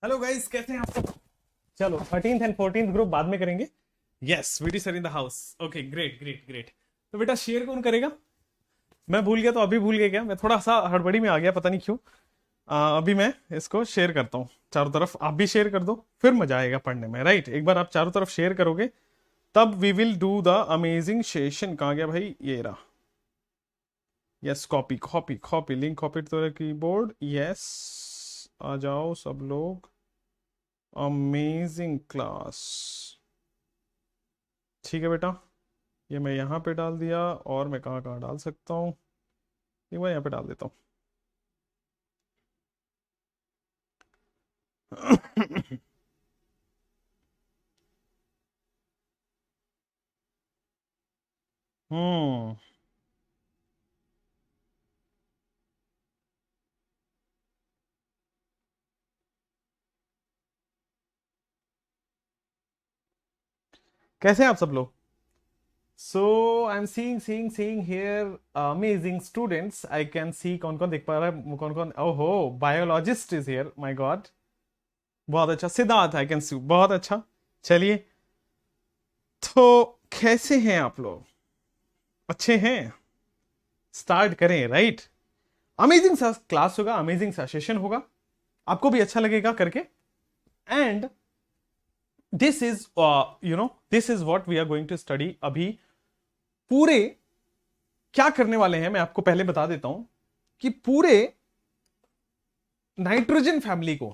Hello guys, कैसे हैं आप? चलो 13th एंड 14th ग्रुप बाद में करेंगे। Yes, VT sir in the house. Okay, great great great. तो बेटा शेयर कौन करेगा? मैं भूल गया, तो अभी भूल गया क्या? मैं थोड़ा सा हड़बड़ी में आ गया, पता नहीं क्यों। अभी मैं इसको शेयर करता हूँ चारों तरफ। आप भी शेयर कर दो, फिर मजा आएगा पढ़ने में। राइट, एक बार आप चारों तरफ शेयर करोगे तब we will do the amazing session. कहाँ गया भाई? ये रहा। Yes, copy copy copy, link copy to the keyboard. Yes, आ जाओ सब लोग। Amazing class. ठीक है बेटा, ये मैं यहाँ पे डाल दिया। और मैं कहाँ कहाँ डाल सकता हूँ? एक बार यहाँ पे डाल देता हूँ। हम्म। कैसे हैं आप सब लोग? So I am seeing here amazing students. I can see कौन कौन देख पा रहा है, कौन कौन। ओहो, biologist is here, my god. बहुत अच्छा, सिद्धार्थ आई कैन सी। बहुत अच्छा। चलिए, तो कैसे हैं आप लोग? अच्छे हैं? स्टार्ट करें। राइट, अमेजिंग सा क्लास होगा, अमेजिंग सा सेशन होगा, आपको भी अच्छा लगेगा करके। And this is this is what we are going to study. अभी पूरे क्या करने वाले हैं मैं आपको पहले बता देता हूं कि पूरे नाइट्रोजन फैमिली को,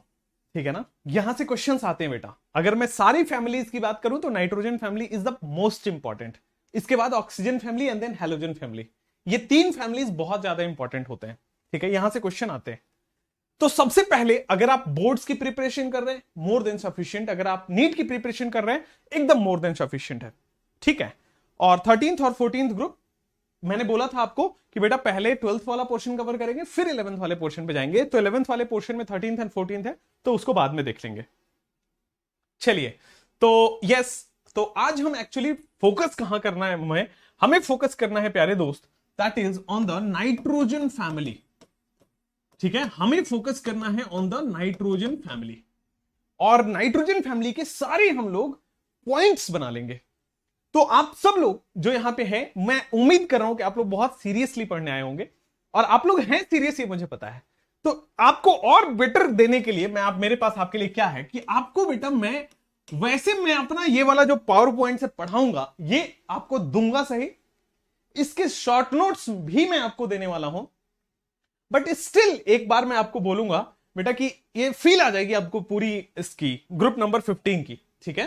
ठीक है ना, यहां से क्वेश्चंस आते हैं बेटा। अगर मैं सारी फैमिलीज की बात करूं तो nitrogen family is the most important. इसके बाद oxygen family and then halogen family. ये तीन फैमिलीज बहुत ज्यादा इंपॉर्टेंट होते हैं, ठीक है। यहां से क्वेश्चन आते हैं। तो सबसे पहले, अगर आप बोर्ड्स की प्रिपरेशन कर रहे हैं, मोर देन सफिशिएंट। अगर आप नीट की प्रिपरेशन कर रहे हैं, एकदम मोर देन सफिशिएंट है, ठीक है। और 13th और 14th ग्रुप, मैंने बोला था आपको कि बेटा पहले 12th वाला पोर्शन कवर करेंगे, फिर 11th वाले पोर्शन पे जाएंगे। तो 11th वाले पोर्शन में 13th एंड 14th है, तो उसको बाद में देख लेंगे। चलिए, तो यस, तो आज हम एक्चुअली फोकस कहां करना है? हमें फोकस करना है प्यारे दोस्त, that is on the nitrogen family. ठीक है, हमें फोकस करना है ऑन द नाइट्रोजन फैमिली। और नाइट्रोजन फैमिली के सारे हम लोग पॉइंट्स बना लेंगे। तो आप सब लोग जो यहां पे है, मैं उम्मीद कर रहा हूं कि आप लोग बहुत सीरियसली पढ़ने आए होंगे, और आप लोग हैं सीरियस, ये मुझे पता है। तो आपको और बेटर देने के लिए मैं, आप मेरे पास आपके लिए क्या है कि आपको बेटा मैं अपना ये वाला जो पावर पॉइंट से पढ़ाऊंगा, ये आपको दूंगा सही। इसके शॉर्ट नोट्स भी मैं आपको देने वाला हूं। बट स्टिल एक बार मैं आपको बोलूंगा बेटा कि ये फील आ जाएगी आपको पूरी इसकी, ग्रुप नंबर 15 की, ठीक है।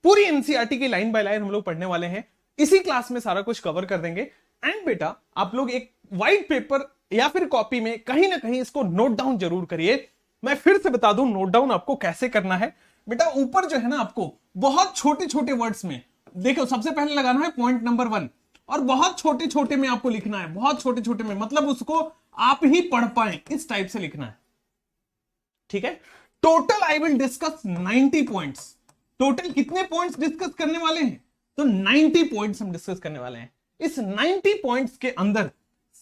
पूरी एनसीईआरटी की लाइन बाय लाइन हम लोग पढ़ने वाले हैं, इसी क्लास में सारा कुछ कवर कर देंगे। एंड बेटा आप लोग एक व्हाइट पेपर या फिर कॉपी में कहीं ना कहीं इसको नोट डाउन जरूर करिए। मैं फिर से बता दूं नोट डाउन आपको कैसे करना है। बेटा ऊपर जो है ना, आपको बहुत छोटे छोटे वर्ड्स में देखो, सबसे पहले लगाना है पॉइंट नंबर 1, और बहुत छोटे छोटे में आपको लिखना है, बहुत छोटे छोटे में, मतलब उसको आप ही पढ़ पाए इस टाइप से लिखना है, ठीक है। Total I will discuss 90 points. Total कितने पॉइंट्स डिस्कस करने वाले हैं? तो 90 पॉइंट्स हम डिस्कस करने वाले हैं। इस 90 पॉइंट्स के अंदर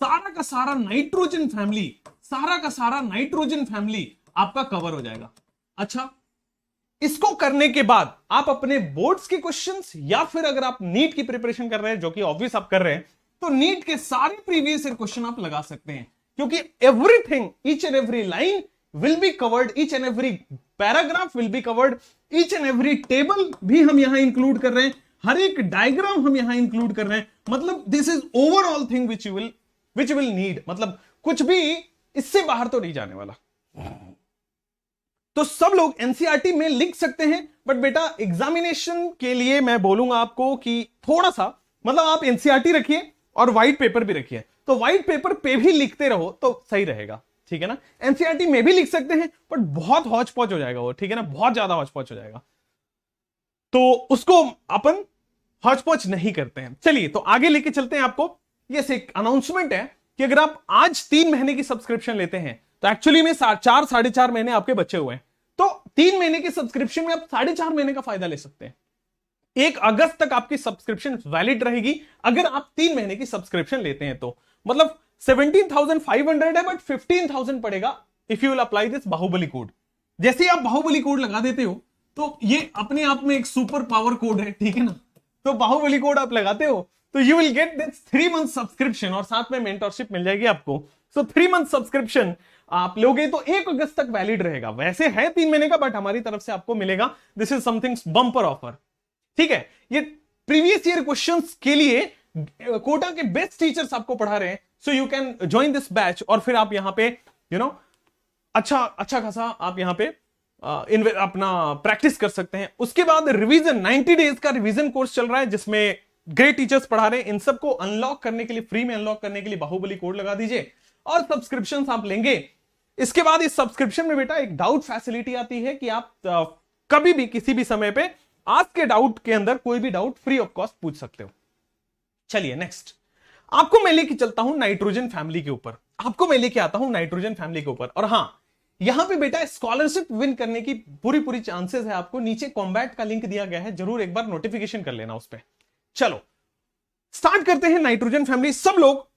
सारा का सारा नाइट्रोजन फैमिली, सारा का सारा नाइट्रोजन फैमिली आपका कवर हो जाएगा। अच्छा, इसको करने के बाद आप अपने बोर्ड्स के क्वेश्चंस, या फिर अगर आप नीट की प्रिपरेशन कर रहे हैं, जो कि ऑब्वियस आप कर रहे हैं, तो नीट के सारे प्रीवियस ईयर क्वेश्चन आप लगा सकते हैं, क्योंकि everything, each and every line will be covered, each and every paragraph will be covered, each and every table भी हम यहां इंक्लूड कर रहे हैं, हर एक डायग्राम हम यहां इंक्लूड कर रहे हैं। मतलब this is overall thing which you will need. मतलब कुछ भी इससे बाहर तो नहीं जाने वाला। तो सब लोग एनसीईआरटी में लिख सकते हैं, बट बेटा एग्जामिनेशन के लिए मैं बोलूंगा आपको कि थोड़ा सा, मतलब आप एनसीईआरटी रखिए और व्हाइट पेपर भी रखिए। तो व्हाइट पेपर पे भी लिखते रहो तो सही रहेगा, ठीक है ना। एनसीईआरटी में भी लिख सकते हैं बट बहुत हौच पौच हो जाएगा वो, ठीक है ना, बहुत ज्यादा हौच पौच हो जाएगा, तो उसको अपन हौच पौच नहीं करते हैं। चलिए तो आगे लेके चलते हैं आपको। ये एक अनाउंसमेंट है कि अगर आप आज 3 महीने की सब्सक्रिप्शन लेते हैं तो एक्चुअली में 4.5 महीने आपके बचे हुए हैं, तो 3 महीने की सब्सक्रिप्शन में आप 4.5 महीने का फायदा ले सकते हैं। 1 अगस्त तक आपकी सब्सक्रिप्शन वैलिड रहेगी अगर आप 3 महीने की सब्सक्रिप्शन लेते हैं, तो मतलब 17,500 है बट 15,000 पड़ेगा if you will apply this Baahubali code. जैसे ही आप बाहुबली कोड लगा देते हो तो ये अपने आप में एक सुपर पावर कोड है, ठीक है ना। तो बाहुबली कोड आप लगाते हो तो you will get this 3 month subscription और साथ में मेंटरशिप मिल जाएगी आपको। सो 3 मंथ सब्सक्रिप्शन आप लोगे तो 1 अगस्त तक वैलिड रहेगा। वैसे है 3 महीने का बट हमारी तरफ से आपको मिलेगा। This is something bumper offer, ठीक है। ये प्रीवियस ईयर क्वेश्चंस के लिए कोटा के बेस्ट टीचर्स आपको पढ़ा रहे हैं, so you can join this batch और फिर आप यहां पे अच्छा खासा आप यहां पे अपना प्रैक्टिस कर सकते हैं। उसके बाद रिवीजन 90 डेज का रिवीजन कोर्स चल रहा है जिसमें ग्रेट टीचर्स पढ़ा रहे हैं। इन सबको अनलॉक करने के लिए, फ्री में अनलॉक करने के लिए बाहुबली कोड लगा दीजिए और सब्सक्रिप्शन आप लेंगे। इसके बाद इस सब्सक्रिप्शन में बेटा एक डाउट फैसिलिटी आती है कि आप कभी भी किसी भी समय पे आज के डाउट के अंदर कोई भी डाउट फ्री ऑफ कॉस्ट पूछ सकते हो। चलिए नेक्स्ट आपको मैं लेके चलता हूं नाइट्रोजन फैमिली के ऊपर, आपको मैं लेके आता हूं नाइट्रोजन फैमिली के ऊपर। और हां, यहां पे बेटा स्कॉलरशिप विन करने की पूरी चांसेस है आपको। नीचे कॉम्बैट का लिंक दिया गया है, जरूर एक बार नोटिफिकेशन कर लेना उस पर। चलो स्टार्ट करते हैं नाइट्रोजन फैमिली। सब लोग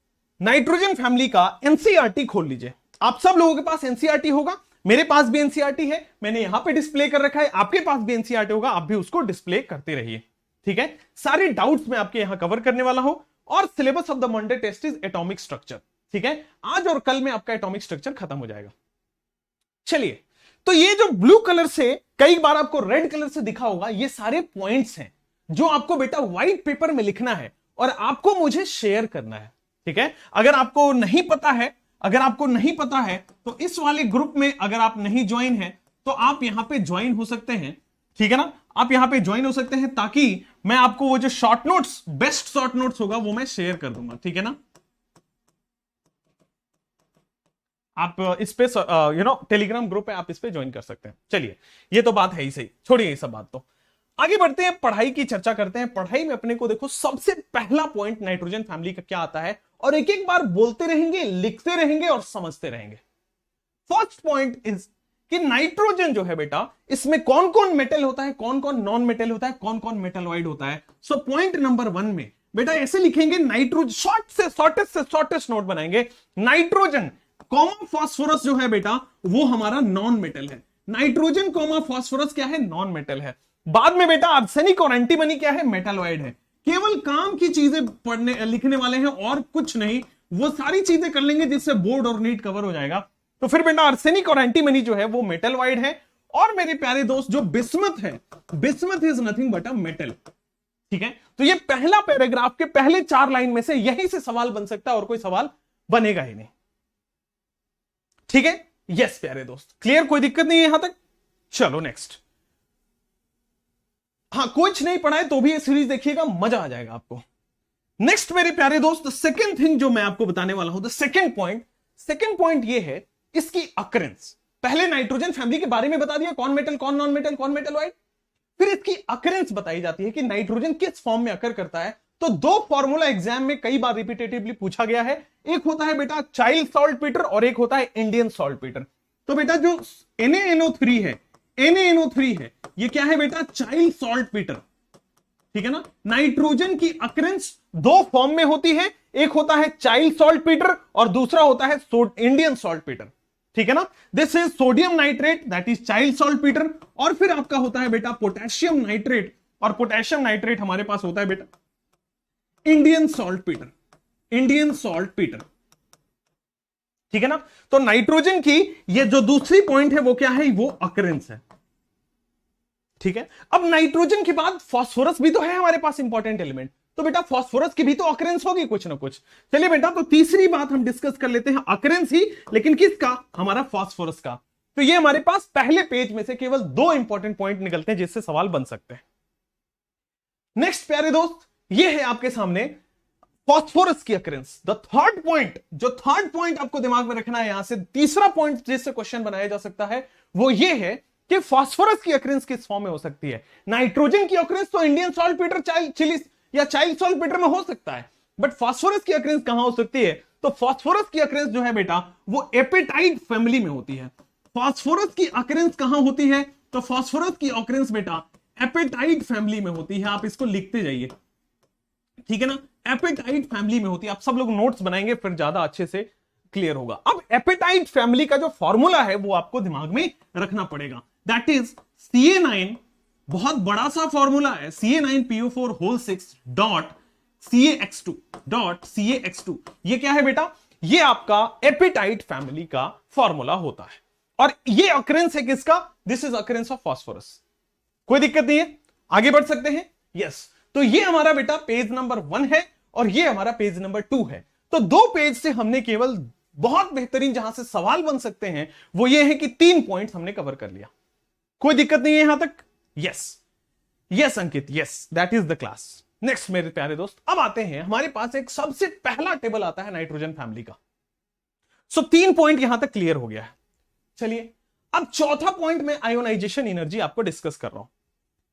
नाइट्रोजन फैमिली का एनसीईआरटी खोल लीजिए। आप सब लोगों के पास एनसीईआरटी होगा, मेरे पास भी एनसीईआरटी है, मैंने यहां पे डिस्प्ले कर रखा है, आपके पास भी एनसीईआरटी होगा, आप भी उसको डिस्प्ले करते रहिए, ठीक है। सारे डाउट्स मैं आपके यहां कवर करने वाला हूं और syllabus of the Monday test is atomic structure, ठीक है। आज और कल में आपका एटॉमिक स्ट्रक्चर खत्म हो जाएगा। चलिए तो ये जो ब्लू कलर से कई बार आपको रेड कलर से दिखा होगा, ये सारे पॉइंट्स हैं जो आपको बेटा व्हाइट पेपर में लिखना है और आपको मुझे शेयर करना है, ठीक है। अगर आपको नहीं पता है तो इस वाले ग्रुप में अगर आप नहीं ज्वाइन है तो आप यहां पे ज्वाइन हो सकते हैं, ठीक है ना। आप यहां पे ज्वाइन हो सकते हैं ताकि मैं आपको वो जो short notes, best short notes होगा वो मैं शेयर कर दूंगा, ठीक है ना। आप इस पे टेलीग्राम ग्रुप पे आप इस पे ज्वाइन कर सकते हैं। चलिए ये तो बात है ही सही, छोड़िए ये सब बात, तो आगे बढ़ते हैं, पढ़ाई की चर्चा करते हैं। पढ़ाई में अपने को देखो सबसे पहला पॉइंट नाइट्रोजन फैमिली का क्या आता है और एक एक बार बोलते रहेंगे, लिखते रहेंगे और समझते रहेंगे। फर्स्ट पॉइंट इज कि नाइट्रोजन जो है बेटा, इसमें कौन कौन मेटल होता है, कौन कौन नॉन मेटल होता है, कौन कौन मेटलॉइड होता है। सो पॉइंट नंबर 1 में बेटा ऐसे लिखेंगे, नाइट्रोजन शॉर्टेस्ट नोट बनाएंगे, नाइट्रोजन कॉमा फास्फोरस जो है बेटा वो हमारा नॉन मेटल है। नाइट्रोजन कॉमा फास्फोरस क्या है, नॉन मेटल है। बाद में बेटा आर्सेनिक और एंटीमनी क्या है, मेटलॉइड है। केवल काम की चीजें पढ़ने लिखने वाले हैं और कुछ नहीं, वो सारी चीजें कर लेंगे जिससे बोर्ड और नीट कवर हो जाएगा। तो फिर बेटा आर्सेनिक और एंटीमनी जो है वो मेटलॉइड है। और मेरे प्यारे दोस्त जो बिस्मथ है, bismuth is nothing but a metal, ठीक है। तो ये पहला पैराग्राफ के पहले 4 लाइन में से यहीं से सवाल बन सकता है और कोई सवाल बनेगा ही नहीं, ठीक है। यस प्यारे दोस्त, क्लियर, कोई दिक्कत नहीं है यहां तक। चलो नेक्स्ट, हाँ कुछ नहीं पढ़ा है तो भी ये सीरीज देखिएगा, मजा आ जाएगा आपको। नेक्स्ट मेरे प्यारे दोस्त, सेकंड थिंग जो मैं आपको बताने वाला हूं, द सेकंड पॉइंट ये है इसकी अकरेंस। पहले नाइट्रोजन फैमिली के बारे में बता दिया, कौन मेटल, कौन नॉन मेटल, कौन मेटलॉइड। फिर इसकी अकरेंस बताई जाती है कि नाइट्रोजन किस फॉर्म में अकर करता है। तो 2 फॉर्मूला एग्जाम में कई बार रिपीटेटिवली पूछा गया है, एक होता है बेटा चाइल्ड सॉल्ट पीटर और एक होता है इंडियन सॉल्ट पीटर। तो बेटा जो NaNO3 है, NaNO3 है, ये क्या है बेटा, चाइल्ड सॉल्ट पीटर, ठीक है ना। नाइट्रोजन की अकरेंस 2 फॉर्म में होती है, एक होता है चाइल्ड सॉल्ट पीटर और दूसरा होता है इंडियन सॉल्ट पीटर, ठीक है ना। This is sodium nitrate, that is child salt Peter. और फिर आपका होता है बेटा पोटेशियम नाइट्रेट, और पोटेशियम नाइट्रेट हमारे पास होता है बेटा Indian salt Peter, Indian salt Peter, ठीक है ना। तो नाइट्रोजन की ये जो दूसरी पॉइंट है वो क्या है, वो अकरेंस है, ठीक है। अब नाइट्रोजन के बाद फास्फोरस भी तो है हमारे पास इंपॉर्टेंट एलिमेंट, तो बेटा फास्फोरस की भी तो अकरेंस होगी कुछ ना कुछ। चलिए बेटा, तो तीसरी बात हम डिस्कस कर लेते हैं, अकरेंस ही, लेकिन किसका, हमारा फास्फोरस का। तो ये हमारे पास पहले पेज में से केवल 2 इंपॉर्टेंट पॉइंट निकलते हैं जिससे सवाल बन सकते हैं। नेक्स्ट प्यारे दोस्त, ये है आपके सामने फॉस्फोरस की अकरेंस। द थर्ड पॉइंट, जो थर्ड पॉइंट आपको दिमाग में रखना है, यहां से तीसरा पॉइंट जिससे क्वेश्चन बनाया जा सकता है वो ये है कि फॉस्फोरस की अकरेंस किस फॉर्म में हो सकती है। नाइट्रोजन की अकरेंस तो इंडियन सॉल्ट पीटर, चिली या चाइल्ड सॉल्ट पीटर में हो सकता है, बट फॉस्फोरस की अकरेंस कहां हो सकती है? तो फॉस्फोरस की अकरेंस जो है बेटा वो एपेटाइट फैमिली में होती है। फॉस्फोरस की अकरेंस कहां होती है? तो फॉस्फोरस की अकरेंस बेटा एपेटाइट फैमिली में होती है। आप इसको लिखते जाइए, ठीक है ना, एपेटाइट फैमिली में होती है। आप सब लोग नोट्स बनाएंगे फिर ज्यादा अच्छे से क्लियर होगा। अब एपेटाइट फैमिली का जो फॉर्मूला है वो आपको दिमाग में रखना पड़ेगा, दैट इज CA9, बहुत बड़ा सा फॉर्मूला है, CA9PO4 होल 6 डॉट CaX2 ये क्या है बेटा? ये आपका एपेटाइट फैमिली का फॉर्मूला होता है, और ये अकरेंस है किसका? This is occurrence of phosphorus. कोई दिक्कत नहीं है, आगे बढ़ सकते हैं। यस, तो ये हमारा बेटा पेज नंबर 1 है और ये हमारा पेज नंबर 2 है। तो 2 पेज से हमने केवल बहुत बेहतरीन जहां से सवाल बन सकते हैं वो ये है कि 3 पॉइंट्स हमने कवर कर लिया। कोई दिक्कत नहीं है यहां तक? Yes Ankit, yes, that is the class. Next मेरे प्यारे दोस्त, अब आते हैं, हमारे पास एक सबसे पहला टेबल आता है नाइट्रोजन फैमिली का। सो 3 पॉइंट यहां तक क्लियर हो गया है। चलिए अब चौथा पॉइंट में आयोनाइजेशन एनर्जी आपको डिस्कस कर रहा हूं।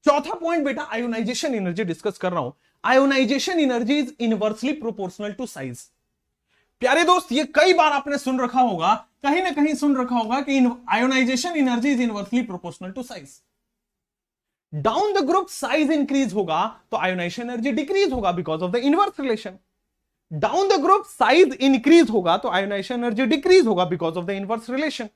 चौथा पॉइंट बेटा आयोनाइजेशन एनर्जी डिस्कस कर रहा हूं। Ionization energy is inversely proportional to size. प्यारे दोस्त, ये कई बार आपने सुन रखा होगा, कहीं ना कहीं सुन रखा होगा कि ionization energy is inversely proportional to size. Down the group size increase होगा तो आयोनाइजेशन एनर्जी डिक्रीज होगा because of the inverse relation. Down the group size increase होगा तो आयोनाइजेशन एनर्जी डिक्रीज होगा because of the inverse relation.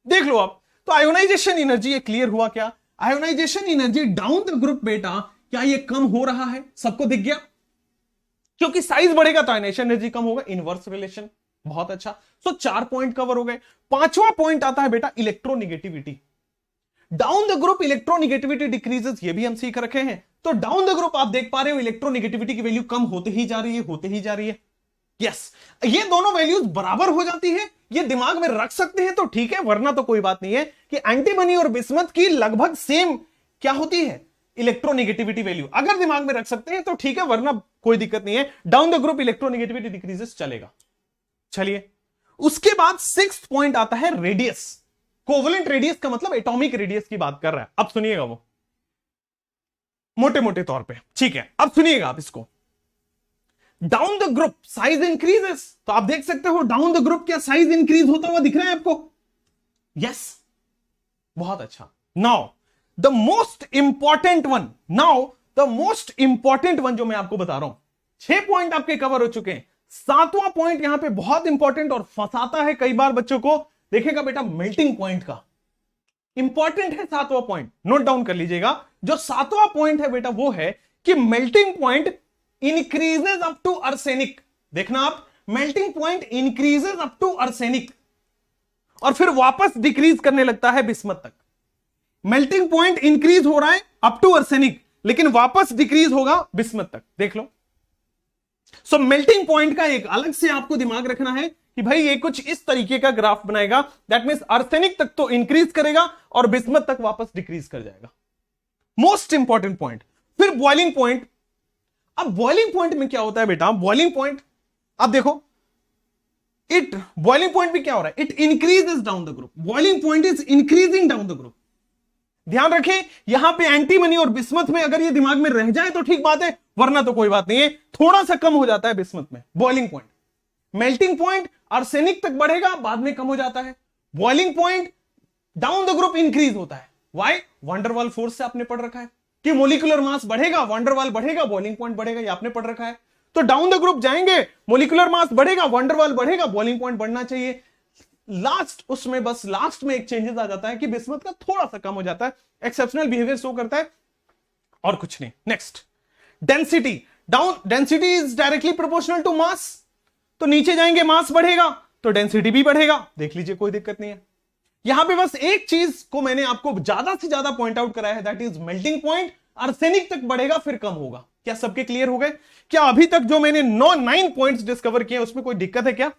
देख लो आप, तो आयोनाइजेशन एनर्जी ये क्लियर हुआ क्या? Ionization energy down the group बेटा क्या ये कम हो रहा है? सबको दिख गया, क्योंकि साइज बढ़ेगा तो आयोनाइजेशन एनर्जी कम होगा, इनवर्स रिलेशन। बहुत अच्छा, सो 4 पॉइंट कवर हो गए। पांचवा पॉइंट आता है बेटा electronegativity. Down the group electronegativity decreases, ये भी हम सीख रखे हैं। तो डाउन द ग्रुप आप देख पा रहे हो इलेक्ट्रोनिगेटिविटी की वैल्यू कम होते ही जा रही है, होते ही जा रही है। यस, ये दोनों वैल्यूज बराबर हो जाती है, ये दिमाग में रख सकते हैं तो ठीक है, वरना तो कोई बात नहीं है कि एंटीमनी और बिस्मथ की लगभग सेम क्या होती है? Electronegativity value. अगर दिमाग में रख सकते हैं तो ठीक है, वरना कोई दिक्कत नहीं है। Down the group electronegativity decreases चलेगा। चलिए उसके बाद 6th पॉइंट आता है रेडियस। कोवलेंट रेडियस का मतलब एटॉमिक रेडियस की बात कर रहा है। अब सुनिएगा वो मोटे मोटे तौर पे, ठीक है, अब सुनिएगा आप इसको। Down the group size increases, तो आप देख सकते हो डाउन द ग्रुप क्या साइज इंक्रीज होता हुआ दिख रहा है आपको? यस, बहुत अच्छा। Now the most important one, जो मैं आपको बता रहा हूं, 6 पॉइंट आपके कवर हो चुके हैं। 7वां पॉइंट यहां पे बहुत इंपॉर्टेंट और फंसाता है कई बार बच्चों को। देखेगा बेटा मेल्टिंग पॉइंट का इंपॉर्टेंट है 7वां पॉइंट, नोट डाउन कर लीजिएगा। जो 7वां पॉइंट है बेटा वो है कि melting point increases up to arsenic. देखना आप, melting point increases up to arsenic और फिर वापस डिक्रीज करने लगता है बिस्मथ तक। मेल्टिंग पॉइंट इंक्रीज हो रहा है अप टू आर्सेनिक, लेकिन वापस डिक्रीज होगा बिस्मथ तक। देख लो, सो मेल्टिंग पॉइंट का एक अलग से आपको दिमाग रखना है कि भाई ये कुछ इस तरीके का ग्राफ बनाएगा। दैट मींस आर्सेनिक तक तो इंक्रीज करेगा और बिस्मथ तक वापस डिक्रीज कर जाएगा। Most important point. फिर बॉइलिंग पॉइंट। अब बॉइलिंग पॉइंट में क्या होता है बेटा? बॉइलिंग पॉइंट अब देखो, बॉइलिंग पॉइंट में क्या हो रहा है? It increases down the group. Boiling point is increasing down the group. ध्यान रखें, यहां पे एंटीमनी और बिस्मथ में अगर ये दिमाग में रह जाए तो ठीक बात है, वरना तो कोई बात नहीं है। थोड़ा सा कम हो जाता है बिस्मथ में boiling point. Melting point arsenic तक बढ़ेगा, बाद में कम हो जाता है। Boiling point down the group increase होता है। व्हाई? वंडरवाल फोर्स से आपने पढ़ रखा है कि मोलिकुलर मास बढ़ेगा, वंडरवाल बढ़ेगा, बॉइलिंग पॉइंट बढ़ेगा, ये आपने पढ़ रखा है। तो डाउन द ग्रुप जाएंगे, मोलिकुलर मास बढ़ेगा, वंडरवाल बढ़ेगा, बॉइलिंग पॉइंट बढ़ना चाहिए। लास्ट उसमें बस लास्ट में एक चेंजेस आ जाता है कि बिस्मथ का थोड़ा सा कम हो जाता है, एक्सेप्शनल बिहेवियर शो करता है और कुछ नहीं। Next, density. Density is directly proportional to mass, तो नीचे जाएंगे मास बढ़ेगा तो डेंसिटी भी बढ़ेगा। देख लीजिए, कोई दिक्कत नहीं है। यहां पे बस एक चीज को मैंने आपको ज्यादा से ज्यादा पॉइंट आउट कराया है, that is melting point arsenic तक बढ़ेगा फिर कम होगा। क्या सबके क्लियर हो गए? क्या अभी तक जो मैंने 9 पॉइंट्स डिस्कवर किए उसमें कोई दिक्कत है क्या?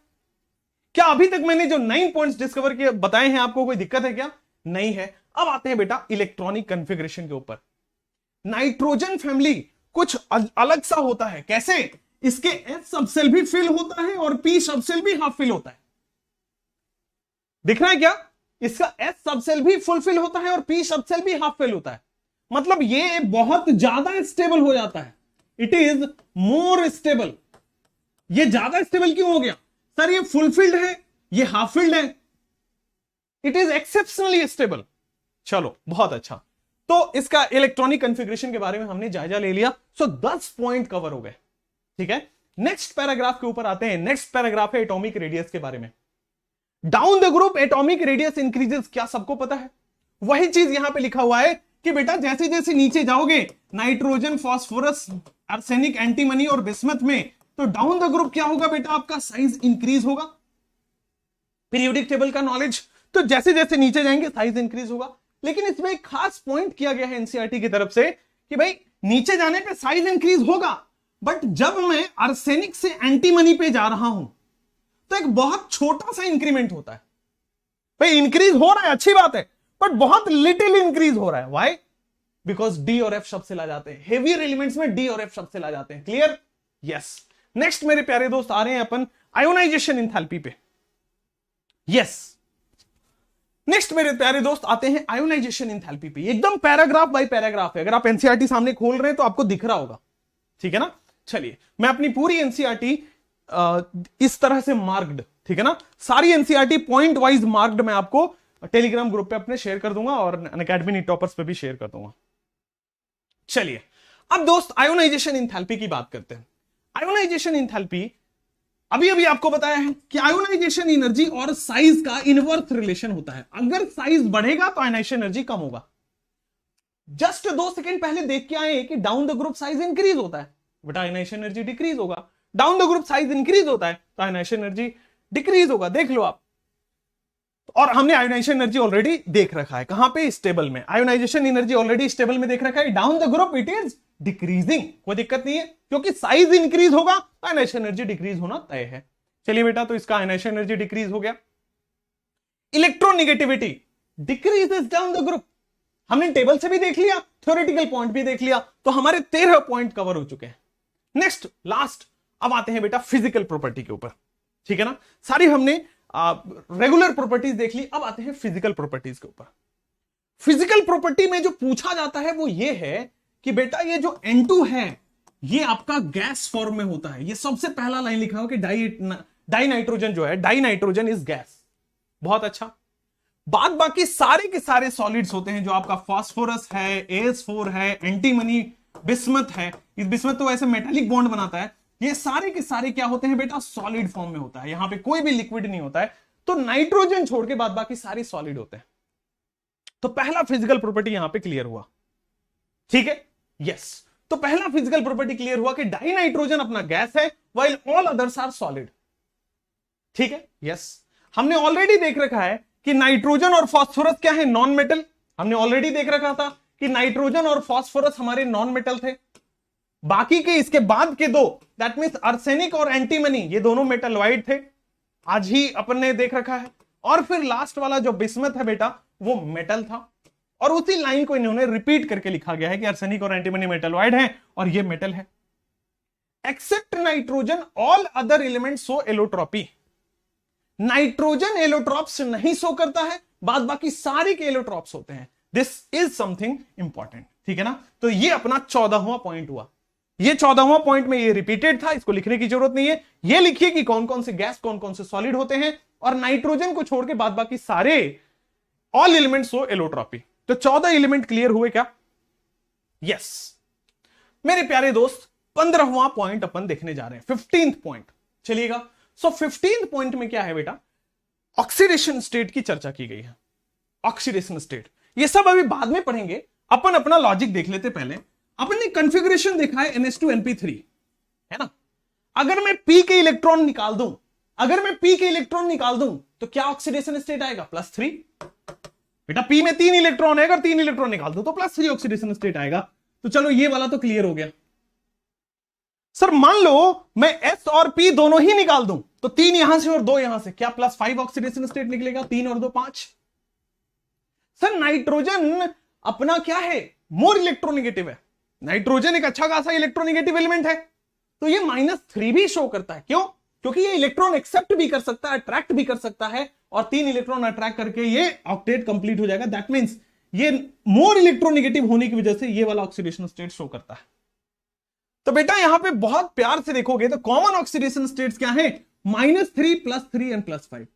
क्या अभी तक मैंने जो 9 पॉइंट्स डिस्कवर किए बताए हैं आपको कोई दिक्कत है क्या? नहीं है। अब आते हैं बेटा इलेक्ट्रॉनिक कॉन्फ़िगरेशन के ऊपर। नाइट्रोजन फैमिली कुछ अलग सा होता है। कैसे? इसके एच सब सेल भी फिल होता है और पी सब सेल भी हाफ फिल होता है। दिख रहा है क्या? इसका एच सब सेल भी फुलफिल होता है और पी सब सेल भी हाफ फिल होता है। मतलब ये बहुत ज्यादा स्टेबल हो जाता है। It is more stable. ये ज्यादा स्टेबल क्यों हो गया सर? ये फुलफिल्ड है, ये हाफ फिल्ड है। It is exceptionally stable. चलो बहुत अच्छा। तो इसका इलेक्ट्रॉनिक कॉन्फ़िगरेशन के बारे में हमने जायजा ले लिया। सो 10 पॉइंट कवर हो गए। ठीक है, नेक्स्ट पैराग्राफ के ऊपर आते हैं। नेक्स्ट पैराग्राफ है एटॉमिक रेडियस के बारे में। Down the group atomic radius increases. क्या सबको पता है? वही चीज यहां पे लिखा हुआ है कि बेटा जैसे जैसे नीचे जाओगे नाइट्रोजन, फास्फोरस, आर्सेनिक, एंटीमनी और बिस्मथ में, तो डाउन द ग्रुप क्या होगा बेटा? आपका साइज इंक्रीज होगा। पीरियोडिक टेबल का नॉलेज, तो जैसे जैसे नीचे जाएंगे साइज इंक्रीज होगा। लेकिन इसमें एक खास पॉइंट किया गया है एनसीईआरटी की तरफ से कि भाई नीचे जाने पे साइज इंक्रीज होगा, बट जब मैं आर्सेनिक से एंटीमनी पे जा रहा हूं तो एक बहुत छोटा सा इंक्रीमेंट होता है। भाई इंक्रीज हो रहा है, अच्छी बात है, बट बहुत लिटिल इंक्रीज हो रहा है। व्हाई? बिकॉज डी और एफ शब्द से ला जाते हैं। हेवियर एलिमेंट्स में डी और एफ शब्द से ला जाते हैं। क्लियर? यस। नेक्स्ट मेरे प्यारे दोस्त आ रहे हैं अपन आयोनाइजेशन इंथैल्पी पे। यस, नेक्स्ट मेरे प्यारे दोस्त आते हैं आयोनाइजेशन इंथैल्पी पे। एकदम पैराग्राफ बाय पैराग्राफ है। अगर आप एनसीईआरटी सामने खोल रहे हैं तो आपको दिख रहा होगा। ठीक है ना? चलिए मैं अपनी पूरी एनसीईआरटी इस तरह से मार्क्ड, ठीक है ना, सारी एनसीईआरटी पॉइंट वाइज मार्क्ड मैं आपको टेलीग्राम ग्रुप पे अपने शेयर कर दूंगा और अनअकैडमी नीट टॉपर्स पे भी शेयर कर दूंगा। चलिए अब दोस्त आयोनाइजेशन इंथैल्पी की बात करते हैं। आयोनाइजेशन इंथैल्पी अभी अभी आपको बताया है कि आयोनाइजेशन एनर्जी और साइज का इनवर्स रिलेशन होता है। अगर साइज बढ़ेगा तो आयोनाइजेशन एनर्जी कम होगा। जस्ट 2 सेकंड पहले देख के आए कि down the group size increase होता है, बट आयोनाइजेशन एनर्जी डिक्रीज होगा। Down the group size increase होता है तो आयोनाइजेशन एनर्जी डिक्रीज होगा। देख लो आप। और हमने आयोनाइजेशन एनर्जी ऑलरेडी देख रखा है। कहां पे? स्टेबल में। आयोनाइजेशन एनर्जी ऑलरेडी स्टेबल में देख रखा है। Down the group it is decreasing. कोई दिक्कत नहीं है, क्योंकि साइज इंक्रीज होगा तो आयोनाइजेशन एनर्जी डिक्रीज होना तय है। चलिए बेटा, तो इसका आयोनाइजेशन एनर्जी डिक्रीज हो गया। Electronegativity decreases down the group. हमने टेबल से भी देख लिया, थ्योरेटिकल पॉइंट भी देख लिया, तो हमारे 13 पॉइंट कवर हो चुके हैं। नेक्स्ट लास्ट अब आते हैं बेटा फिजिकल प्रॉपर्टी के ऊपर। ठीक है ना? सारी हमने रेगुलर प्रॉपर्टीज देख ली। अब आते हैं फिजिकल प्रॉपर्टीज के ऊपर। फिजिकल प्रॉपर्टी में जो पूछा जाता है वो ये है कि बेटा ये जो N2 है ये आपका गैस फॉर्म में होता है। ये सबसे पहला लाइन लिखा हो कि डाई नाइट्रोजन जो है, डाई नाइट्रोजन इज गैस। बहुत अच्छा। बाद बाकी सारे के सारे सॉलिड्स होते हैं, जो आपका फास्फोरस है, AS4 है, एंटीमनी, बिस्मथ है। इस बिस्मथ तो वैसे मेटालिक बॉन्ड बनाता है। ये सारे के सारे क्या होते हैं बेटा? सॉलिड फॉर्म में होता है। यहां पे कोई भी लिक्विड नहीं होता है। तो नाइट्रोजन छोड़ के बाद बाकी सारे सॉलिड होते हैं। तो पहला फिजिकल प्रॉपर्टी यहां पे क्लियर हुआ। ठीक है? यस। तो पहला फिजिकल प्रॉपर्टी क्लियर हुआ कि डाई नाइट्रोजन अपना गैस है, while all others are solid. ठीक है? यस। हमने ऑलरेडी देख रखा है कि नाइट्रोजन और फास्फोरस क्या है? Non metal. हमने ऑलरेडी देख रखा था कि नाइट्रोजन और फास्फोरस हमारे नॉन मेटल थे। बाकी के इसके बाद के दो, दैट मींस आर्सेनिक और एंटीमनी, ये दोनों मेटलॉइड थे। आज ही अपन ने देख रखा है। और फिर लास्ट वाला जो बिस्मथ है बेटा, वो मेटल था। और उसी लाइन को इन्होंने रिपीट करके लिखा गया है कि आर्सेनिक और एंटीमनी मेटलॉइड हैं और ये मेटल है। Except nitrogen all other elements show allotropy. Nitrogen allotropes नहीं शो करता है, बाद बाकी सारे के एलोट्रॉप्स होते हैं। This is something important. ठीक है ना? तो ये अपना 14वां पॉइंट हुआ। ये 14वां पॉइंट में ये रिपीटेड था, इसको लिखने की जरूरत नहीं है। ये लिखिए कि कौन कौन से गैस, कौन कौन से सॉलिड होते हैं, और नाइट्रोजन को छोड़ के बाद बाकी सारे ऑल एलिमेंट्स शो एलोट्रॉपी। तो 14 एलिमेंट क्लियर हुए क्या? यस। मेरे प्यारे दोस्त 15वां पॉइंट अपन देखने जा रहे हैं, 15th पॉइंट। चलिएगा। सो 15th पॉइंट में क्या है बेटा? ऑक्सीडेशन स्टेट की चर्चा की गई है। ऑक्सीडेशन स्टेट ये सब अभी बाद में पढ़ेंगे, अपन अपना लॉजिक देख लेते पहले। अपन ने कॉन्फ़िगरेशन देखा है NH2NP3, है ना? अगर मैं P के इलेक्ट्रॉन निकाल दूं, तो क्या ऑक्सीडेशन स्टेट आएगा? +3। बेटा P में 3 इलेक्ट्रॉन है, अगर 3 इलेक्ट्रॉन निकाल दो तो +3 ऑक्सीडेशन स्टेट आएगा। तो चलो ये वाला तो क्लियर हो गया। सर मान लो मैं S और P दोनों ही निकाल दूं, तो 3 यहां से और 2 यहां से, क्या +5 ऑक्सीडेशन स्टेट निकलेगा? 3 और 2 5। सर नाइट्रोजन अपना क्या है? मोर इलेक्ट्रोनेगेटिव है। नाइट्रोजन एक अच्छा खासा इलेक्ट्रोनेगेटिव एलिमेंट है, तो ये -3 भी शो करता है। क्यों? क्योंकि ये इलेक्ट्रॉन एक्सेप्ट भी कर सकता है, अट्रैक्ट भी कर सकता है, और 3 इलेक्ट्रॉन अट्रैक्ट करके ये ऑक्टेट कंप्लीट हो जाएगा। दैट मींस ये मोर इलेक्ट्रोनेगेटिव होने की वजह से ये वाला ऑक्सीडेशन स्टेट शो करता है। तो बेटा यहां पे बहुत प्यार से देखोगे तो कॉमन ऑक्सीडेशन स्टेट्स क्या है? -3 +3 एंड +5।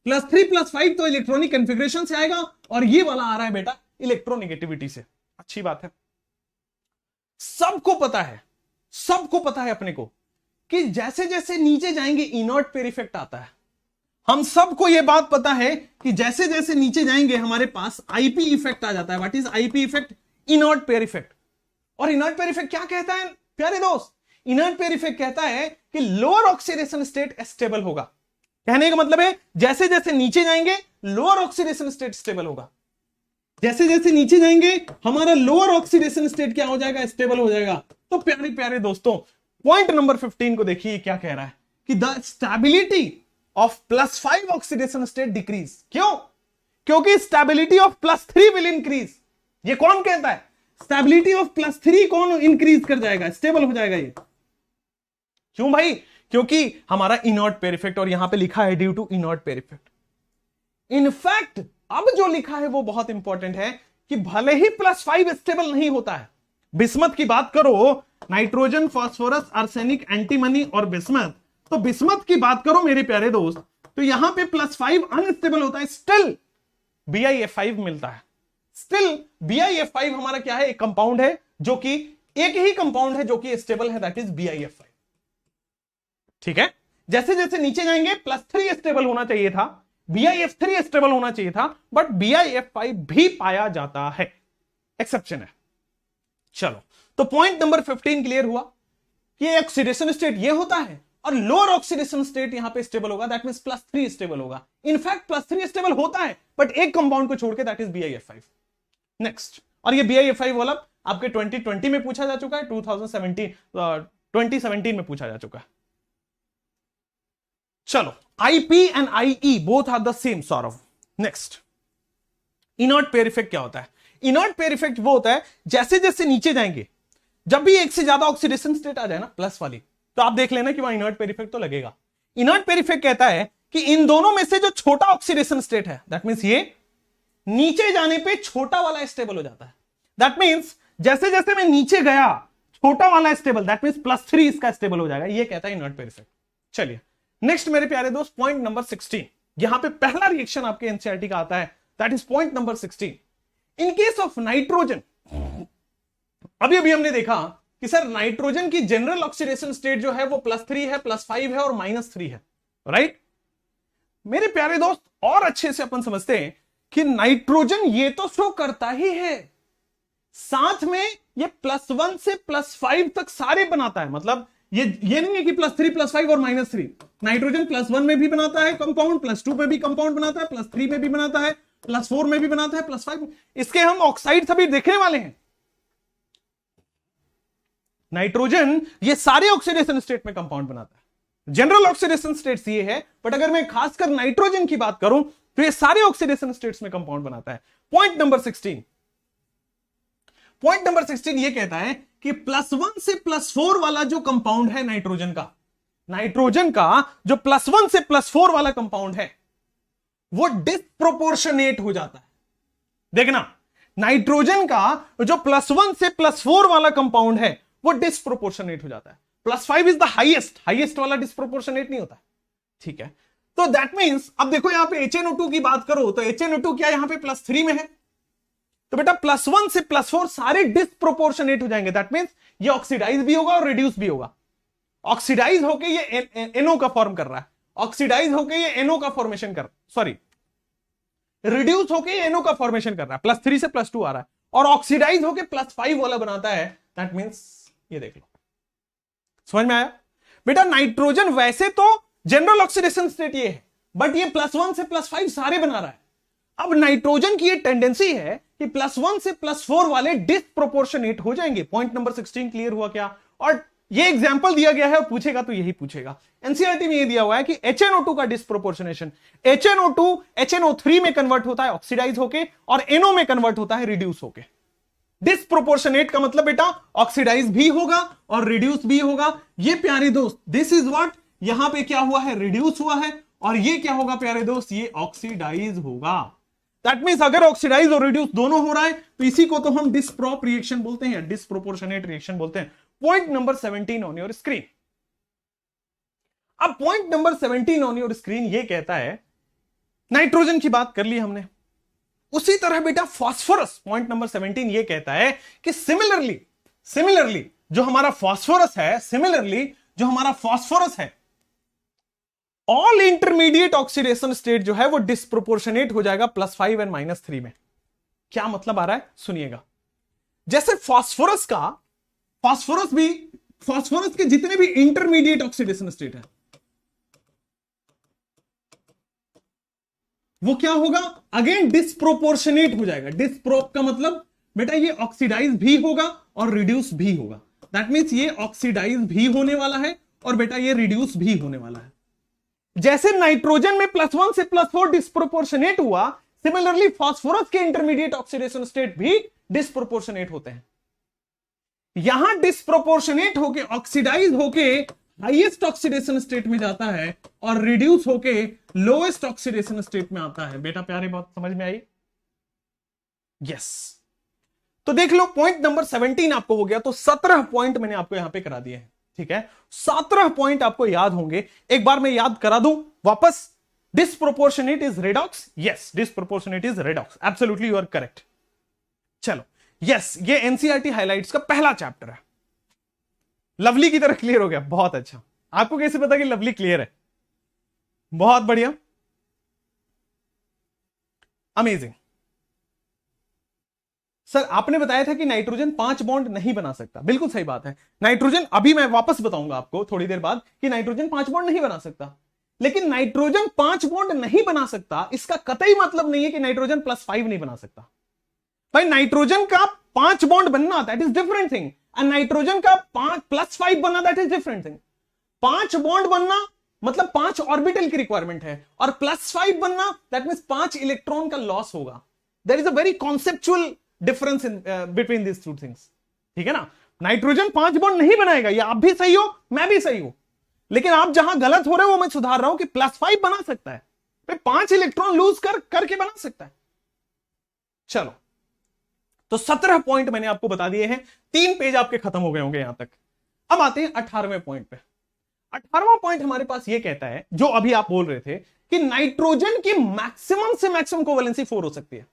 +3 +5 तो इलेक्ट्रॉनिक कॉन्फ़िगरेशन से आएगा, और ये वाला आ रहा है बेटा इलेक्ट्रोनेगेटिविटी से। अच्छी बात है। सबको पता है अपने को कि जैसे जैसे नीचे जाएंगे इनर्ट पेयर इफेक्ट आता है। हम सबको यह बात पता है कि जैसे जैसे नीचे जाएंगे हमारे पास आईपी इफेक्ट आ जाता है। What is IP effect? Inert pair effect. और इनर्ट पेयर इफेक्ट क्या कहता है प्यारे दोस्त? इनर्ट पेयर इफेक्ट कहता है कि लोअर ऑक्सीडेशन स्टेट स्टेबल होगा। कहने का मतलब है जैसे जैसे नीचे जाएंगे लोअर ऑक्सीडेशन स्टेट स्टेबल होगा। जैसे जैसे नीचे जाएंगे हमारा लोअर ऑक्सीडेशन स्टेट क्या हो जाएगा? स्टेबल हो जाएगा। तो प्यारे प्यारे दोस्तों, पॉइंट नंबर 15 को देखिए क्या कह रहा है कि the stability of +5 oxidation state decrease. क्यों? क्योंकि स्टेबिलिटी ऑफ +3 विल इंक्रीज। ये कौन कहता है? स्टेबिलिटी ऑफ +3 कौन इंक्रीज कर जाएगा? स्टेबल हो जाएगा ये। क्यों भाई? क्योंकि हमारा इनर्ट पेयर इफेक्ट, और यहां पे लिखा है due to inert pair effect. In fact अब जो लिखा है वो बहुत इंपॉर्टेंट है कि भले ही +5 स्टेबल नहीं होता है। बिस्मथ की बात करो, नाइट्रोजन, फास्फोरस, आर्सेनिक, एंटीमनी और बिस्मथ, तो बिस्मथ की बात करो मेरे प्यारे दोस्त, तो यहां पे +5 अनस्टेबल होता है, स्टिल BiF5 मिलता है। स्टिल BiF5 हमारा क्या है? एक कंपाउंड है जो कि एक ही कंपाउंड है जो कि स्टेबल है, दैट इज BiF5। ठीक है? जैसे जैसे नीचे जाएंगे +3 स्टेबल होना चाहिए था, BiF3 स्टेबल होना चाहिए था, बट BiF5 भी पाया जाता है, एक्सेप्शन है। चलो, तो पॉइंट नंबर 15 क्लियर हुआ कि ऑक्सीडेशन स्टेट ये होता है, और लोअर ऑक्सीडेशन स्टेट यहां पे स्टेबल होगा, दैट मींस +3 स्टेबल होगा। इनफैक्ट +3 स्टेबल होता है बट एक कंपाउंड को छोड़ के, दैट इज BiF5। नेक्स्ट, और ये BiF5 वाला आपके 2020 में पूछा जा चुका है, 2017 में पूछा जा चुका है। चलो, IP and IE both are the same sort. Next, inert pair effect क्या होता है? इनर्ट पेयर इफेक्ट वो होता है जैसे जैसे नीचे जाएंगे, जब भी एक से ज्यादा ऑक्सीडेशन स्टेट आ जाए ना प्लस वाली, तो आप देख लेना कि वहां इनर्ट पेयर इफेक्ट तो लगेगा। इनर्ट पेयर इफेक्ट कहता है कि इन दोनों में से जो छोटा ऑक्सीडेशन स्टेट है, दैट मींस ये नीचे जाने पे छोटा वाला स्टेबल हो जाता है। दैट मींस जैसे जैसे मैं नीचे गया छोटा वाला स्टेबल, दैट मींस +3 इसका स्टेबल हो जाएगा। ये कहता है इनर्ट पेयर इफेक्ट। चलिए नेक्स्ट मेरे प्यारे दोस्त, पॉइंट नंबर 16। यहां पे पहला रिएक्शन आपके एनसीईआरटी का आता है, that is point number 16। In case of nitrogen, अभी अभी हमने देखा कि सर नाइट्रोजन की जनरल ऑक्सीडेशन स्टेट जो है वो +3 है, +5 है और -3 है, राइट? मेरे प्यारे दोस्त, और अच्छे से अपन समझते हैं कि नाइट्रोजन ये तो शो करता ही है, साथ में ये +1 से +5 तक सारे बनाता है। मतलब ये नहीं है कि +3 +5 और -3। नाइट्रोजन +1 में भी बनाता है कंपाउंड, +2 में भी कंपाउंड बनाता है, +3 में भी बनाता है, +4 में भी बनाता है, +5 में। इसके हम ऑक्साइड सभी देखने वाले हैं। नाइट्रोजन ये सारे ऑक्सीडेशन स्टेट में कंपाउंड बनाता है। जनरल ऑक्सीडेशन स्टेट्स ये है, बट अगर मैं खासकर नाइट्रोजन की बात करूं तो ये सारे ऑक्सीडेशन स्टेट्स में कंपाउंड बनाता है। पॉइंट नंबर 16 ये कहता है कि +1 से +4 वाला जो कंपाउंड है नाइट्रोजन का जो +1 से +4 वाला कंपाउंड है वो डिस्प्रोपोर्शनेट हो जाता है। देखना, नाइट्रोजन का जो +1 से +4 वाला कंपाउंड है वो डिस्प्रोपोर्शनेट हो जाता है। +5 इज द हाईएस्ट वाला डिस्प्रोपोर्शनेट नहीं होता है। ठीक है, तो दैट मींस अब देखो यहां पे HNO2 की बात करो तो HNO2 क्या यहां पे +3 में है, तो बेटा +1 से +4 सारे डिस्प्रोपोर्शनेट हो जाएंगे। दैट मींस ये ऑक्सीडाइज भी होगा और रिड्यूस भी होगा। ऑक्सीडाइज होके ये NO का फॉर्म कर रहा है, ऑक्सीडाइज होके ये NO का फॉर्मेशन कर, सॉरी रिड्यूस होके ये NO का फॉर्मेशन कर रहा है, +3 से +2 आ रहा है, और ऑक्सीडाइज होके +5 वाला बनाता है। दैट मींस ये देख लो, समझ में आया बेटा? नाइट्रोजन वैसे तो जनरल ऑक्सीडेशन स्टेट ये है, बट ये +1 से +5 सारे बना रहा है। अब नाइट्रोजन की ये टेंडेंसी है कि +1 से +4 वाले डिस्प्रोपोर्शनेट हो जाएंगे। पॉइंट नंबर 16 क्लियर हुआ क्या? और ये एग्जांपल दिया गया है और पूछेगा तो यही पूछेगा। एनसीईआरटी में ये दिया हुआ है कि HNO2 का डिस्प्रोपोर्शनेशन, HNO2 HNO3 में कन्वर्ट होता है ऑक्सीडाइज होके, और NO में कन्वर्ट होता है रिड्यूस होके। डिस्प्रोपोर्शनेट का मतलब बेटा ऑक्सीडाइज भी होगा और रिड्यूस भी होगा। ये प्यारे दोस्त दिस इज व्हाट, यहां पे क्या हुआ है, रिड्यूस हुआ है, और ये क्या होगा प्यारे दोस्त, ये ऑक्सीडाइज होगा। दैट मींस अगर ऑक्सीडाइज और रिड्यूस दोनों हो रहा है तो इसी को तो हम डिस्प्रोप रिएक्शन बोलते हैं, डिस्प्रोपोर्शनेट रिएक्शन बोलते हैं। Point number 17 on your screen. अब point number 17 on your screen ये कहता है, नाइट्रोजन की बात कर ली हमने, उसी तरह बेटा फास्फोरस, पॉइंट नंबर 17 ये कहता है कि सिमिलरली जो हमारा फास्फोरस है, ऑल इंटरमीडिएट ऑक्सीडेशन स्टेट जो है वो डिस्प्रोपोर्शनेट हो जाएगा +5 और -3 में। क्या मतलब आ रहा है, सुनिएगा। जैसे फास्फोरस के जितने भी इंटरमीडिएट ऑक्सीडेशन स्टेट है वो क्या होगा, अगेन डिस्प्रोपोर्शनेट हो जाएगा। डिस्प्रोप का मतलब बेटा ये ऑक्सीडाइज भी होगा और रिड्यूस भी होगा। दैट मींस ये ऑक्सीडाइज भी होने वाला है और बेटा ये रिड्यूस भी होने वाला है। जैसे नाइट्रोजन में +1 से +4 डिस्प्रोपोर्शनेट हुआ, सिमिलरली फास्फोरस के इंटरमीडिएट ऑक्सीडेशन स्टेट भी डिस्प्रोपोर्शनेट होते हैं। यहां डिस्प्रोपोर्शनेट होके ऑक्सीडाइज होके हाईएस्ट ऑक्सीडेशन स्टेट में जाता है और रिड्यूस होके लोएस्ट ऑक्सीडेशन स्टेट में आता है। बेटा प्यारे बात समझ में आई? यस। तो देख लो पॉइंट नंबर 17 आपको हो गया, तो 17 पॉइंट मैंने आपको यहां पे करा दिए हैं। ठीक है, 17 पॉइंट आपको याद होंगे। एक बार मैं याद करा दूं वापस। Disproportionate is redox, yes disproportionate is redox, absolutely you are correct. चलो यस, ये एनसीईआरटी हाइलाइट्स का पहला चैप्टर है। लवली की तरह क्लियर हो गया, बहुत अच्छा। आपको कैसे पता कि लवली क्लियर है? बहुत बढ़िया, अमेजिंग। सर आपने बताया था कि नाइट्रोजन 5 बॉन्ड नहीं बना सकता, बिल्कुल सही बात है। नाइट्रोजन, अभी मैं वापस बताऊंगा आपको थोड़ी देर बाद कि नाइट्रोजन 5 बॉन्ड नहीं बना सकता, लेकिन नाइट्रोजन 5 बॉन्ड नहीं बना सकता इसका कतई मतलब नहीं है कि नाइट्रोजन +5 नहीं बना सकता। भाई नाइट्रोजन का 5 बॉन्ड बनना दैट इज डिफरेंट थिंग, और नाइट्रोजन का +5 बनना that is different thing. 5 bond बनना मतलब 5 ऑर्बिटल की रिक्वायरमेंट है, और +5 बनना दैट मींस 5 इलेक्ट्रॉन का लॉस होगा। There is a very conceptual difference in between these two things. ठीक है ना, नाइट्रोजन 5 बॉन्ड नहीं बनाएगा, ये आप भी सही हो मैं भी सही हूं, लेकिन आप जहां गलत हो रहे हो वो मैं सुधार रहा हूं कि +5 बना सकता है, 5 इलेक्ट्रॉन लूज करके बना सकता है। चलो, तो 17 पॉइंट मैंने आपको बता दिए हैं, 3 पेज आपके खत्म हो गए होंगे यहां तक। अब आते हैं 18वें पॉइंट पे। 18वां पॉइंट हमारे पास ये कहता है, जो अभी आप बोल रहे थे कि नाइट्रोजन की मैक्सिमम से मैक्सिमम कोवेलेंसी 4 हो सकती है।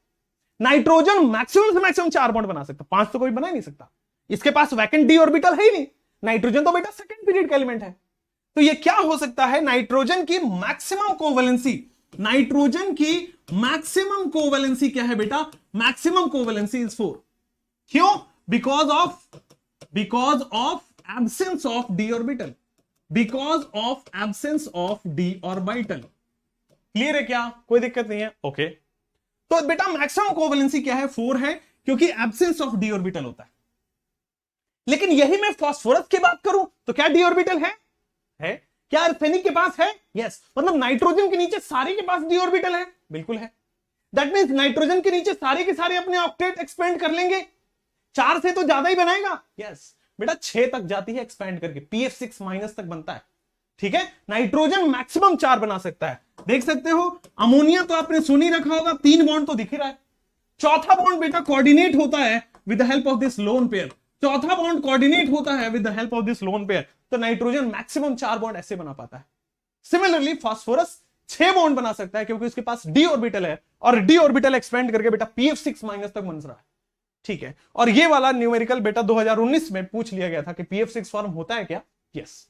नाइट्रोजन मैक्सिमम से मैक्सिमम 4 बॉन्ड बना सकता, 5 तो कोई बना ही नहीं सकता। इसके पास वैकेंट डी ऑर्बिटल है ही नहीं। नाइट्रोजन तो बेटा सेकंड पीरियड का एलिमेंट है। तो ये क्या हो सकता है, नाइट्रोजन की मैक्सिमम कोवेलेंसी, नाइट्रोजन की मैक्सिमम कोवेलेंसी क्या है बेटा, मैक्सिमम कोवेलेंसी इज 4। क्यों? Because of absence of D orbital, because of absence of D orbital. Clear है क्या? कोई दिक्कत नहीं है? ओके। तो बेटा मैक्सिमम कोवेलेंसी क्या है, 4 है, क्योंकि एब्सेंस ऑफ डी ऑर्बिटल होता है। लेकिन यही मैं फास्फोरस की बात करूं तो क्या डी ऑर्बिटल है? क्या आर्सेनिक के पास है? यस। मतलब नाइट्रोजन के नीचे सारे के पास डी ऑर्बिटल है, बिल्कुल है। दैट मींस नाइट्रोजन के नीचे सारे के सारे अपने ऑक्टेट एक्सपेंड कर लेंगे, 4 से तो ज्यादा ही बनाएगा। यस बेटा 6 तक जाती है एक्सपेंड करके, pF6 माइनस तक बनता है। ठीक है, नाइट्रोजन मैक्सिमम 4 बना सकता है। देख सकते हो, अमोनिया तो आपने सुन ही रखा होगा, 3 बॉन्ड तो दिख ही रहा है। चौथा बॉन्ड बेटा कोऑर्डिनेट होता है with the help of this lone pair, चौथा बॉन्ड कोऑर्डिनेट होता है with the help of this lone pair. तो नाइट्रोजन मैक्सिमम 4 बॉन्ड ऐसे बना पाता है। सिमिलरली फास्फोरस 6 बॉन्ड बना सकता है क्योंकि उसके पास डी ऑर्बिटल है, और डी ऑर्बिटल एक्सपेंड करके बेटा pF6 माइनस तक बन रहा है। ठीक है, और ये वाला न्यूमेरिकल बेटा 2019 में पूछ लिया गया था कि pF6 फॉर्म होता है क्या? यस।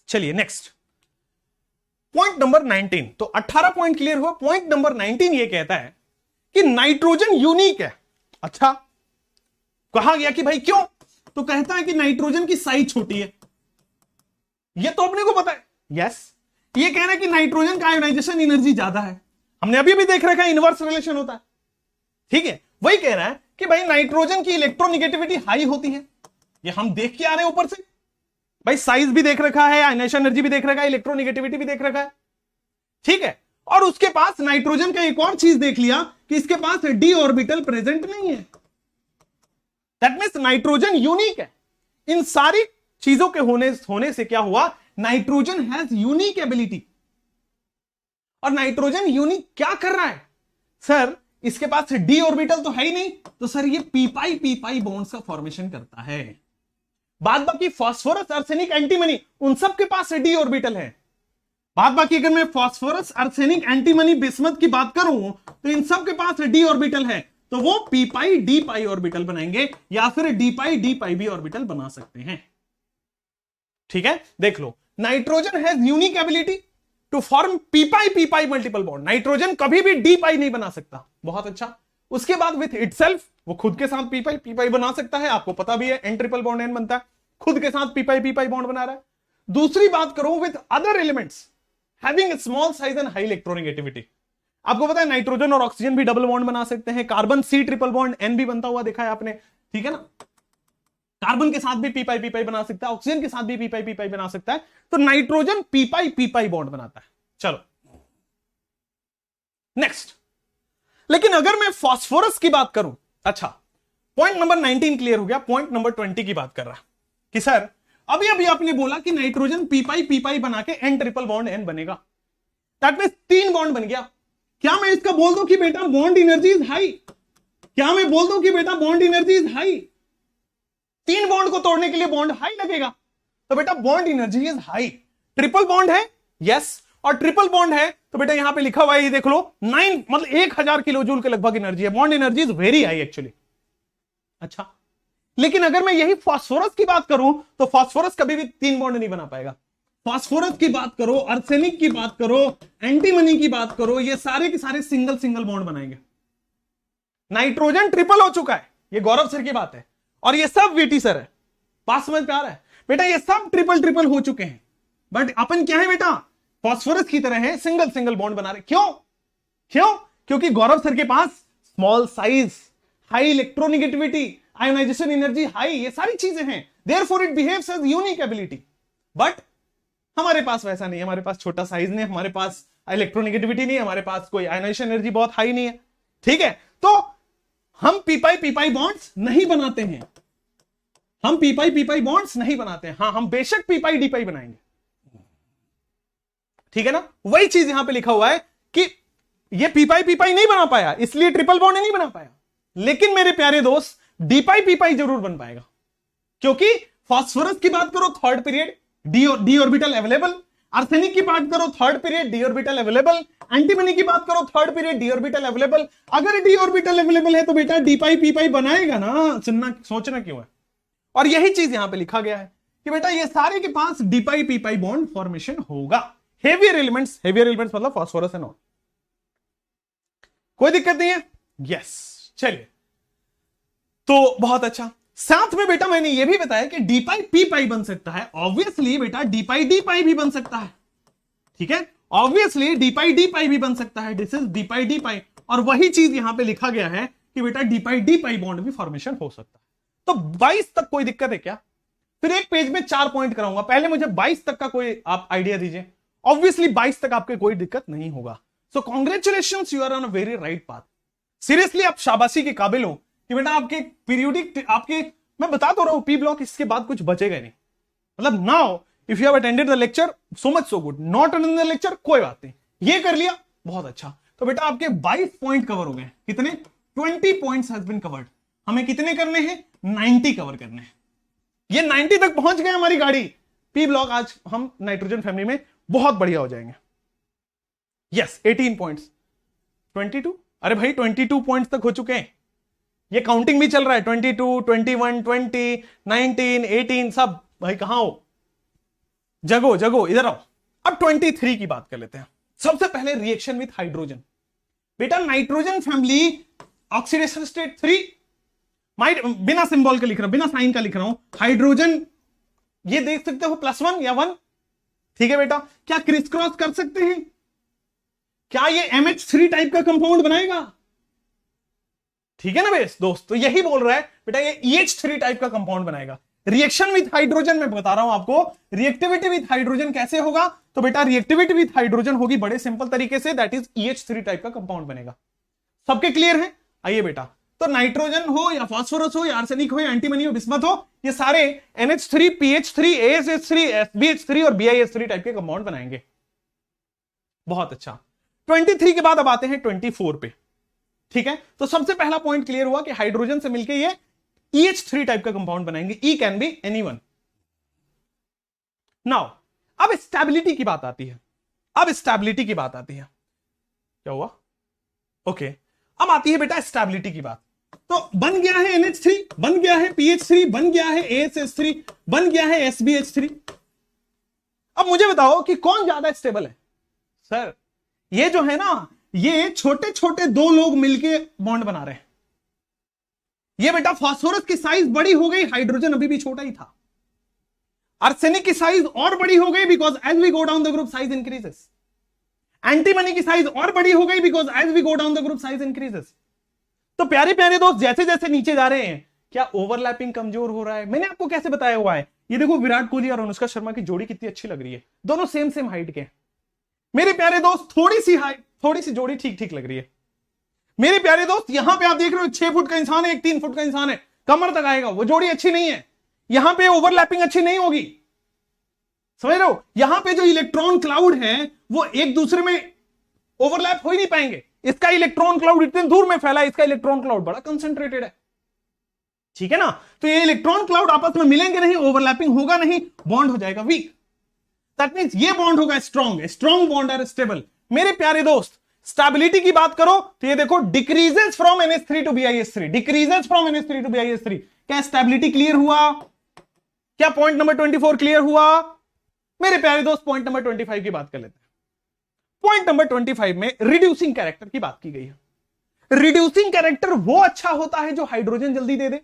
चलिए नेक्स्ट पॉइंट नंबर 19। तो 18 पॉइंट क्लियर हुआ। पॉइंट नंबर 19 ये कहता है कि नाइट्रोजन यूनिक है। अच्छा, कहा गया कि भाई क्यों? तो कहता है कि नाइट्रोजन की साइज छोटी है, ये तो अपने को पता है। यस। ये कह रहा है कि नाइट्रोजन का आयोनाइजेशन एनर्जी ज्यादा है, हमने अभी भी देख रखा है इनवर्स रिलेशन होता है। ठीक है, वही कह रहा है कि भाई नाइट्रोजन की इलेक्ट्रोनिगेटिविटी हाई होती है, ये हम देख के आ रहे हैं ऊपर से। भाई साइज भी देख रखा है, आयनाइजेशन एनर्जी भी देख रखा है, इलेक्ट्रोनिगेटिविटी भी देख रखा है। ठीक है, और उसके पास नाइट्रोजन का एक और चीज देख लिया कि इसके पास डी ऑर्बिटल प्रेजेंट नहीं है। दैट मीन्स नाइट्रोजन यूनिक है। इन सारी चीजों के होने से क्या हुआ, नाइट्रोजन हैज यूनिक एबिलिटी। और नाइट्रोजन यूनिक क्या कर रहा है सर, इसके पास डी ऑर्बिटल तो है ही नहीं, तो सर ये पी पाई बॉन्ड्स का फॉर्मेशन करता है। बाद बाकी फास्फोरस, आर्सेनिक, एंटीमनी, उन सब के पास डी ऑर्बिटल है। बाद बाकी अगर मैं फास्फोरस, आर्सेनिक, एंटीमनी, बिस्मथ की बात करूं तो इन सब के पास डी ऑर्बिटल है, तो वो पी पाई डी पाई ऑर्बिटल बनाएंगे, या फिर डी पाई भी ऑर्बिटल बना सकते हैं। ठीक है, देख लो, nitrogen has unique ability to form P pi multiple bond. Nitrogen कभी भी डी पाई नहीं बना सकता। बहुत अच्छा। उसके बाद विथ इटसेल्फ वो खुद के साथ पी पाई बना सकता है, आपको पता भी है एन ट्रिपल बॉन्ड एन बनता है, खुद के साथ पी पाई बॉन्ड बना रहा है। दूसरी बात करो with other elements having small size and high electronegativity. आपको पता है नाइट्रोजन और ऑक्सीजन भी डबल बॉन्ड बना सकते हैं, carbon C triple bond N भी बनता हुआ देखा है आपने, ठीक है ना। कार्बन के साथ भी पी पाई बना सकता है, ऑक्सीजन के साथ भी पी पाई बना सकता है, तो नाइट्रोजन पी पाई बॉन्ड बनाता है। चलो नेक्स्ट। लेकिन अगर मैं फास्फोरस की बात करूं, अच्छा पॉइंट नंबर 19 क्लियर हो गया, पॉइंट नंबर 20 की बात कर रहा कि सर अभी अभी आपने बोला कि नाइट्रोजन पी पाई बना के एन ट्रिपल बॉन्ड एन बनेगा, दैट मींस 3 बॉन्ड बन गया। क्या मैं इसका बोल दूं कि बेटा बॉन्ड एनर्जी इज हाई? क्या मैं बोल दूं कि बेटा bond energy is high? 3 bond को तोड़ने के लिए बॉन्ड हाई लगेगा, तो बेटा bond energy is high. Triple bond है, यस, और ट्रिपल बॉन्ड है तो बेटा यहां पे लिखा हुआ है, ये देख लो 9 मतलब 1000 किलो जूल के लगभग एनर्जी है। Bond energy is very high actually. अच्छा, लेकिन अगर मैं यही फास्फोरस की बात करूं तो फास्फोरस कभी भी 3 बॉन्ड नहीं बना पाएगा। फास्फोरस की बात करो, आर्सेनिक की बात करो, एंटीमनी की बात करो, ये सारे के सारे सिंगल बॉन्ड बनाएंगे। नाइट्रोजन ट्रिपल हो चुका है, ये गौरव सर की बात है, और ये सब वीटी सर है। बात समझ में आ रहा है बेटा, ये सब ट्रिपल हो चुके हैं, बट अपन क्या है बेटा, फास्फोरस की तरह है, सिंगल बॉन्ड बना रहे। क्यों? क्योंकि गौरव सर के पास small size, high electronegativity, ionisation energy high, ये सारी चीजें हैं, therefore it behaves as unique ability. But हमारे पास वैसा नहीं है, हमारे पास छोटा साइज नहीं, हमारे पास इलेक्ट्रोनेगेटिविटी नहीं, हमारे पास कोई आयोनाइजेशन एनर्जी बहुत हाई नहीं है। ठीक है, तो हम पी पाई बॉन्ड्स नहीं बनाते हैं, हम पी पाई बॉन्ड्स नहीं बनाते हैं। हाँ, हम बेशक पी पाई डी पाई बनाएंगे, ठीक है ना। वही चीज यहां पे लिखा हुआ है कि ये पी पाई नहीं बना पाया, इसलिए ट्रिपल बॉन्ड नहीं बना पाया, लेकिन मेरे प्यारे दोस्त डी पाई जरूर बन पाएगा, क्योंकि फास्फोरस की बात करो third period D orbital available, arsenic की बात करो third period D orbital available, antimony की बात करो third period D orbital available. अगर डी ऑर्बिटल अवेलेबल है तो बेटा डी पाई पी पाई बनाएगा ना, सुनना सोचना क्यों है। और यही चीज यहां पे लिखा गया है कि बेटा ये सारे के पास डी पाई पी पाई बॉन्ड फॉर्मेशन होगा। हेवियर एलिमेंट्स मतलब फास्फोरस एंड ऑल, कोई दिक्कत नहीं है। यस, चलिए, तो बहुत अच्छा। साथ में बेटा मैंने यह भी बताया कि डी पाई पी पाई बन सकता है, ऑब्वियसली बेटा डी पाई भी बन सकता है, ठीक है, ऑब्वियसली डी पाई भी बन सकता है, दिस इज डी पाई। और वही चीज यहां पे लिखा गया है कि बेटा डी पाई बॉन्ड भी फॉर्मेशन हो सकता है। तो 22 तक कोई दिक्कत है क्या? फिर एक पेज में 4 पॉइंट कराऊंगा, पहले मुझे 22 तक का कोई आप आइडिया दीजिए। ऑब्वियसली 22 तक आपके कोई दिक्कत नहीं होगा। So congratulations, you are on a very right path. Seriously आप शाबाशी के काबिल हो कि बेटा आपके पीरियोडिक, आपके, मैं बता तो रहा हूं, पी ब्लॉक इसके बाद कुछ बचेगा नहीं। मतलब now if you have attended the lecture, so much so good, not attended the lecture, कोई बात नहीं, ये कर लिया बहुत अच्छा। तो बेटा आपके 22 पॉइंट कवर हो गए। कितने? 20 पॉइंट्स हैज बीन कवर्ड। हमें कितने करने हैं? 90 कवर करने हैं। ये 90 तक पहुंच गए हमारी गाड़ी। पी ब्लॉक आज हम नाइट्रोजन फैमिली में बहुत बढ़िया हो जाएंगे। यस, 18 पॉइंट्स, 22, अरे भाई 22 पॉइंट्स तक हो चुके हैं। ये काउंटिंग भी चल रहा है, 22, 21, 20, 19, 18, सब भाई कहां हो, जगो इधर आओ। अब 23 की बात कर लेते हैं। सबसे पहले रिएक्शन विथ हाइड्रोजन। बेटा नाइट्रोजन फैमिली ऑक्सीडेशन स्टेट 3, बिना सिंबल का लिख रहा हूं, बिना साइन का लिख रहा हूं, हाइड्रोजन ये देख सकते हो +1 या 1, ठीक है बेटा। क्या क्रिस क्रॉस कर सकते हैं? क्या ये MH3 टाइप का कंपाउंड बनाएगा? ठीक है ना बेस दोस्त, तो यही बोल रहा है बेटा ये EH3 टाइप का कंपाउंड बनाएगा। रिएक्शन विथ हाइड्रोजन मैं बता रहा हूं आपको, रिएक्टिविटी विथ हाइड्रोजन कैसे होगा, तो बेटा रिएक्टिविटी विथ हाइड्रोजन होगी बड़े सिंपल तरीके से, दैट इज EH3 टाइप का कंपाउंड बनेगा। सबके क्लियर है? आइए बेटा तो नाइट्रोजन हो या फास्फोरस हो या आर्सेनिक हो या एंटीमनी हो, बिस्मथ हो, ये सारे NH3, PH3, ASH3, SBH3 और BiH3 टाइप के कंपाउंड बनाएंगे। बहुत अच्छा। 23 के बाद अब आते हैं 24 पे। ठीक है, तो सबसे पहला पॉइंट क्लियर हुआ कि हाइड्रोजन से मिलकर ये EH3 टाइप का कंपाउंड बनाएंगे। E can be anyone. Now अब स्टेबिलिटी की बात आती है। अब स्टेबिलिटी की बात आती है। क्या हुआ? ओके, अब आती है बेटा स्टेबिलिटी की बात। तो बन गया है NH3, बन गया है PH3, बन गया है ASH3, बन गया है SBH3। अब मुझे बताओ कि कौन ज्यादा स्टेबल है? सर ये जो है ना, ये छोटे छोटे दो लोग मिलके बॉन्ड बना रहे हैं। ये बेटा फास्फोरस की साइज बड़ी हो गई, हाइड्रोजन अभी भी छोटा ही था। आर्सेनिक की साइज और बड़ी हो गई because as we go down the group size increases. Antimony की साइज और बड़ी हो गई because as we go down the group size increases. तो प्यारे प्यारे दोस्त, जैसे जैसे नीचे जा रहे हैं, क्या ओवरलैपिंग कमजोर हो रहा है? मैंने आपको कैसे बताया हुआ है, ये देखो विराट कोहली और अनुष्का शर्मा की जोड़ी कितनी अच्छी लग रही है। दोनों सेम सेम हाइट के। मेरे प्यारे दोस्त थोड़ी सी हाइट, थोड़ी सी जोड़ी ठीक ठीक लग रही है। मेरे प्यारे दोस्त यहां पे आप देख रहे हो 6 फुट का इंसान है, एक 3 फुट का इंसान है, कमर तक आएगा, वो जोड़ी अच्छी नहीं है। यहां पे ओवरलैपिंग अच्छी नहीं होगी, समझ रहे हो? यहां पे जो इलेक्ट्रॉन क्लाउड है वो एक दूसरे में ओवरलैप हो ही नहीं पाएंगे। इसका इलेक्ट्रॉन क्लाउड इतने दूर में फैला है, इसका इलेक्ट्रॉन क्लाउड बड़ा कंसंट्रेटेड है। ठीक है ना? तो ये इलेक्ट्रॉन क्लाउड आपस में मिलेंगे नहीं, ओवरलैपिंग होगा नहीं, बॉन्ड हो जाएगा वीक। दैट मींस ये बॉन्ड होगा strong. Strong bond are stable. मेरे प्यारे दोस्त स्टेबिलिटी की बात करो तो ये देखो decreases from NH3 to BiH3, decreases from NH3 to BiH3। क्या स्टेबिलिटी क्लियर हुआ? क्या पॉइंट नंबर 24 क्लियर हुआ? मेरे प्यारे दोस्त पॉइंट नंबर 25 की बात कर लेते हैं। पॉइंट नंबर 25 में रिड्यूसिंग कैरेक्टर की बात की गई है। रिड्यूसिंग कैरेक्टर वो अच्छा होता है जो हाइड्रोजन जल्दी दे दे।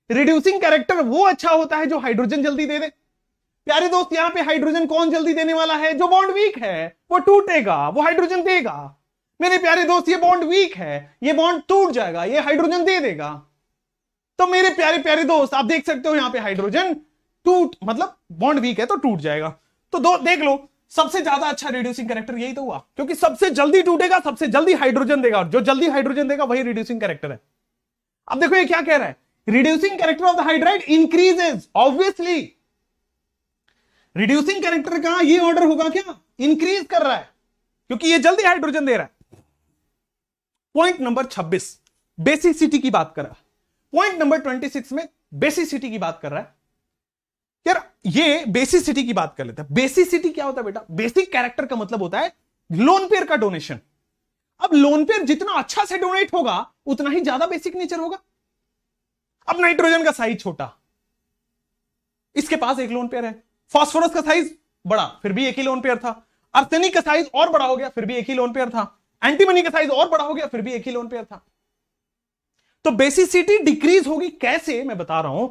रिड्यूसिंग कैरेक्टर वो अच्छा होता है जो हाइड्रोजन जल्दी दे दे। प्यारे दोस्त यहां पे हाइड्रोजन कौन जल्दी देने वाला है? जो बॉन्ड वीक है वो टूटेगा, वो हाइड्रोजन देगा। मेरे प्यारे दोस्त ये बॉन्ड वीक है, ये बॉन्ड टूट जाएगा, ये हाइड्रोजन दे देगा। तो मेरे प्यारे प्यारे दोस्त आप देख सकते हो यहां पे हाइड्रोजन टूट, मतलब बॉन्ड वीक है तो टूट जाएगा। तो देख लो सबसे ज्यादा अच्छा रिड्यूसिंग कैरेक्टर यही तो हुआ, क्योंकि सबसे जल्दी टूटेगा, सबसे जल्दी हाइड्रोजन देगा, और जो जल्दी हाइड्रोजन देगा वही रिड्यूसिंग कैरेक्टर है। अब देखो ये क्या कह रहा है, reducing character of the hydride increases. Obviously reducing character का ये ऑर्डर होगा क्या? इंक्रीज कर रहा है, क्योंकि ये जल्दी हाइड्रोजन दे रहा है। पॉइंट नंबर 26 बेसिसिटी की बात कर रहा है। पॉइंट नंबर 26 में बेसिसिटी की बात कर रहा है। यार ये बेसिसिटी की बात कर लेते हैं। बेसिसिटी क्या होता है बेटा? बेसिक कैरेक्टर का मतलब होता है लोन पेयर का डोनेशन। अब लोन पेयर जितना अच्छा से डोनेट होगा उतना ही ज्यादा बेसिक नेचर होगा। अब नाइट्रोजन का साइज छोटा, इसके पास एक लोन पेयर है। फास्फोरस का साइज बड़ा, फिर भी एक ही लोन पेयर था। आर्सेनिक का साइज और बड़ा हो गया, फिर भी एक ही लोन पेयर था। एंटीमनी का साइज और बड़ा हो गया, फिर भी एक ही लोन पेयर था। तो बेसिसिटी डिक्रीज होगी कैसे, मैं बता रहा हूं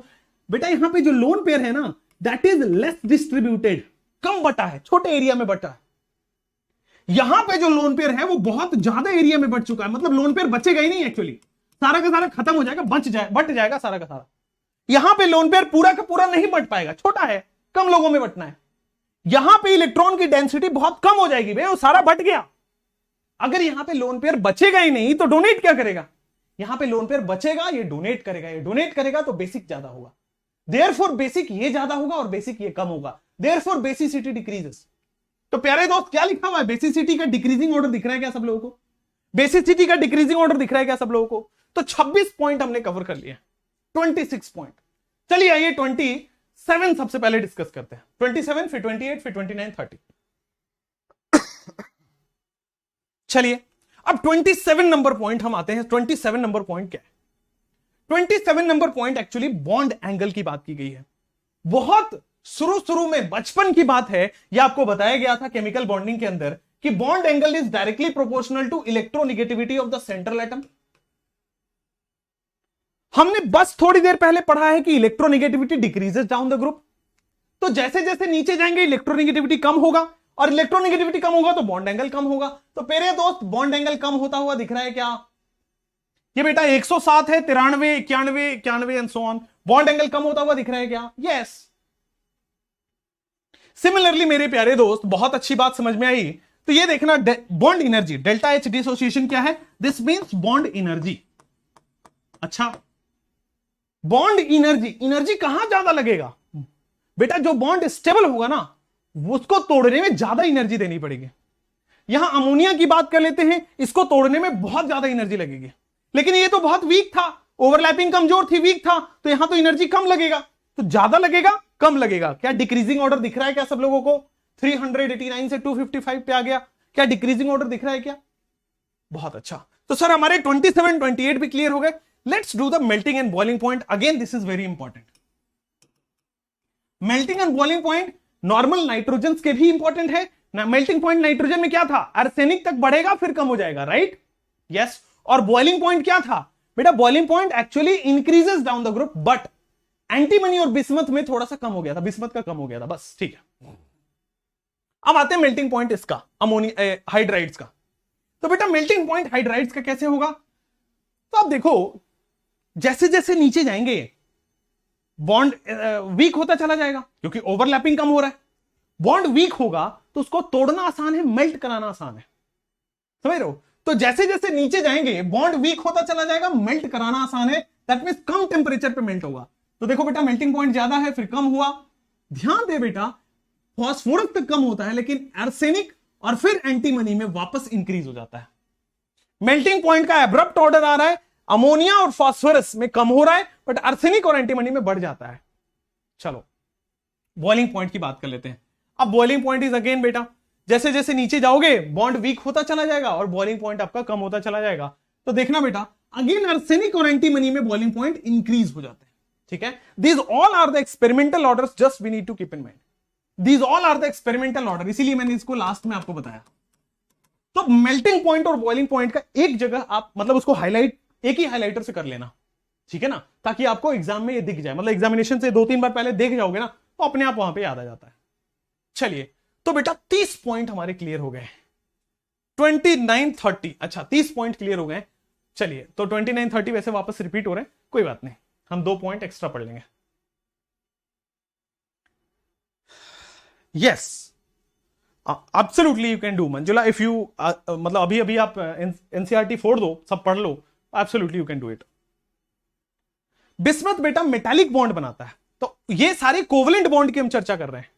बेटा। यहां पे जो लोन पेयर है ना, दैट इज लेस डिस्ट्रीब्यूटेड, कम बटा है, छोटे एरिया में बटा है। यहां पे जो लोन पेयर है वो बहुत ज्यादा एरिया में बट चुका है, मतलब लोन पेयर बचेगा ही नहीं, एक्चुअली सारा का सारा खत्म हो जाएगा, बट जाएगा सारा का सारा। यहां पे लोन पेयर पूरा का पूरा नहीं बट पाएगा, छोटा है, कम लोगों में बटना है। यहां पे इलेक्ट्रॉन की डेंसिटी बहुत कम हो जाएगी, वो सारा बट गया। अगर यहां पे लोन पेयर बचेगा ही नहीं तो डोनेट क्या करेगा? यहां पे लोन पेयर बचेगा, ये डोनेट करेगा, ये डोनेट करेगा तो बेसिक ज्यादा होगा। देयरफॉर बेसिक ये ज्यादा होगा और बेसिक ये कम होगा, देयरफॉर बेसिसिटी डिक्रीजेस। तो प्यारे दोस्त क्या लिखा हुआ है? बेसिसिटी का डिक्रीजिंग ऑर्डर दिख रहा है क्या सब लोगों को? बेसिसिटी का डिक्रीजिंग ऑर्डर दिख रहा है क्या सब लोगों को? तो 26 पॉइंट हमने कवर कर लिया, 26 पॉइंट। चलिए आइए 27 सबसे पहले डिस्कस करते हैं। 27 फिर 28 फिर 29 30। चलिए अब 27 नंबर पॉइंट हम आते हैं। 27 नंबर पॉइंट क्या है? 27 number point actually bond angle की बात की गई है। बहुत शुरू में बचपन की बात है, यह आपको बताया गया था केमिकल बॉन्डिंग के अंदर कि bond angle is directly proportional to electronegativity of the central atom. हमने बस थोड़ी देर पहले पढ़ा है कि electronegativity decreases down the group. तो जैसे जैसे नीचे जाएंगे इलेक्ट्रोनेगेटिविटी कम होगा, और इलेक्ट्रोनेगेटिविटी कम होगा तो बॉन्ड एंगल कम होगा। तो मेरे दोस्त बॉन्ड एंगल कम होता हुआ दिख रहा है क्या? ये बेटा 107 है, 93, 91 and so on. Bond angle कम होता हुआ दिख रहा है क्या? यस। सिमिलरली मेरे प्यारे दोस्त बहुत अच्छी बात समझ में आई। तो ये देखना bond energy delta H dissociation क्या है? This means bond energy. अच्छा, बॉन्ड एनर्जी, एनर्जी कहां ज्यादा लगेगा बेटा? जो बॉन्ड स्टेबल होगा ना उसको तोड़ने में ज्यादा एनर्जी देनी पड़ेगी। यहां अमोनिया की बात कर लेते हैं, इसको तोड़ने में बहुत ज्यादा एनर्जी लगेगी, लेकिन ये तो बहुत वीक था, ओवरलैपिंग कमजोर थी, वीक था, तो यहां तो एनर्जी कम लगेगा। तो ज्यादा लगेगा कम लगेगा? क्या डिक्रीजिंग ऑर्डर दिख रहा है क्या सब लोगों को? 389 से 255 पे आ गया, क्या डिक्रीजिंग ऑर्डर दिख रहा है क्या? बहुत अच्छा। तो सर हमारे 27 28 भी क्लियर हो गए। Let's do the melting and boiling point. Again this is very important. Melting and boiling point normal nitrogen के भी इंपॉर्टेंट है ना। मेल्टिंग पॉइंट नाइट्रोजन में क्या था? आर्सेनिक तक बढ़ेगा फिर कम हो जाएगा, राइट? यस। और बॉइलिंग पॉइंट क्या था बेटा? Boiling point actually increases down the group, but antimony और बिस्मथ में थोड़ा सा कम हो गया था, बिस्मथ का कम हो गया था, बस। ठीक है, अब आते हैं मेल्टिंग पॉइंट इसका, अमोनिया हाइड्राइड्स का। तो बेटा मेल्टिंग पॉइंट हाइड्राइड्स का कैसे होगा? तो आप देखो, जैसे जैसे नीचे जाएंगे बॉन्ड वीक होता चला जाएगा, क्योंकि ओवरलैपिंग कम हो रहा है। बॉन्ड वीक होगा तो उसको तोड़ना आसान है, मेल्ट कराना आसान है, समझ रहे हो? तो जैसे जैसे नीचे जाएंगे बॉन्ड वीक होता चला जाएगा, मेल्ट कराना आसान है, दैट मींस कम टेंपरेचर पे मेल्ट होगा। तो देखो बेटा मेल्टिंग पॉइंट ज्यादा है फिर कम हुआ। ध्यान दे बेटा, फॉस्फोरस तक कम होता है, लेकिन आर्सेनिक और फिर एंटीमनी में वापस इंक्रीज हो जाता है। मेल्टिंग पॉइंट का एब्रप्ट ऑर्डर आ रहा है, अमोनिया और फास्फोरस में कम हो रहा है, बट आर्सेनिक और एंटीमनी में बढ़ जाता है। चलो बॉइलिंग पॉइंट की बात कर लेते हैं। अब बॉइलिंग पॉइंट इज अगेन बेटा, जैसे जैसे नीचे जाओगे बॉन्ड वीक होता चला जाएगा और बॉइलिंग पॉइंट आपका कम होता चला जाएगा। तो देखना बेटा, अगेन आर्सेनिक और एंटीमनी में बॉइलिंग पॉइंट इंक्रीज हो जाते हैं, ठीक है? These all are the experimental orders, just we need to keep in mind, these all are the experimental order, इसीलिए मैंने इसको लास्ट में आपको बताया। तो मेल्टिंग पॉइंट और बॉइलिंग पॉइंट का एक जगह आप मतलब उसको हाईलाइट एक ही हाइलाइटर से कर लेना, ठीक है ना, ताकि आपको एग्जाम में ये दिख जाए, मतलब एग्जामिनेशन से 2-3 बार पहले देख जाओगे ना तो अपने आप वहां पे याद आ जाता है। चलिए, तो बेटा 30 पॉइंट हमारे क्लियर हो गए, 29-30, अच्छा 30 पॉइंट क्लियर हो गए। चलिए, तो 29-30 वैसे वापस रिपीट हो रहे हैं, कोई बात नहीं, हम 2 पॉइंट एक्स्ट्रा पढ़ लेंगे। Yes, absolutely you can do Manjula, if you मतलब अभी अभी आप एनसीईआरटी फोड़ दो, सब पढ़ लो, absolutely you can do it. Bismuth बेटा मेटालिक बॉन्ड बनाता है, तो ये सारे कोवलेंट बॉन्ड की हम चर्चा कर रहे हैं।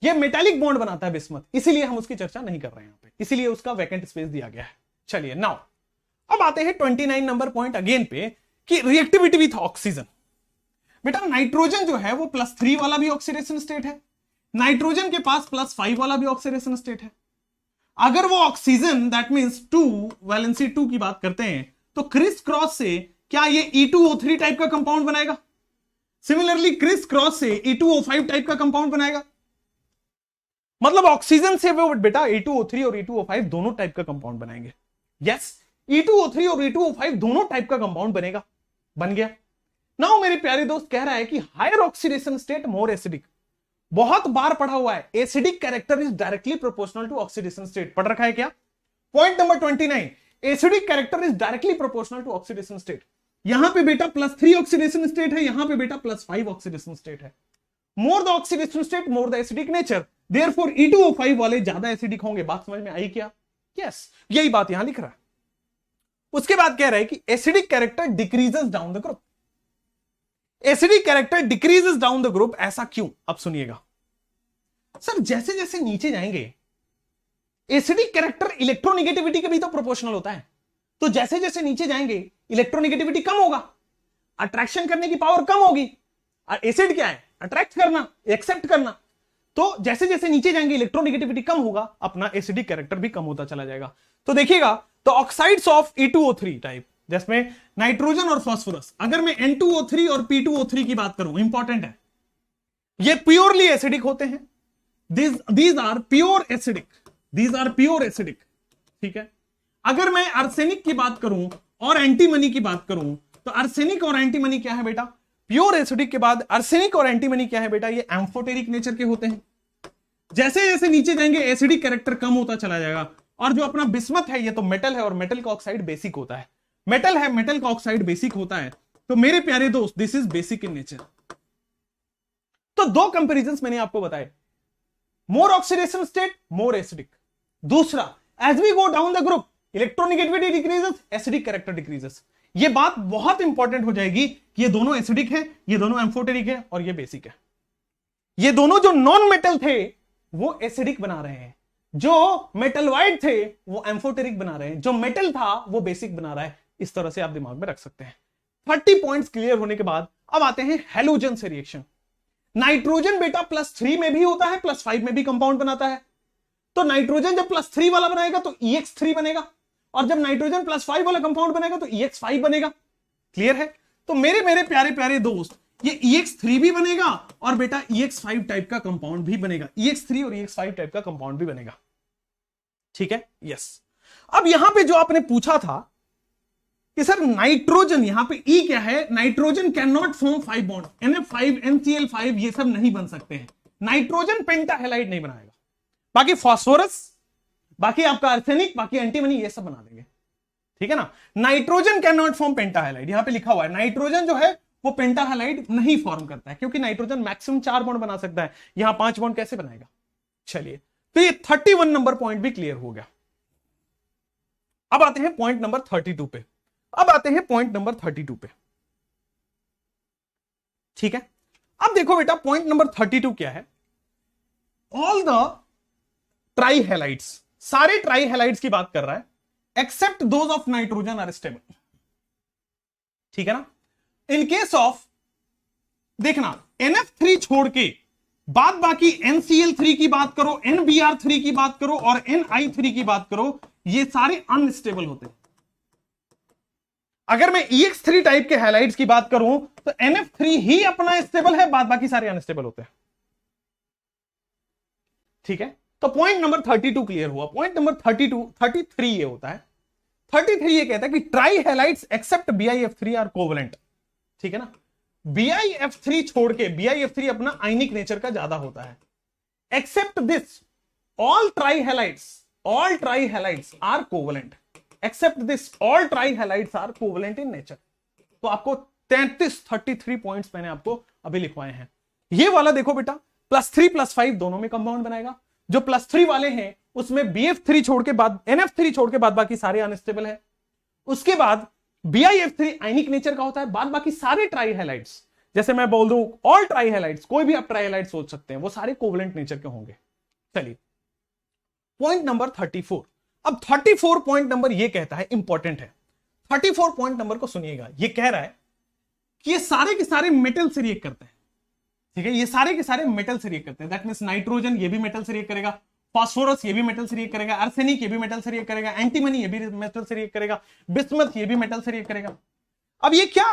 ये मेटालिक बॉन्ड बनाता है बिस्मथ, इसीलिए हम उसकी चर्चा नहीं कर रहे हैं यहां पे, इसीलिए उसका वैकेंट स्पेस दिया गया है। चलिए नाउ अब आते हैं 29 नंबर पॉइंट अगेन पे, कि रिएक्टिविटी विथ ऑक्सीजन। बेटा नाइट्रोजन जो है वो +3 वाला भी ऑक्सीडेशन स्टेट है, नाइट्रोजन के पास +5 वाला भी ऑक्सीडेशन स्टेट है। अगर वो ऑक्सीजन दैट मींस 2 वैलेंसी 2 की बात करते हैं, तो क्रिस क्रॉस से क्या ये E2O3 टाइप का कंपाउंड बनाएगा? सिमिलरली क्रिस क्रॉस से E2O5 टाइप का कंपाउंड बनाएगा। मतलब ऑक्सीजन से वो बेटा E2O3 और E2O5 दोनों टाइप का कंपाउंड बनाएंगे। यस, E2O3 और E2O5 दोनों टाइप का कंपाउंड बनेगा, बन गया। नाउ मेरे प्यारे दोस्त कह रहा है कि higher oxidation state more acidic. बहुत बार पढ़ा हुआ है, acidic character is directly proportional to oxidation state, पढ़ रखा है क्या? Point number 29, acidic character is directly proportional to oxidation state. यहां पे बेटा +3 ऑक्सीडेशन स्टेट है, यहां पे बेटा +5 ऑक्सीडेशन स्टेट है। More the oxidation state more the acidic nature, therefore E2O5 वाले ज्यादा एसिडिक होंगे। बात समझ में आई क्या? यस, यही बात यहां लिख रहा है। उसके बाद कह रहा है कि acidic character decreases down the group. Acidic character decreases down the group, ऐसा क्यों? अब सुनिएगा सर, जैसे जैसे नीचे जाएंगे एसिडिक कैरेक्टर इलेक्ट्रोनेगेटिविटी के भी तो प्रोपोर्शनल होता है, तो जैसे जैसे नीचे जाएंगे इलेक्ट्रोनेगेटिविटी कम होगा, अट्रैक्शन करने की पावर कम होगी। और एसिड क्या है? अट्रैक्ट करना, एक्सेप्ट करना। तो जैसे जैसे नीचे जाएंगे इलेक्ट्रोनेगेटिविटी कम होगा, अपना एसिडिक कैरेक्टर भी कम होता चला जाएगा। तो देखिएगा, तो ऑक्साइड्स ऑफ E2O3 टाइप, जिसमें नाइट्रोजन और फास्फोरस, अगर मैं N2O3 और P2O3 की बात करूं, इंपॉर्टेंट है, ये प्योरली एसिडिक होते हैं। these are pure acidic, these are pure acidic, ठीक है। अगर मैं आर्सेनिक की बात करूं और एंटीमनी की बात करूं, तो आर्सेनिक और एंटीमनी क्या है बेटा? प्योर एसिडिक के बाद आर्सेनिक और एंटीमनी क्या है बेटा? ये एम्फोटेरिक नेचर के होते हैं। जैसे जैसे नीचे जाएंगे एसिडिक कैरेक्टर कम होता चला जाएगा। और जो अपना बिस्मथ है, ये तो मेटल है और मेटल का ऑक्साइड बेसिक होता है। मेटल है, मेटल का ऑक्साइड बेसिक होता है। तो मेरे प्यारे दोस्त, this is basic in nature. तो 2 कंपेरिजन मैंने आपको बताए, more oxidation state, more acidic. दूसरा, as we go down the group electronegativity decreases, acidic character decreases. ये बात बहुत इंपॉर्टेंट हो जाएगी कि ये दोनों एसिडिक है, ये दोनों एम्फोटेरिक है और ये बेसिक है। ये दोनों जो नॉन मेटल थे वो एसिडिक बना रहे हैं, जो मेटलवाइड थे वो एम्फोटेरिक बना रहे हैं, जो मेटल था वो बेसिक बना रहा है। इस तरह से आप दिमाग में रख सकते हैं। 30 पॉइंट्स क्लियर होने के बाद अब आते हैं हैलोजन से रिएक्शन। नाइट्रोजन बेटा +3 में भी होता है, +5 में भी कंपाउंड बनाता है। तो नाइट्रोजन जब +3 वाला बनाएगा तो EX3 बनेगा, और जब नाइट्रोजन +5 वाला कंपाउंड बनेगा तो EX5 बनेगा। क्लियर है? तो मेरे प्यारे प्यारे दोस्त, ये EX3 भी बनेगा और बेटा EX5 टाइप का कंपाउंड भी बनेगा। EX3 और EX5 टाइप का कंपाउंड भी बनेगा। ठीक है? यस। अब यहां पे जो आपने पूछा था कि सर नाइट्रोजन, यहां पे E क्या है, nitrogen can not form 5 bond, NF5 NCl5 ये सब नहीं बन सकते हैं। नाइट्रोजन पेंटाहेलाइड नहीं बनाएगा, बाकी फास्फोरस, बाकी आपका आर्सेनिक, बाकी एंटीमनी ये सब बना देंगे। ठीक है ना? Nitrogen can not form pentahalide, यहां पे लिखा हुआ है नाइट्रोजन जो है वो पेंटाहेलाइड नहीं फॉर्म करता है, क्योंकि नाइट्रोजन मैक्सिमम 4 बॉन्ड बना सकता है, यहां 5 बॉन्ड कैसे बनाएगा। चलिए, तो ये 31 नंबर पॉइंट भी क्लियर हो गया। अब आते हैं पॉइंट नंबर 32 पे। ठीक है? अब देखो बेटा, पॉइंट नंबर 32 क्या है। ऑल द ट्राइहेलाइड्स, सारे ट्राइहेलाइड्स की बात कर रहा है, except those of nitrogen are stable. ठीक है ना? इन केस ऑफ, देखना, NF3 छोड़ के बाद बाकी NCl3 की बात करो, NBr3 की बात करो और NI3 की बात करो, ये सारे अनस्टेबल होते हैं। अगर मैं EX3 टाइप के हैलाइड्स की बात करूं तो NF3 ही अपना स्टेबल है, बाद बाकी सारे अनस्टेबल होते हैं। ठीक है? तो पॉइंट नंबर 32 क्लियर हुआ। पॉइंट नंबर 33 ये होता है, 33 ये कहता है कि trihalides except BiF3 are covalent. ठीक है ना? BiF3 छोड़ के, BiF3 अपना आयनिक नेचर का ज्यादा होता है। Except this all trihalides are covalent. Except this all trihalides are covalent in nature. तो आपको 33 पॉइंट्स मैंने आपको अभी लिखवाए हैं। ये वाला देखो बेटा, +3 +5 दोनों में कंपाउंड बनाएगा। जो +3 वाले हैं उसमें BF3 छोड़ के बाद, NF3 छोड़ के बाद बाकी सारे अनस्टेबल है। उसके बाद BiF3 आयनिक नेचर का होता है, बाद बाकी सारे ट्राइहेलाइड्स, जैसे मैं बोल दूं ऑल ट्राइहेलाइड्स, कोई भी आप ट्राइहेलाइड सोच सकते हैं, वो सारे कोवेलेंट नेचर के होंगे। चलिए, पॉइंट नंबर 34। अब 34 पॉइंट नंबर ये कहता है, इंपॉर्टेंट है। 34 पॉइंट नंबर को सुनिएगा। ये कह रहा है कि ये सारे के सारे मेटल से रिएक्ट करते हैं। ठीक है? ये सारे के सारे मेटल से रिएक्ट करते हैं। दैट मींस नाइट्रोजन ये भी मेटल से रिएक्ट करेगा, फास्फोरस ये भी मेटल से रिएक्ट करेगा, आर्सेनिक ये भी मेटल से रिएक्ट करेगा, एंटीमनी ये भी मेटल से रिएक्ट करेगा, बिस्मथ ये भी मेटल से रिएक्ट करेगा। अब ये क्या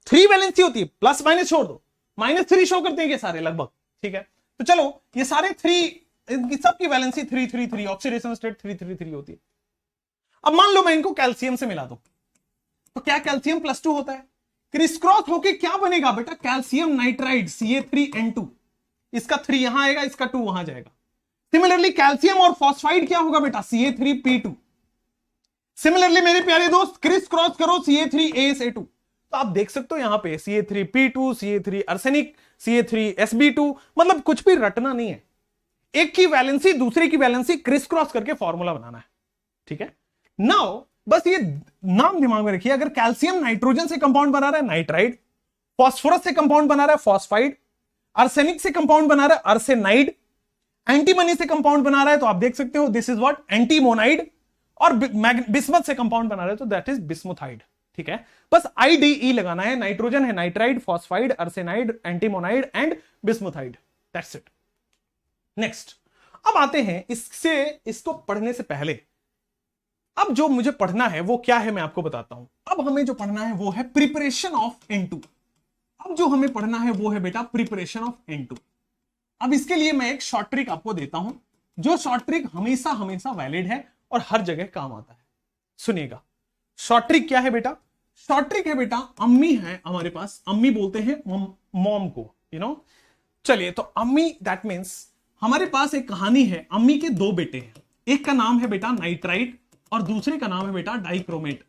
3 वैलेंसी होती है, प्लस माइनस छोड़ दो, -3 शो करते हैं ये सारे लगभग। ठीक है? तो चलो, ये सारे 3, इनकी सबकी वैलेंसी 3 ऑक्सीडेशन स्टेट 3 होती है। अब मान लो मैं इनको कैल्शियम से मिला दूं, तो क्या कैल्शियम +2 होता है? क्रिस क्रॉस होके क्या बनेगा बेटा, कैल्शियम नाइट्राइड Ca3N2। इसका 3 यहां आएगा, इसका 2 वहां जाएगा। सिमिलरली कैल्शियम और फॉस्फाइड क्या होगा बेटा, Ca3P2। सिमिलरली मेरे प्यारे दोस्त, क्रिस क्रॉस करो Ca3AsA2। तो आप देख सकते हो यहां पे Ca3P2, Ca3 आर्सेनिक, Ca3Sb2, मतलब कुछ भी रटना नहीं है। एक की वैलेंसी दूसरे की वैलेंसी क्रिस क्रॉस करके फॉर्मूला बनाना है। ठीक है? नाउ बस ये नाम दिमाग में रखिए, अगर कैल्शियम नाइट्रोजन से कंपाउंड बना रहा है नाइट्राइड, फास्फोरस से कंपाउंड बना रहा है फॉस्फाइड, आर्सेनिक से कंपाउंड बना रहा है आर्सेनाइड, एंटीमनी से कंपाउंड बना रहा है तो आप देख सकते हो दिस इज व्हाट, एंटीमोनाइड, और बिस्मथ से कंपाउंड बना रहा है तो दैट इज बिस्मुथाइड। ठीक है? बस IDE लगाना है। नाइट्रोजन है nitride, phosphide, arsenide, antimonide and bismuthide. That's it. Next, अब आते हैं इसको पढ़ने से पहले, अब जो मुझे पढ़ना है वो क्या है मैं आपको बताता हूं। अब हमें जो पढ़ना है वो है प्रिपरेशन ऑफ N2। अब जो हमें पढ़ना है वो है बेटा प्रिपरेशन ऑफ N2। अब इसके लिए मैं एक शॉर्ट ट्रिक आपको देता हूं, जो शॉर्ट ट्रिक हमेशा हमेशा वैलिड है और हर जगह काम आता है। सुनिएगा, शॉर्ट ट्रिक क्या है बेटा? शॉर्ट ट्रिक है बेटा, अम्मी है हमारे पास, अम्मी बोलते हैं मॉम को, चलिए, तो अम्मी दैट मीन्स हमारे पास एक कहानी है। अम्मी के 2 बेटे हैं, एक का नाम है बेटा नाइट्राइट और दूसरे का नाम है बेटा डाइक्रोमेट।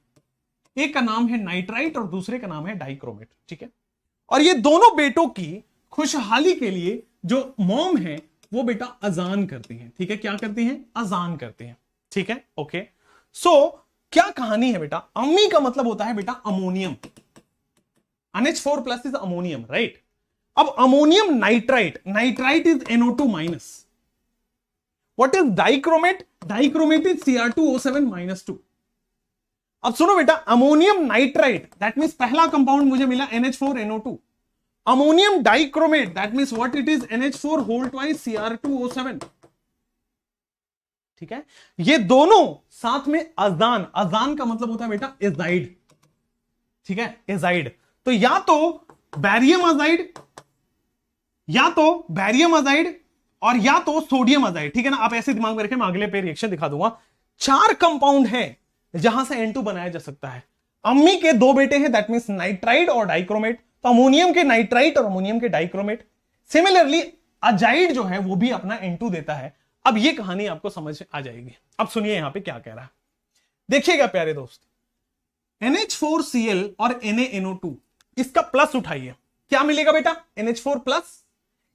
एक का नाम है नाइट्राइट और दूसरे का नाम है डाइक्रोमेट। ठीक है? और ये दोनों बेटों की खुशहाली के लिए जो मॉम है वो बेटा अजान करती हैं। ठीक है? क्या करती हैं? अजान करती हैं। ठीक है? ओके। सो क्या कहानी है बेटा? अम्मी का मतलब होता है बेटा ammonium, NH4+ is ammonium, right? अब ammonium nitrite, nitrite is NO2 minus. What is dichromate? Dichromate is Cr2O7-2. अब सुनो बेटा, अमोनियम नाइट्राइट दैट मींस पहला कंपाउंड मुझे मिला NH4NO2. Ammonium dichromate that means what it is NH4 whole twice Cr2O7. ठीक है, ये दोनों साथ में अजान, अजान का मतलब होता है बेटा एजाइड. ठीक है, एजाइड. तो या तो बैरियम अजाइड, या तो बैरियम अजाइड और या तो सोडियम अजाइड. ठीक है ना, आप ऐसे दिमाग में रखें, मैं अगले पे रिएक्शन दिखा दूंगा. 4 कंपाउंड है जहां से N2 बनाया जा सकता है. अम्मी के 2 बेटे हैं दैट मींस नाइट्राइड और डाइक्रोमेट, तो अमोनियम के नाइट्राइट और अमोनियम के डाइक्रोमेट. सिमिलरली अजाइड जो है वो भी अपना N2 देता है. अब ये कहानी आपको समझ आ जाएगी. अब सुनिए यहां पे क्या कह रहा है, देखिएगा प्यारे दोस्त. NH4Cl और NaNO2 इसका प्लस उठाइए, क्या मिलेगा बेटा? NH4+.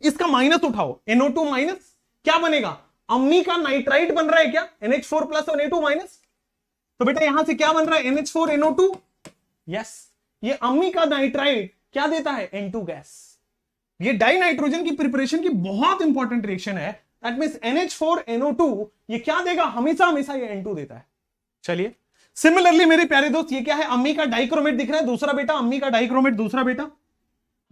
इसका माइनस उठाओ, NO2 माइनस. क्या बनेगा? अम्मी का नाइट्राइट बन रहा है क्या? NH4+ और Na2 माइनस. तो बेटा यहां से क्या बन रहा है? NH4NO2. यस, ये अम्मी का नाइट्राइट क्या देता है? N2 gas. ये डाई नाइट्रोजन की प्रिपरेशन की बहुत इंपॉर्टेंट रिएक्शन है. दैट मींस NH4NO2 ये क्या देगा? हमेशा हमेशा ये N2 देता है. चलिए, सिमिलरली मेरे प्यारे दोस्त, ये क्या है? अम्मी का डाइक्रोमेट दिख रहा है, दूसरा बेटा अम्मी का डाइक्रोमेट, दूसरा बेटा.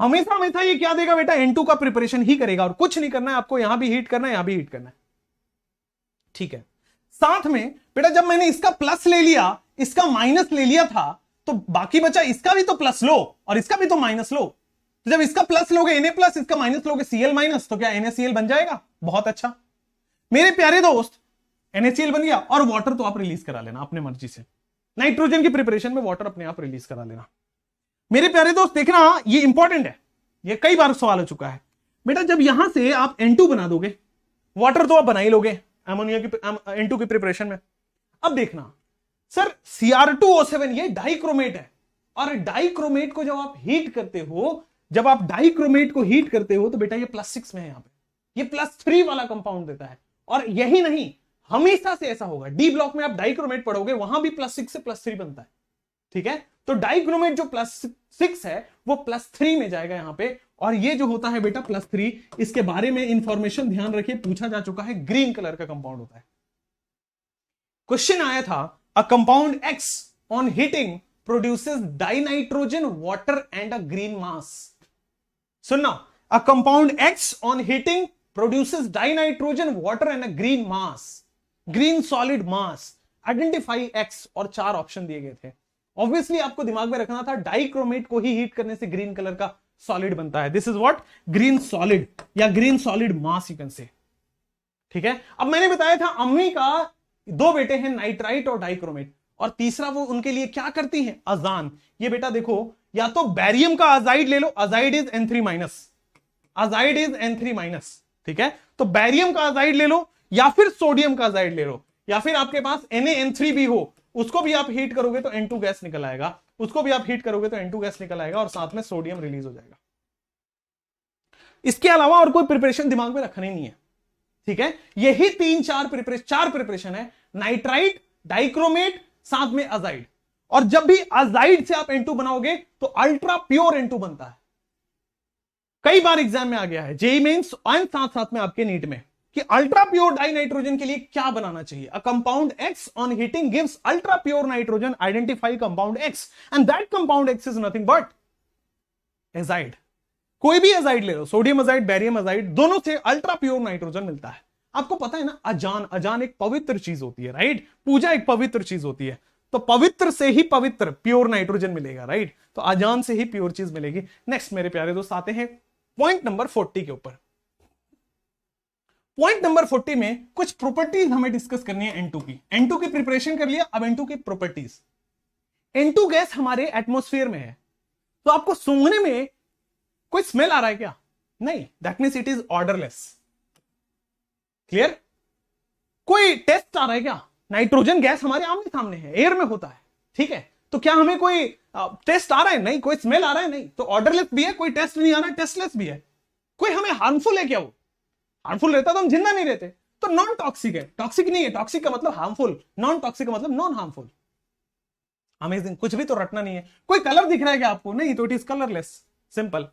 हमेशा हमेशा ये क्या देगा बेटा? N2 का प्रिपरेशन ही करेगा और कुछ नहीं करना है आपको. यहां भी हीट करना है, यहां भी हीट करना है. ठीक है, साथ में बेटा जब मैंने इसका प्लस ले लिया, इसका माइनस ले लिया था, तो बाकी बचा इसका भी तो प्लस लो और इसका भी तो माइनस लो. तो जब इसका प्लस लोगे Na+, इसका माइनस लोगे Cl-, तो क्या NaCl बन जाएगा? बहुत अच्छा मेरे प्यारे दोस्त, NaCl बन गया. और वाटर तो आप रिलीज करा लेना अपने मर्जी से. नाइट्रोजन की प्रिपरेशन में वाटर अपने आप रिलीज करा लेना. मेरे प्यारे दोस्त देखना, ये इंपॉर्टेंट है, ये कई बार सवाल हो चुका है बेटा. जब यहां से आप N2 बना दोगे, वाटर तो आप बना ही लोगे अमोनिया की N2 की प्रिपरेशन में. अब देखना सर, Cr2O7 ये डाइक्रोमेट है, और डाइक्रोमेट को जब आप हीट करते हो, जब आप डाइक्रोमेट को हीट करते हो तो बेटा ये +6 में है, यहां पे ये +3 वाला कंपाउंड देता है. और यही नहीं, हमेशा से ऐसा होगा. डी ब्लॉक में आप डाइक्रोमेट पढ़ोगे, वहां भी +6 से +3 बनता है. ठीक है, तो डाइक्रोमेट जो +6 है वो +3 में जाएगा यहां पे. और ये जो होता है बेटा +3, इसके बारे में इंफॉर्मेशन ध्यान रखिए, पूछा जा चुका है. ग्रीन कलर का कंपाउंड होता है. क्वेश्चन आया था, a compound X on heating produces dinitrogen, water and a green mass. सुनना, a compound X on heating produces dinitrogen, water and a green mass, green solid mass. Identify X, और 4 option दिए गए थे. Obviously आपको दिमाग में रखना था, डाइक्रोमेट को ही हीट करने से ग्रीन कलर का सॉलिड बनता है. This is what? Green solid या green solid mass you can say. ठीक है, अब मैंने बताया था अम्मी का 2 बेटे हैं नाइट्राइट और डाइक्रोमेट, और तीसरा वो उनके लिए क्या करती हैं? अजान. ये बेटा देखो, या तो बैरियम का अजाइड ले लो, azide is N3-, azide is N3-. ठीक है, तो बैरियम का अजाइड ले लो, या फिर सोडियम का अजाइड ले लो, या फिर आपके पास NaN3 भी हो, उसको भी आप हीट करोगे तो N2 गैस निकल आएगा, उसको भी आप हीट करोगे तो N2 गैस निकल आएगा, और साथ में सोडियम रिलीज हो जाएगा. इसके अलावा और कोई प्रिपरेशन दिमाग में रखना ही नहीं है. ठीक है, यही 4 प्रिपरेशन है, नाइट्राइट, डाइक्रोमेट, साथ में अजाइड. और जब भी अजाइड से आप N2 बनाओगे तो अल्ट्रा प्योर N2 बनता है. कई बार एग्जाम में आ गया है, जेईई मेंस और साथ साथ में आपके नीट में, कि अल्ट्रा प्योर डाई नाइट्रोजन के लिए क्या बनाना चाहिए? अ compound X on heating gives ultra pure nitrogen, identify compound X, and that compound X is nothing but azide. कोई भी एजाइड ले लो, सोडियम एजाइड, बैरियम एजाइड, दोनों से अल्ट्रा प्योर नाइट्रोजन मिलता है. आपको पता है ना, अजान एक पवित्र चीज होती है, राइट? पूजा एक पवित्र चीज होती है, तो पवित्र से ही पवित्र प्योर नाइट्रोजन मिलेगा, राइट? तो अजान से ही प्योर चीज मिलेगी. नेक्स्ट मेरे प्यारे दोस्त आते हैं पॉइंट नंबर 40 के ऊपर. पॉइंट नंबर 40 में कुछ प्रॉपर्टीज हमें डिस्कस करनी है N2 की. N2 की प्रिपरेशन कर लिया, अब N2 की प्रॉपर्टीज. N2 गैस हमारे एटमॉस्फेयर में है, तो आपको सूंघने में कोई स्मेल आ रहा है क्या? नहीं, that means it is odourless. Clear? कोई टेस्ट आ रहा है क्या? नाइट्रोजन गैस हमारे आमने सामने है, एयर में होता है. ठीक है, तो क्या हमें कोई टेस्ट आ रहा है? नहीं. कोई स्मेल आ रहा है? नहीं. तो ऑर्डरलेस भी है, कोई टेस्ट नहीं आ रहा है, टेस्टलेस भी है. कोई हमें हार्मफुल है क्या? वो हार्मफुल रहता तो हम जिंदा नहीं रहते. तो नॉन टॉक्सिक है. टॉक्सिक नहीं है, टॉक्सिक का मतलब हार्मफुल, नॉन टॉक्सिक का मतलब नॉन हार्मफुल. अमेजिंग, कुछ भी तो रटना नहीं है। कोई कलर दिख रहा है क्या आपको? नहीं, तो इट इज कलरलेस, सिंपल।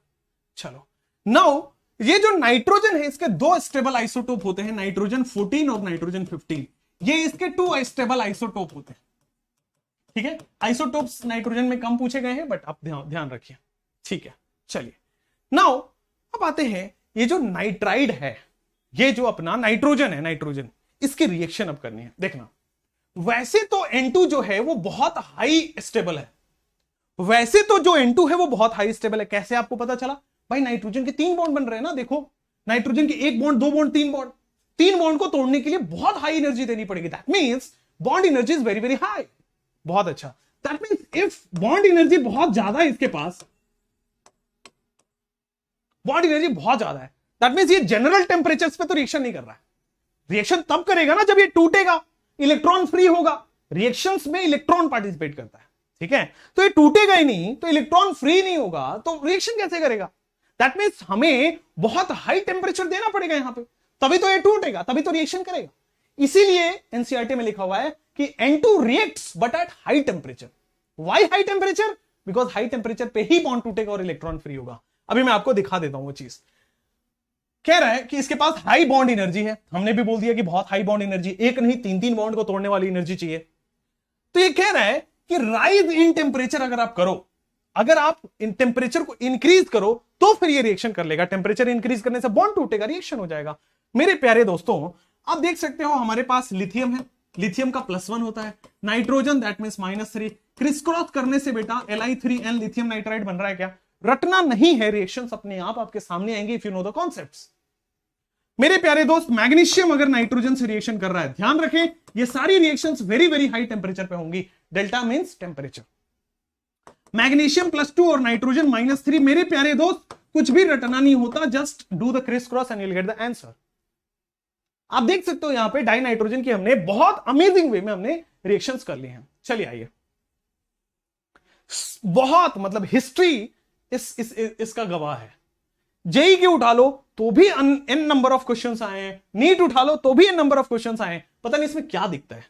चलो नाउ ये जो नाइट्रोजन है इसके दो स्टेबल आइसोटोप होते हैं, नाइट्रोजन 14 और नाइट्रोजन 15। ये इसके 2 स्टेबल आइसोटोप होते हैं, ठीक है। आइसोटोप्स नाइट्रोजन में कम पूछे गए हैं, बट आप ध्यान रखिए, ठीक है। चलिए नाउ अब आते हैं, ये जो नाइट्राइड है, ये जो अपना नाइट्रोजन है, नाइट्रोजन, इसकी रिएक्शन अब करनी है। देखना, वैसे तो N2 जो है वो बहुत हाई स्टेबल है, वैसे तो जो N2 है वो बहुत हाई स्टेबल है। कैसे आपको पता चला? भाई नाइट्रोजन के 3 बॉन्ड बन रहे हैं ना, देखो नाइट्रोजन के 1 बॉन्ड, 2 बॉन्ड, 3 बॉन्ड, 3 बॉन्ड को तोड़ने के लिए बहुत हाई एनर्जी देनी पड़ेगी। That means bond energy is very very high. बहुत अच्छा, that means if bond energy बहुत ज्यादा है इसके पास, बॉन्ड एनर्जी बहुत ज्यादा है, दैट मींस ये जनरल टेंपरेचर पे तो रिएक्शन नहीं कर रहा है। रिएक्शन तब करेगा ना जब ये टूटेगा, इलेक्ट्रॉन फ्री होगा। रिएक्शंस में इलेक्ट्रॉन पार्टिसिपेट करता है, ठीक है। तो ये टूटेगा ही नहीं, तो इलेक्ट्रॉन फ्री नहीं होगा, तो रिएक्शन कैसे करेगा? दैट मींस हमें बहुत हाई टेंपरेचर देना पड़ेगा यहां पे, तभी तो ये टूटेगा, तभी तो रिएक्शन करेगा। इसीलिए एनसीईआरटी में लिखा हुआ है कि N2 reacts but at high temperature. Why high temperature? Because high temperature पे ही बॉन्ड टूटेगा और इलेक्ट्रॉन फ्री होगा। अभी मैं आपको दिखा देता हूं वो चीज। कह रहा है कि इसके पास हाई बॉन्ड एनर्जी है, हमने भी बोल दिया कि बहुत हाई बॉन्ड एनर्जी, एक नहीं 3-3 बॉन्ड को तोड़ने वाली एनर्जी चाहिए। तो ये कह रहा है कि राइज इन टेंपरेचर अगर आप करो, अगर आप इन टेंपरेचर को इंक्रीज करो तो फिर ये रिएक्शन कर लेगा। टेंपरेचर इंक्रीज करने से बॉन्ड टूटेगा, रिएक्शन हो जाएगा। मेरे प्यारे दोस्तों, आप देख सकते हो हमारे पास लिथियम है, लिथियम का +1 होता है, nitrogen that means -3, criss cross करने से बेटा Li3n लिथियम नाइट्राइड बन रहा है। क्या रटना नहीं है, रिएक्शंस अपने आप आपके सामने आएंगे if you know the concepts. मेरे प्यारे दोस्त, मैग्नीशियम अगर नाइट्रोजन से रिएक्शन कर रहा है, ध्यान रखें ये सारी reactions very very high temperature पे होंगी। Delta means temperature. मैग्नीशियम +2 और नाइट्रोजन -3। मेरे प्यारे दोस्त, कुछ भी रटना नहीं होता, just do the criss cross and you will get the answer. आप देख सकते हो यहां पे डाई नाइट्रोजन की हमने बहुत अमेजिंग वे में हमने रिएक्शंस कर ली हैं। चलिए आइए, बहुत मतलब हिस्ट्री इसका गवाह है। जेई की उठा लो तो भी n नंबर ऑफ क्वेश्चंस आए हैं, नीट उठा लो तो भी n नंबर ऑफ क्वेश्चंस आए हैं। पता नहीं इसमें क्या दिखता है।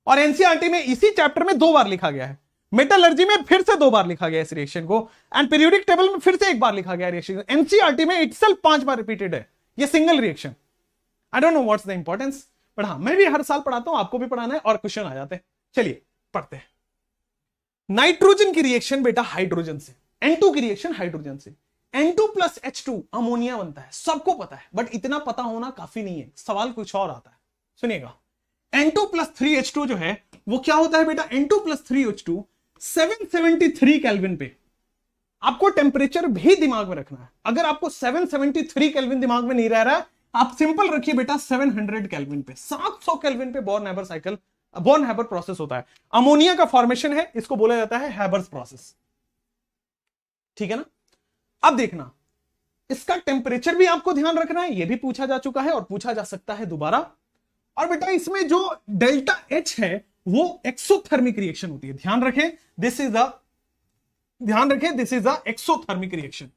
और एनसीईआरटी में इसी चैप्टर में 2 बार लिखा गया है, मेटलर्जी में फिर से 2 बार लिखा गया इस रिएक्शन को, एंड पीरियोडिक टेबल में फिर से 1 बार लिखा गया रिएक्शन। एनसीईआरटी में इटसेल्फ 5 बार रिपीटेड है ये single reaction. I don't know what's the importance, but हाँ मैं भी हर साल पढ़ाता हूं, आपको भी पढ़ाना है और क्वेश्चन आ जाते हैं। चलिए पढ़ते हैं। नाइट्रोजन की रिएक्शन बेटा हाइड्रोजन से, N2 की रिएक्शन हाइड्रोजन से, N2 + H2 अमोनिया बनता है, सबको पता है, बट इतना पता होना काफी नहीं है। सवाल कुछ और आता है, सुनिएगा। N2 + 3H2 जो है वो क्या होता है बेटा? N2 + 3H2 773 केल्विन पे। आपको टेंपरेचर भी दिमाग में रखना है। अगर आपको 773 केल्विन दिमाग में नहीं रह रहा है, आप सिंपल रखिए बेटा 700 केल्विन पे, 700 केल्विन पे born Haber cycle, born Haber process होता है। अमोनिया का फॉर्मेशन है, इसको बोला जाता है हैबर्स प्रोसेस, ठीक है ना। अब देखना, इसका टेंपरेचर भी आपको ध्यान रखना है, यह भी पूछा जा चुका है और पूछा जा सकता है दोबारा। और बेटा इसमें जो डेल्टा H है वो एक्सोथर्मिक रिएक्शन होती है, ध्यान रखें, this is the exothermic reaction.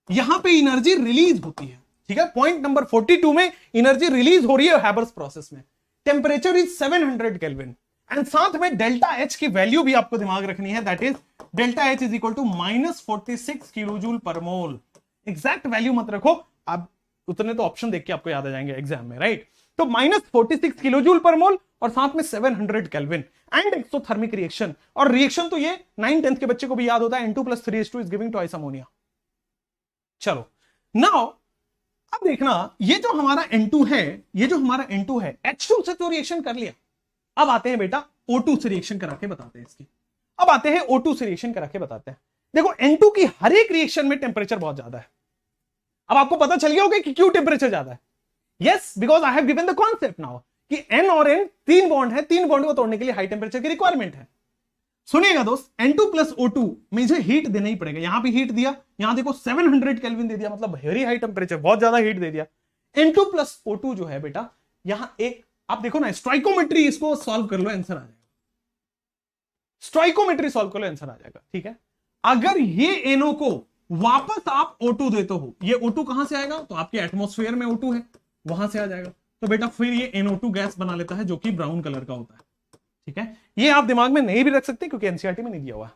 यहां पे एनर्जी रिलीज होती है, ठीक है। पॉइंट नंबर 42 में एनर्जी रिलीज हो रही है हैबर्स प्रोसेस में। टेंपरेचर इज 700 केल्विन, एंड साथ में डेल्टा H की वैल्यू भी आपको दिमाग रखनी है, that is delta H is equal to -46 kilojoule per mole. Exact value मत रखो, आप उतने तो ऑप्शन देख के आपको याद आ जाएंगे एग्जाम में, राइट। तो -46 किलोजूल पर मोल और साथ में 700 केल्विन एंड एक्सोथर्मिक रिएक्शन। और रिएक्शन तो ये 9th-10th के बच्चे को भी याद होता है, N2 + 3H2 is giving twice ammonia. चलो नाउ अब देखना, ये जो हमारा N2 है, ये जो हमारा N2 है, H2 से तो रिएक्शन कर लिया। अब आते हैं बेटा O2 से रिएक्शन करा के बताते हैं इसकी। अब आते हैं O2 से रिएक्शन करा के बताते हैं। देखो N2 की हर एक रिएक्शन में टेंपरेचर बहुत ज्यादा है। अब आपको पता चल गया होगा कि क्यों टेंपरेचर ज्यादा है। Yes, because I have given the concept now कि N और N 3 बॉन्ड है, 3 बॉन्ड को तोड़ने के लिए हाई टेंपरेचर की रिक्वायरमेंट है। सुनिएगा दोस्त, N2 + O2 में मुझे हीट देना ही पड़ेगा। यहां भी हीट दिया, यहां देखो 700 केल्विन दे दिया, मतलब वेरी हाई टेंपरेचर, बहुत ज्यादा हीट दे दिया। N2 + O2 जो है बेटा, यहां एक आप देखो ना, स्टोइकोमेट्री इसको सॉल्व कर लो, आंसर आ जाएगा। स्टोइकोमेट्री सॉल्व कर लो, आंसर आ जाएगा, ठीक है। अगर ये NO को वापस आप O2 देते हो, ये O2 कहां से आएगा? तो आपके एटमॉस्फेयर में O2 है, वहां से आ जाएगा। तो बेटा फिर ये NO2 गैस बना लेता है जो कि ब्राउन कलर का होता है, ठीक है, ये आप दिमाग में नहीं भी रख सकते क्योंकि एनसीईआरटी में नहीं दिया हुआ।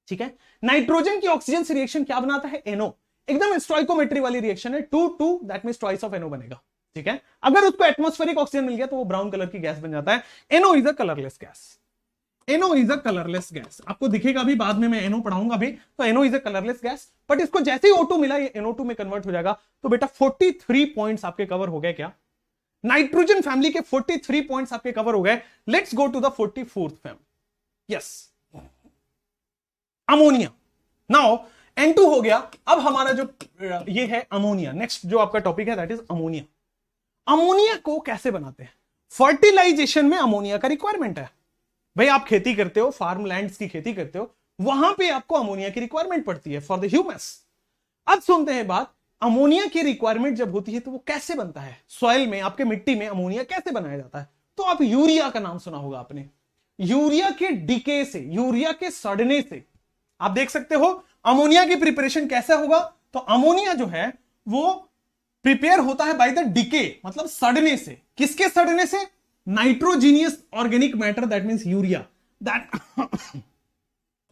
ठीक है, नाइट्रोजन की ऑक्सीजन से रिएक्शन क्या बनाता है? NO। एकदम स्टोइकोमेट्री वाली रिएक्शन है, 2 that means twice of NO बनेगा। ठीक है, अगर उसको एटमॉस्फेरिक ऑक्सीजन मिल गया तो वो ब्राउन कलर की गैस बन जाता है। NO is a colourless gas. NO is a colourless gas, आपको दिखेगा भी बाद में, मैं NO पढ़ाऊंगा भी, तो NO is a colourless gas. But इसको जैसे ही O2 मिला ये NO2 में कन्वर्ट हो जाएगा। तो बेटा 43 पॉइंट्स आपके कवर हो गए क्या? नाइट्रोजन फैमिली के 43 पॉइंट्स आपके कवर हो गए। Let's go to the 44th family. Yes, ammonia. Now N2 हो गया। अब हमारा जो ये है अमोनिया, नेक्स्ट जो आपका टॉपिक है दैट इज अमोनिया। अमोनिया को कैसे बनाते हैं? फर्टिलाइजेशन में अमोनिया का रिक्वायरमेंट है। भाई आप खेती करते हो, फार्म लैंड्स की खेती करते हो, वहां पे आपको अमोनिया की रिक्वायरमेंट पड़ती है फॉर द ह्यूमस। अब सुनते हैं बात, अमोनिया की रिक्वायरमेंट जब होती है तो वो कैसे बनता है? सॉइल में, आपके मिट्टी में अमोनिया कैसे बनाया जाता है? तो आप यूरिया का नाम सुना होगा आपने। यूरिया के डीके से, यूरिया के सड़ने से आप देख सकते हो अमोनिया की प्रिपरेशन कैसे होगा। तो अमोनिया जो है वो प्रिपेयर होता है बाय द डीके, मतलब सड़ने से। किसके सड़ने से? Nitrogenous organic matter that means urea. That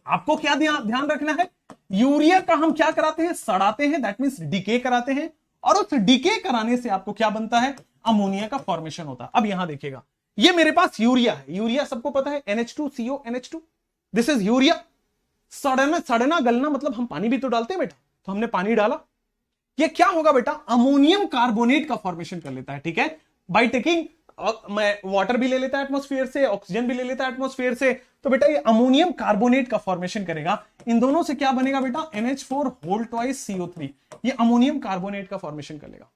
आपको क्या ध्यान रखना है, यूरिया का हम क्या कराते हैं? सड़ाते हैं, दैट मींस डीके कराते हैं। और उस डीके कराने से आपको क्या बनता है? अमोनिया का फॉर्मेशन होता है। अब यहां देखिएगा, ये मेरे पास यूरिया है। यूरिया सबको पता है, NH2CO NH2, this is urea. सड़ना गलना मतलब हम पानी भी तो डालते हैं बेटा, तो हमने पानी डाला, ये क्या होगा बेटा? अमोनियम कार्बोनेट का फॉर्मेशन कर लेता है। ठीक है, बाय टेकिंग वाटर भी ले लेता है एटमॉस्फेयर से, ऑक्सीजन भी ले लेता है एटमॉस्फेयर से, तो बेटा ये अमोनियम कार्बोनेट का फॉर्मेशन करेगा। इन दोनों से क्या बनेगा बेटा? NH4 होल ट्वाइस CO3, ये अमोनियम कार्बोनेट का फॉर्मेशन कर लेगा।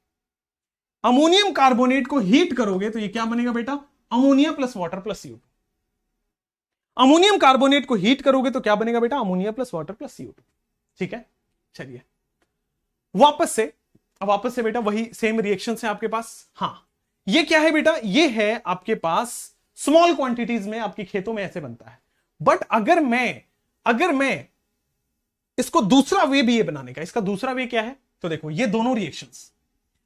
अमोनियम कार्बोनेट को हीट करोगे तो ये क्या बनेगा बेटा? Ammonia plus water plus CO2। Ammonium carbonate को हीट करोगे तो क्या बनेगा बेटा? Ammonia plus water plus CO2। ठीक है, चलिए वापस से बेटा वही सेम रिएक्शन है आपके पास। हाँ, ये क्या है बेटा? ये है आपके पास स्मॉल क्वांटिटीज में, आपके खेतों में ऐसे बनता है। बट अगर मैं इसको दूसरा वे भी ये बनाने का, इसका दूसरा वे क्या है? तो देखो ये दोनों रिएक्शंस,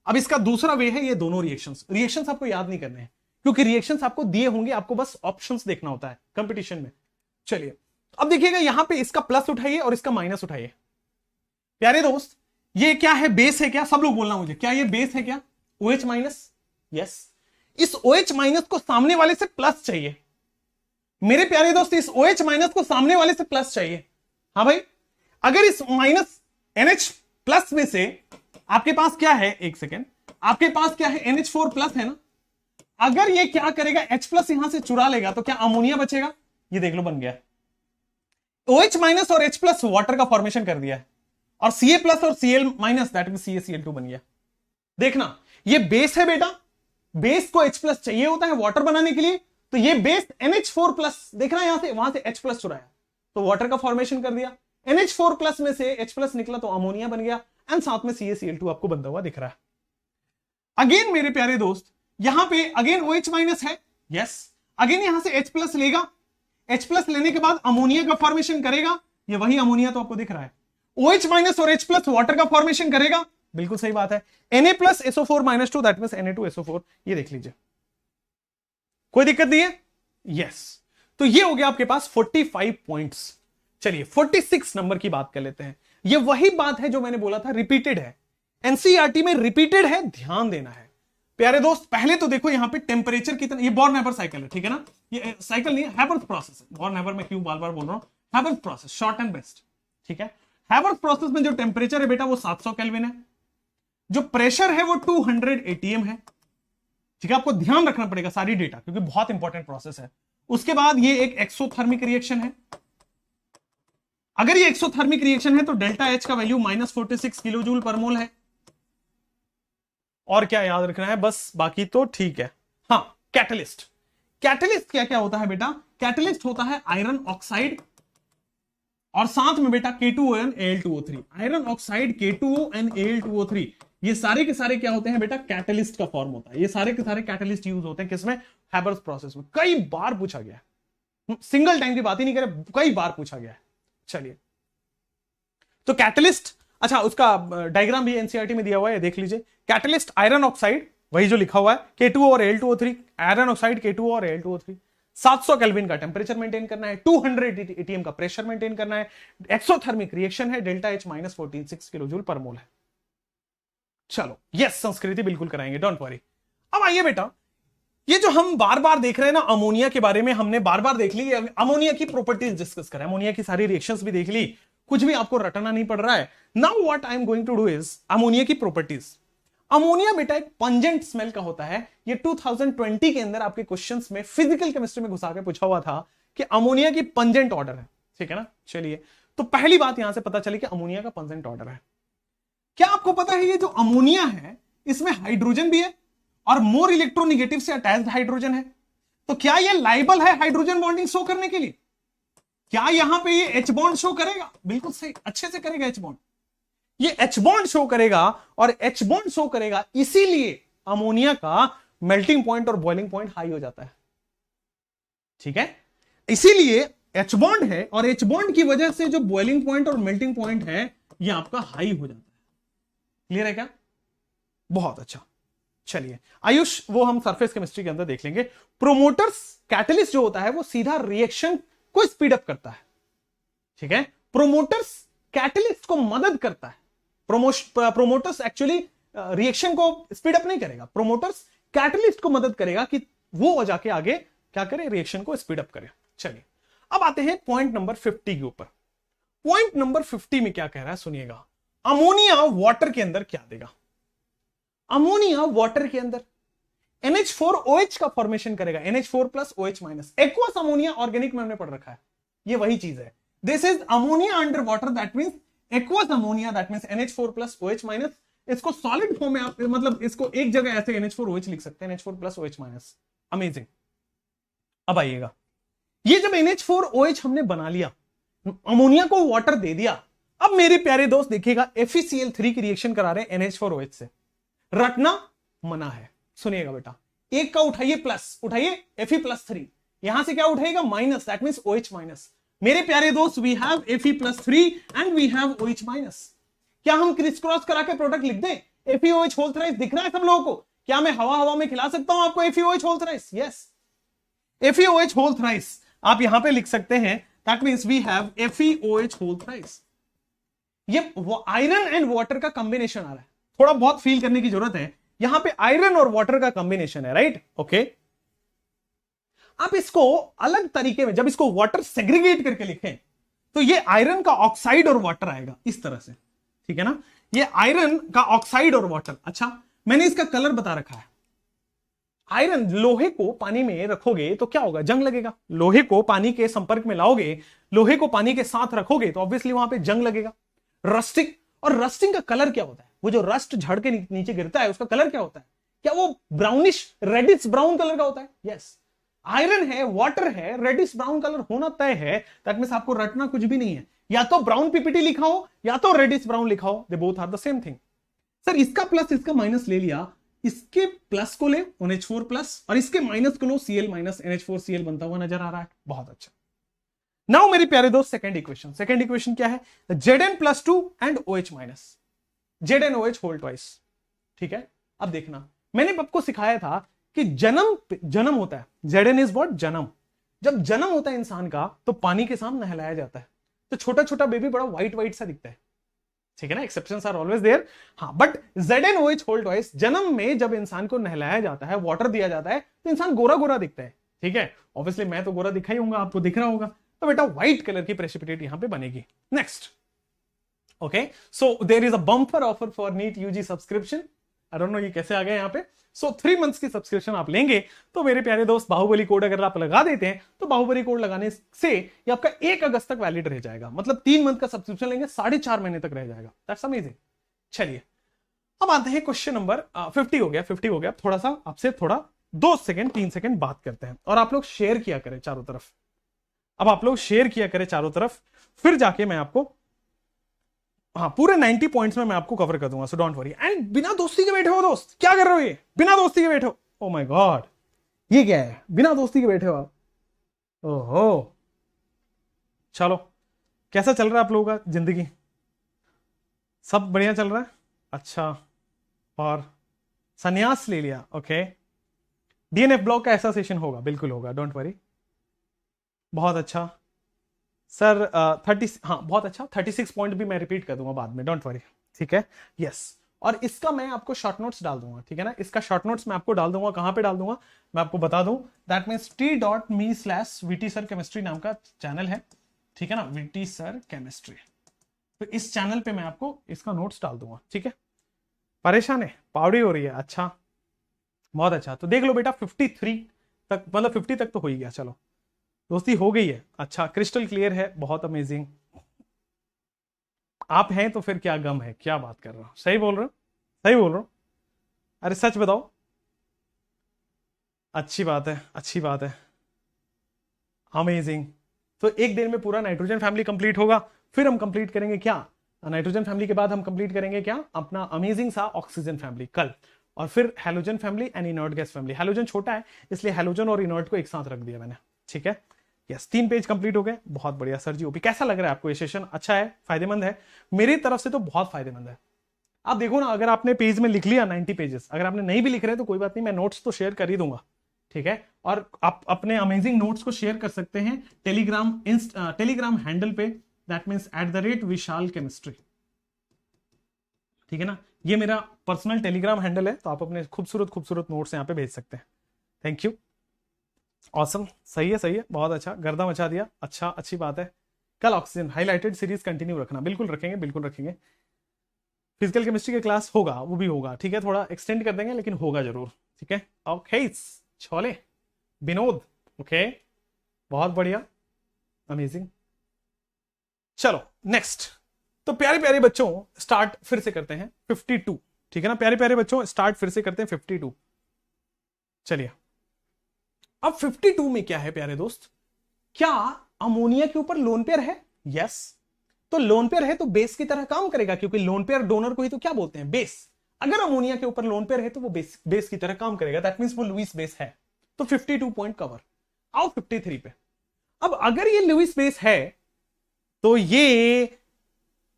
अब इसका दूसरा वे है ये दोनों रिएक्शंस आपको याद नहीं करने हैं क्योंकि रिएक्शंस आपको दिए होंगे, आपको बस ऑप्शंस देखना होता है कंपटीशन में। चलिए अब देखिएगा, यहां पे इसका प्लस उठाइए और इसका माइनस उठाइए। प्यारे दोस्त, ये क्या है? बेस है क्या? सब लोग बोलना मुझे, क्या ये बेस है क्या? OH minus. यस, इस OH माइनस को सामने वाले से प्लस चाहिए। मेरे प्यारे दोस्त, इस OH माइनस को सामने वाले से प्लस चाहिए। हाँ भाई, अगर इस माइनस NH प्लस में से आपके पास क्या है, एक सेकेंड, आपके पास क्या है? NH4 प्लस है ना। अगर ये क्या करेगा? H प्लस यहां से चुरा लेगा तो क्या अमोनिया बचेगा? ये देख लो बन गया। OH माइनस और H प्लस वाटर का फॉर्मेशन कर दिया है, और Ca प्लस और Cl minus that means CaCl2 बन गया। देखना, ये बेस है बेटा, बेस को H प्लस चाहिए होता है वाटर बनाने के लिए, तो ये बेस NH4 प्लस, देखना यहां से वहां से H प्लस चुराया तो वाटर का फॉर्मेशन कर दिया। NH4 प्लस में से H प्लस निकला तो अमोनिया बन गया, एंड साथ में CaCl2 आपको बनता हुआ दिख रहा है। अगेन मेरे प्यारे दोस्त, यहां पे अगेन OH माइनस है। यस, अगेन यहां से H प्लस लेगा, H प्लस लेने के बाद अमोनिया का फॉर्मेशन करेगा, ये वही अमोनिया तो आपको दिख रहा है। OH माइनस और H प्लस वाटर का फॉर्मेशन करेगा, बिल्कुल सही बात है। Na plus SO4 minus 2 that means Na2SO4, ये देख लीजिए, कोई दिक्कत नहीं है। यस, तो ये हो गया आपके पास 45 पॉइंट्स। चलिए 46 नंबर की बात कर लेते हैं। ये वही बात है जो मैंने बोला था, रिपीटेड है, एनसीईआरटी में रिपीटेड है, ध्यान देना है प्यारे दोस्त। पहले तो देखो यहां पे टेम्परेचर कितना, ये बॉर्न-हैबर साइकिल है, ठीक है ना, ये साइकिल नहीं है, हैबर्थ प्रोसेस है। बॉर्न-हैबर में क्यों बार बार बोल रहा हूं, हैबर्थ प्रोसेस शॉर्ट एंड बेस्ट। ठीक है, हैबर्थ प्रोसेस में जो टेम्परेचर है बेटा वो 700 केल्विन है, जो प्रेशर है वो 200 atm है। ठीक है, आपको ध्यान रखना पड़ेगा सारी डेटा क्योंकि बहुत इंपॉर्टेंट प्रोसेस है। उसके बाद ये एक एक्सोथर्मिक रिएक्शन है। अगर ये एक्सोथर्मिक रिएक्शन है तो डेल्टा H का value -46 kilo joule per mole है। और क्या याद रखना है बस, बाकी तो ठीक है। हाँ, कैटलिस्ट, कैटलिस्ट क्या क्या होता है बेटा? कैटलिस्ट होता है आयरन ऑक्साइड और साथ में बेटा K2O and Al2O3, iron oxide K2O and Al2O3, ये सारे के सारे क्या होते हैं बेटा? कैटलिस्ट का फॉर्म होता है। ये सारे के सारे कैटलिस्ट यूज होते हैं किसमें? हैबर्थ प्रोसेस में। कई बार पूछा गया है, सिंगल टाइम की बात ही नहीं करे, कई बार पूछा गया है। चलिए, तो कैटलिस्ट, अच्छा उसका डायग्राम भी एनसीईआरटी में दिया हुआ है, देख लीजिए। कैटलिस्ट आयरन ऑक्साइड, वही जो लिखा हुआ है K2O और Al2O3, आयरन ऑक्साइड K2O और Al2O3, 700 केल्विन का टेम्परेचर मेंटेन करना है, 200 एटीएम का प्रेशर मेंटेन करना है, एक्सोथर्मिक रिएक्शन है, delta H -14 kilo joule per mole है। चलो यस, संस्कृति बिल्कुल कराएंगे, डोंट वरी। अब आइए बेटा, ये जो हम बार बार देख रहे हैं ना अमोनिया के बारे में, हमने बार बार देख ली, अमोनिया की प्रॉपर्टीज डिस्कस करें, अमोनिया की सारी रिएक्शंस भी देख ली, कुछ भी आपको रटना नहीं पड़ रहा है। Now what I am going to do is ammonia की प्रॉपर्टीज। अमोनिया बेटा एक पंजेंट स्मेल का होता है। ये 2020 के अंदर आपके क्वेश्चंस में फिजिकल केमिस्ट्री में घुसा के पूछा हुआ था कि अमोनिया की पंजेंट ऑर्डर है, ठीक है ना। चलिए, तो पहली बात यहां से पता चली कि अमोनिया का पंजेंट ऑर्डर है। क्या आपको पता है ये जो अमोनिया है इसमें हाइड्रोजन भी है और मोर इलेक्ट्रोनेगेटिव से अटैच्ड हाइड्रोजन है, तो क्या ये लाइबल है हाइड्रोजन बॉन्डिंग शो करने के लिए? क्या यहां पे ये एच बॉन्ड शो करेगा? बिल्कुल सही, अच्छे से करेगा एच बॉन्ड, ये एच बॉन्ड शो करेगा, और एच बॉन्ड शो करेगा इसीलिए अमोनिया का मेल्टिंग पॉइंट और बॉइलिंग पॉइंट हाई हो जाता है, ठीक है। इसीलिए एच बॉन्ड है और एच बॉन्ड की वजह से जो बॉइलिंग पॉइंट और मेल्टिंग पॉइंट है ये आपका हाई हो जाता है। क्लियर है क्या? बहुत अच्छा। चलिए आयुष, वो हम सरफेस केमिस्ट्री के अंदर देख लेंगे। प्रोमोटर्स कैटलिस्ट जो होता है वो सीधा रिएक्शन को स्पीड अप करता है, ठीक है। प्रोमोटर्स कैटलिस्ट को मदद करता है। प्रोमोटर्स एक्चुअली रिएक्शन को स्पीड अप नहीं करेगा, प्रोमोटर्स कैटलिस्ट को मदद करेगा कि वो जाके आगे क्या करे, रिएक्शन को स्पीड अप करे। चलिए अब आते हैं पॉइंट नंबर 50 के ऊपर। पॉइंट नंबर 50 में क्या कह रहा है सुनिएगा। अमोनिया वाटर के अंदर क्या देगा? अमोनिया वाटर के अंदर NH4OH का फॉर्मेशन करेगा, NH4 + OH-। Aqueous ammonia organic में हमने पढ़ रखा है, ये वही चीज है। This is ammonia under water, that means aqueous ammonia, that means NH4 + OH-। इसको सॉलिड फॉर्म में आप मतलब इसको एक जगह ऐसे NH4OH लिख सकते हैं, NH4 + OH-। अमेजिंग। अब आइएगा, ये जब NH4OH हमने बना लिया, अमोनिया को वाटर दे दिया, अब मेरे प्यारे दोस्त देखिएगा FeCl3 की रिएक्शन करा रहे हैं NH4OH से। रटना मना है, सुनिएगा बेटा। एक का उठाइए प्लस, उठाइए Fe+3, यहां से क्या उठाएगा माइनस, दैट मींस OH-। मेरे प्यारे दोस्त we have Fe+3 and we have OH-। क्या हम क्रिस क्रॉस करा के प्रोडक्ट लिख दें? FeOH होल थ्राइस दिख रहा है सब लोगों को? क्या मैं हवा हवा में खिला सकता हूं आपको FeOH whole thrice? Yes, FeOH whole thrice आप यहां पे लिख सकते हैं, that means we have FeOH whole thrice. ये आयरन एंड वाटर का कॉम्बिनेशन आ रहा है, थोड़ा बहुत फील करने की जरूरत है। यहां पे आयरन और वाटर का कॉम्बिनेशन है, राइट? ओके, आप इसको अलग तरीके में जब इसको वाटर सेग्रीगेट करके लिखें तो ये आयरन का ऑक्साइड और वाटर आएगा इस तरह से, ठीक है ना। ये आयरन का ऑक्साइड और वाटर। अच्छा, मैंने इसका कलर बता रखा है। आयरन, लोहे को पानी में रखोगे तो क्या होगा? जंग लगेगा। लोहे को पानी के संपर्क में लाओगे, लोहे को पानी के साथ रखोगे तो ऑब्वियसली वहां पे जंग लगेगा। रस्टिंग, और रस्टिंग का कलर क्या होता है? वो जो रस्ट झड़ के नीचे गिरता है उसका कलर क्या होता है? क्या वो ब्राउनिश रेडिश ब्राउन कलर का होता है? यस, आयरन है, वाटर है, रेडिश ब्राउन कलर होना तय है। दैट मींस आपको रटना कुछ भी नहीं है, या तो ब्राउन पीपीटी लिखा हो या तो रेडिश ब्राउन लिखा हो, they both are the same thing. Sir इसका प्लस इसका माइनस ले लिया, इसके प्लस को ले NH4+, और इसके माइनस को लो Cl- NH4Cl बनता हुआ नजर आ रहा है। बहुत अच्छा। नाउ मेरे प्यारे दोस्त सेकंड इक्वेशन, सेकंड इक्वेशन क्या है? Zn+2 and OH-। ZnOH whole twice, ठीक है। अब देखना, मैंने आपको सिखाया था कि जन्म होता है, Zn इज व्हाट? जन्म। जब जन्म होता है इंसान का तो पानी के साथ नहलाया जाता है, तो छोटा छोटा बेबी बड़ा व्हाइट व्हाइट सा दिखता है, ठीक है ना। एक्सेप्शंस आर ऑलवेज देयर, हाँ, बट ZnOH होल ट्वाइस, जन्म में जब इंसान को नहलाया जाता है, वाटर दिया जाता है, तो इंसान गोरा गोरा दिखता है, ठीक है। ऑब्वियसली मैं तो गोरा दिखा ही होऊंगा, आपको दिख रहा होगा, तो बेटा व्हाइट कलर की प्रेसिपिटेट यहां पे बनेगी। Next, okay, so there is a bumper offer for NEET UG subscription. I don't know ये कैसे आ गया यहाँ पे। सो 3 मंथ्स की सब्सक्रिप्शन आप लेंगे तो मेरे प्यारे दोस्त बाहुबली कोड अगर आप लगा देते हैं तो बाहुबली कोड लगाने से ये आपका 1 अगस्त तक वैलिड रह जाएगा, मतलब 3 मंथ का सब्सक्रिप्शन लेंगे 4.5 महीने तक रह जाएगा। That's amazing. चलिए अब आते हैं क्वेश्चन नंबर 50 हो गया, 50 हो गया। थोड़ा सा आपसे थोड़ा 2 सेकंड 3 सेकंड बात करते हैं, और आप लोग शेयर किया करें चारों तरफ। अब आप लोग शेयर किया करें चारों तरफ, फिर जाके मैं आपको, हाँ, पूरे 90 पॉइंट्स में मैं आपको कवर कर दूंगा, सो डोंट वरी। एंड बिना दोस्ती के बैठे हो दोस्त, क्या कर रहे हो? ये बिना दोस्ती के बैठे हो? ओ माय गॉड, ये क्या है? बिना दोस्ती के बैठे हो आप? ओहो, चलो, कैसा चल रहा है आप लोगों का जिंदगी? सब बढ़िया चल रहा है? अच्छा, और संन्यास ले लिया? ओके, DNF ब्लॉक का ऐसा सेशन होगा, बिल्कुल होगा, डोंट वरी। बहुत अच्छा सर। 30, हाँ बहुत अच्छा। 36 पॉइंट भी मैं रिपीट कर दूंगा बाद में, डोंट वरी, ठीक है। यस, और इसका मैं आपको शॉर्ट नोट्स डाल दूंगा, ठीक है ना। इसका शॉर्ट नोट्स मैं आपको डाल दूंगा, कहां पे डाल दूंगा मैं आपको बता दूं। That means t.me/VT Sir Chemistry नाम का चैनल है, ठीक है ना, VT Sir Chemistry। तो इस चैनल पे मैं आपको इसका नोट्स डाल दूंगा, ठीक है। परेशान है, पावड़ी हो रही है, अच्छा बहुत अच्छा। तो देख लो बेटा 53 तक, मतलब 50 तक तो हो ही गया, चलो दोस्ती हो गई है, अच्छा क्रिस्टल क्लियर है, बहुत अमेजिंग। आप हैं तो फिर क्या गम है, क्या बात कर रहा हूं, सही बोल रहे हो, सही बोल रहा हूं। अरे सच बताओ, अच्छी बात है, अच्छी बात है, अमेजिंग। तो एक दिन में पूरा नाइट्रोजन फैमिली कंप्लीट होगा, फिर हम कंप्लीट करेंगे क्या, नाइट्रोजन फैमिली के बाद हम कंप्लीट करेंगे क्या, अपना अमेजिंग सा ऑक्सीजन फैमिली कल, और फिर halogen family and inert gas family. Halogen छोटा है इसलिए हैलोजन और इनर्ट को एक साथ रख दिया मैंने, ठीक है। यस, 3 पेज कंप्लीट हो गए, बहुत बढ़िया सर जी। ओपी कैसा लग रहा है आपको, ये सेशन अच्छा है, फायदेमंद है, मेरी तरफ से तो बहुत फायदेमंद है। आप देखो ना, अगर आपने पेज में लिख लिया 90 पेजेस, अगर आपने नहीं भी लिख रहे तो कोई बात नहीं, मैं नोट्स तो शेयर कर ही दूंगा, ठीक है। और आप अपने अमेजिंग नोट्स को शेयर कर सकते हैं टेलीग्राम हैंडल पे, दैट मींस @विशाल केमिस्ट्री, ठीक है ना। ये मेरा पर्सनल टेलीग्राम हैंडल है, तो आप अपने खूबसूरत खूबसूरत नोट्स यहाँ पे भेज सकते हैं। थैंक यू, ऑसम, सही है, सही है, बहुत अच्छा, गर्दा मचा दिया, अच्छा, अच्छी बात है। कल ऑक्सीजन हाईलाइटेड सीरीज कंटिन्यू रखना, बिल्कुल रखेंगे, बिल्कुल रखेंगे। फिजिकल केमिस्ट्री के क्लास होगा, वो भी होगा, ठीक है, थोड़ा एक्सटेंड कर देंगे लेकिन होगा जरूर, ठीक है। ओके छोले विनोद, ओके बहुत बढ़िया, अमेजिंग। चलो नेक्स्ट, तो प्यारे प्यारे बच्चों स्टार्ट फिर से करते हैं 52, ठीक है ना। प्यारे प्यारे बच्चों स्टार्ट फिर से करते हैं 52। चलिए, अब 52 में क्या है प्यारे दोस्त, क्या अमोनिया के ऊपर लोन पेयर है, यस। तो लोन पेयर है तो बेस की तरह काम करेगा, क्योंकि लोन पेयर डोनर को ही तो क्या बोलते हैं, बेस। अगर अमोनिया के ऊपर लोन पेयर है तो वो बेस की तरह काम करेगा, दैट मींस वो लुईस बेस है। तो 52 पॉइंट कवर। आओ 53 पे। अब अगर ये लुईस बेस है तो ये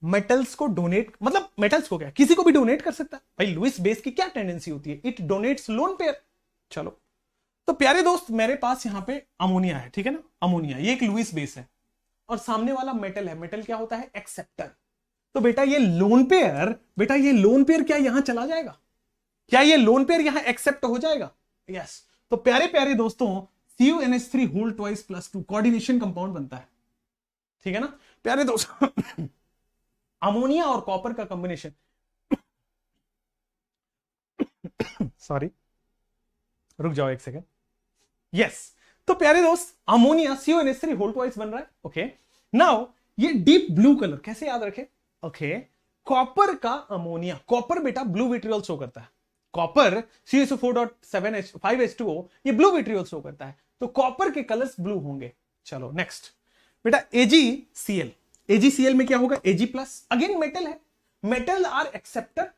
मेटल्स को डोनेट, मतलब मेटल्स को क्या किसी को भी डोनेट कर सकता है भाई। लुईस बेस की क्या टेंडेंसी होती है, इट डोनेट्स लोन पेयर। चलो, तो प्यारे दोस्त मेरे पास यहां पे अमोनिया है, ठीक है ना, अमोनिया ये एक लुईस बेस है, और सामने वाला मेटल है, मेटल क्या होता है, एक्सेप्टर। तो बेटा ये लोन पेयर, बेटा ये लोन पेयर क्या यहां चला जाएगा, क्या ये लोन पेयर यहां एक्सेप्ट हो जाएगा, यस। तो प्यारे प्यारे दोस्तों CuNH3 whole twice +2 coordination compound बनता है, ठीक है ना प्यारे दोस्तों। अमोनिया और कॉपर का कॉम्बिनेशन, सॉरी रुक जाओ एक सेकेंड, यस। तो प्यारे दोस्त अमोनिया CuNH3 होल ट्वाइस बन रहा है, ओके। नाउ ये डीप ब्लू कलर कैसे याद रखे, ओके। कॉपर का अमोनिया, कॉपर बेटा ब्लू विट्रियल शो करता है, कॉपर CuSO4.5H2O ये ब्लू विट्रियल शो करता है, तो कॉपर के कलर्स ब्लू होंगे। चलो नेक्स्ट बेटा AgCl, AgCl में क्या होगा, Ag+, अगेन मेटल है, मेटल आर एक्सेप्टर,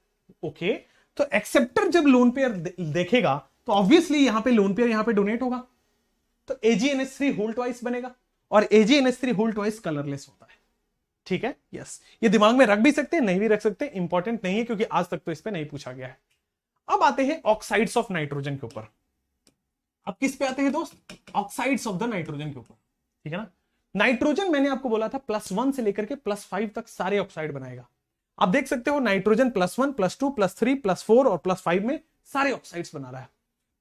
ओके। तो एक्सेप्टर जब लोन पेयर देखेगा तो ऑब्वियसली यहां पे लोन पेयर यहां पे डोनेट होगा, तो AgNH3 होल ट्वाइस बनेगा, और AgNH3 होल ट्वाइस कलरलेस होता है, ठीक है, यस। ये दिमाग में रख भी सकते हैं, नहीं भी रख सकते, इंपॉर्टेंट नहीं है क्योंकि आज तक तो इस पे नहीं पूछा गया है। अब आते हैं ऑक्साइड्स ऑफ नाइट्रोजन के ऊपर। अब किस पे आते हैं दोस्त, ऑक्साइड्स ऑफ द नाइट्रोजन के ऊपर, ठीक है ना। नाइट्रोजन मैंने आपको बोला था +1 से लेकर के +5 तक सारे ऑक्साइड बनाएगा। आप देख सकते हो नाइट्रोजन +1 +2 +3 +4 और +5 में सारे ऑक्साइड्स बना रहा है।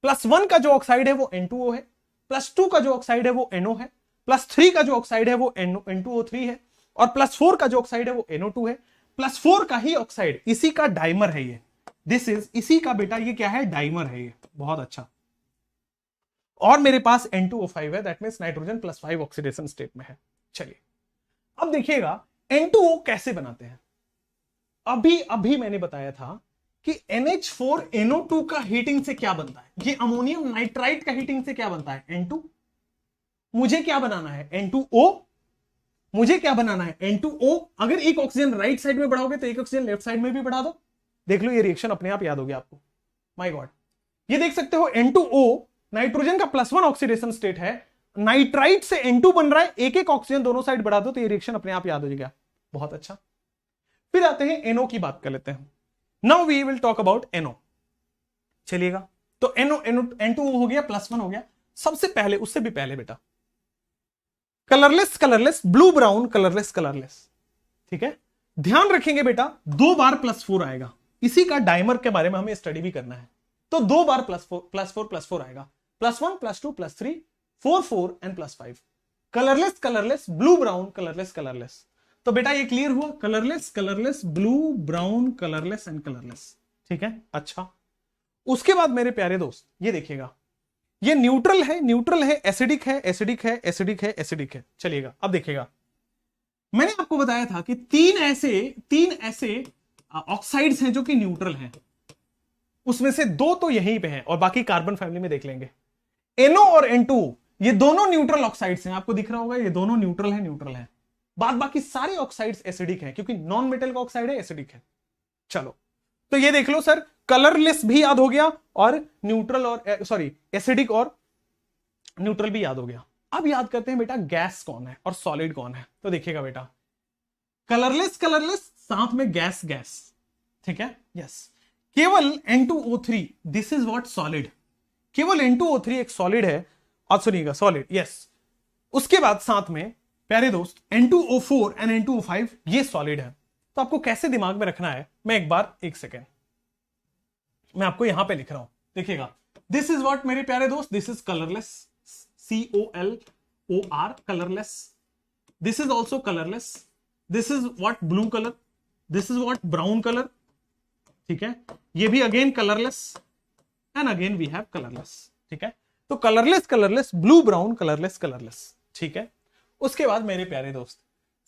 +1 का जो ऑक्साइड है वो N2O है, +2 का जो ऑक्साइड है वो NO है, +3 का जो ऑक्साइड है वो N2O3 है, और +4 का जो ऑक्साइड है वो NO2 है। +4 का ही ऑक्साइड, इसी का डाइमर है ये, दिस इज, इसी का बेटा ये क्या है, डाइमर है ये, बहुत अच्छा। और मेरे पास N2O5 है, that means nitrogen +5 oxidation state में है। चलिए अब देखिएगा N2O कैसे बनाते हैं। अभी अभी मैंने बताया था कि NH4NO2 का हीटिंग से क्या बनता है, ये अमोनियम नाइट्राइट का हीटिंग से क्या बनता है, N2। मुझे क्या बनाना है, N2O, मुझे क्या बनाना है, N2O। अगर एक ऑक्सीजन राइट साइड में बढ़ाओगे तो एक ऑक्सीजन लेफ्ट साइड में भी बढ़ा दो, देख लो ये रिएक्शन अपने आप याद हो गया आपको, माय गॉड। ये देख सकते हो N2O नाइट्रोजन का +1 ऑक्सीडेशन स्टेट है, नाइट्राइट से N2 बन रहा है, एक एक ऑक्सीजन दोनों साइड बढ़ा दो तो ये रिएक्शन अपने आप याद हो जाएगा, बहुत अच्छा। फिर आते हैं NO की बात कर लेते हैं। Now we will talk about NO, चलिएगा। तो NO N2O हो गया, +1 हो गया। सबसे पहले, उससे भी पहले बेटा colourless colourless, blue brown, colourless colourless. ठीक है, ध्यान रखेंगे बेटा, 2 बार +4 आएगा। इसी का डाइमर के बारे में हमें स्टडी भी करना है। तो 2 बार +4 आएगा, +1 +2 +3 4 4 and +5। Colourless colourless, blue brown, colourless colourless. तो बेटा ये क्लियर हुआ, colourless colourless, blue brown, colourless and colourless. ठीक है, अच्छा उसके बाद मेरे प्यारे दोस्त ये देखिएगा, ये न्यूट्रल है, न्यूट्रल है, एसिडिक है, एसिडिक है, एसिडिक है, एसिडिक है। चलिएगा अब देखिएगा, मैंने आपको बताया था कि तीन ऐसे ऑक्साइड्स हैं जो कि न्यूट्रल हैं, उसमें से 2 तो यहीं पे हैं और बाकी कार्बन फैमिली में देख लेंगे। NO और N2 ये दोनों न्यूट्रल ऑक्साइड्स हैं, आपको दिख रहा होगा ये दोनों न्यूट्रल है, न्यूट्रल है। बाद बाकी सारे ऑक्साइड्स एसिडिक हैं, क्योंकि नॉन मेटल का ऑक्साइड है, एसिडिक है। चलो तो ये देख लो सर, कलरलेस भी याद हो गया और न्यूट्रल और सॉरी एसिडिक और न्यूट्रल भी याद हो गया। अब याद करते हैं बेटा गैस कौन है और सॉलिड कौन है। तो देखिएगा बेटा, कलरलेस कलरलेस, साथ में गैस गैस। ठीक है, यस, केवल N2O3 this is what solid, केवल N2O3 एक सॉलिड है। आप सुनिएगा, सॉलिड, यस। उसके बाद साथ में प्यारे दोस्त N2O4 एंड N2O5 ये सॉलिड है। तो आपको कैसे दिमाग में रखना है, मैं एक बार, एक सेकेंड, मैं आपको यहां पे लिख रहा हूं, देखिएगा। दिस इज व्हाट मेरे प्यारे दोस्त, this is colourless, COLOR, colourless. This is also colourless, this is what blue colour, this is what brown colour. ठीक है, ये भी again colourless and again we have colourless. ठीक है, तो colourless colourless, blue brown, colourless colourless. ठीक है, उसके बाद मेरे प्यारे दोस्त,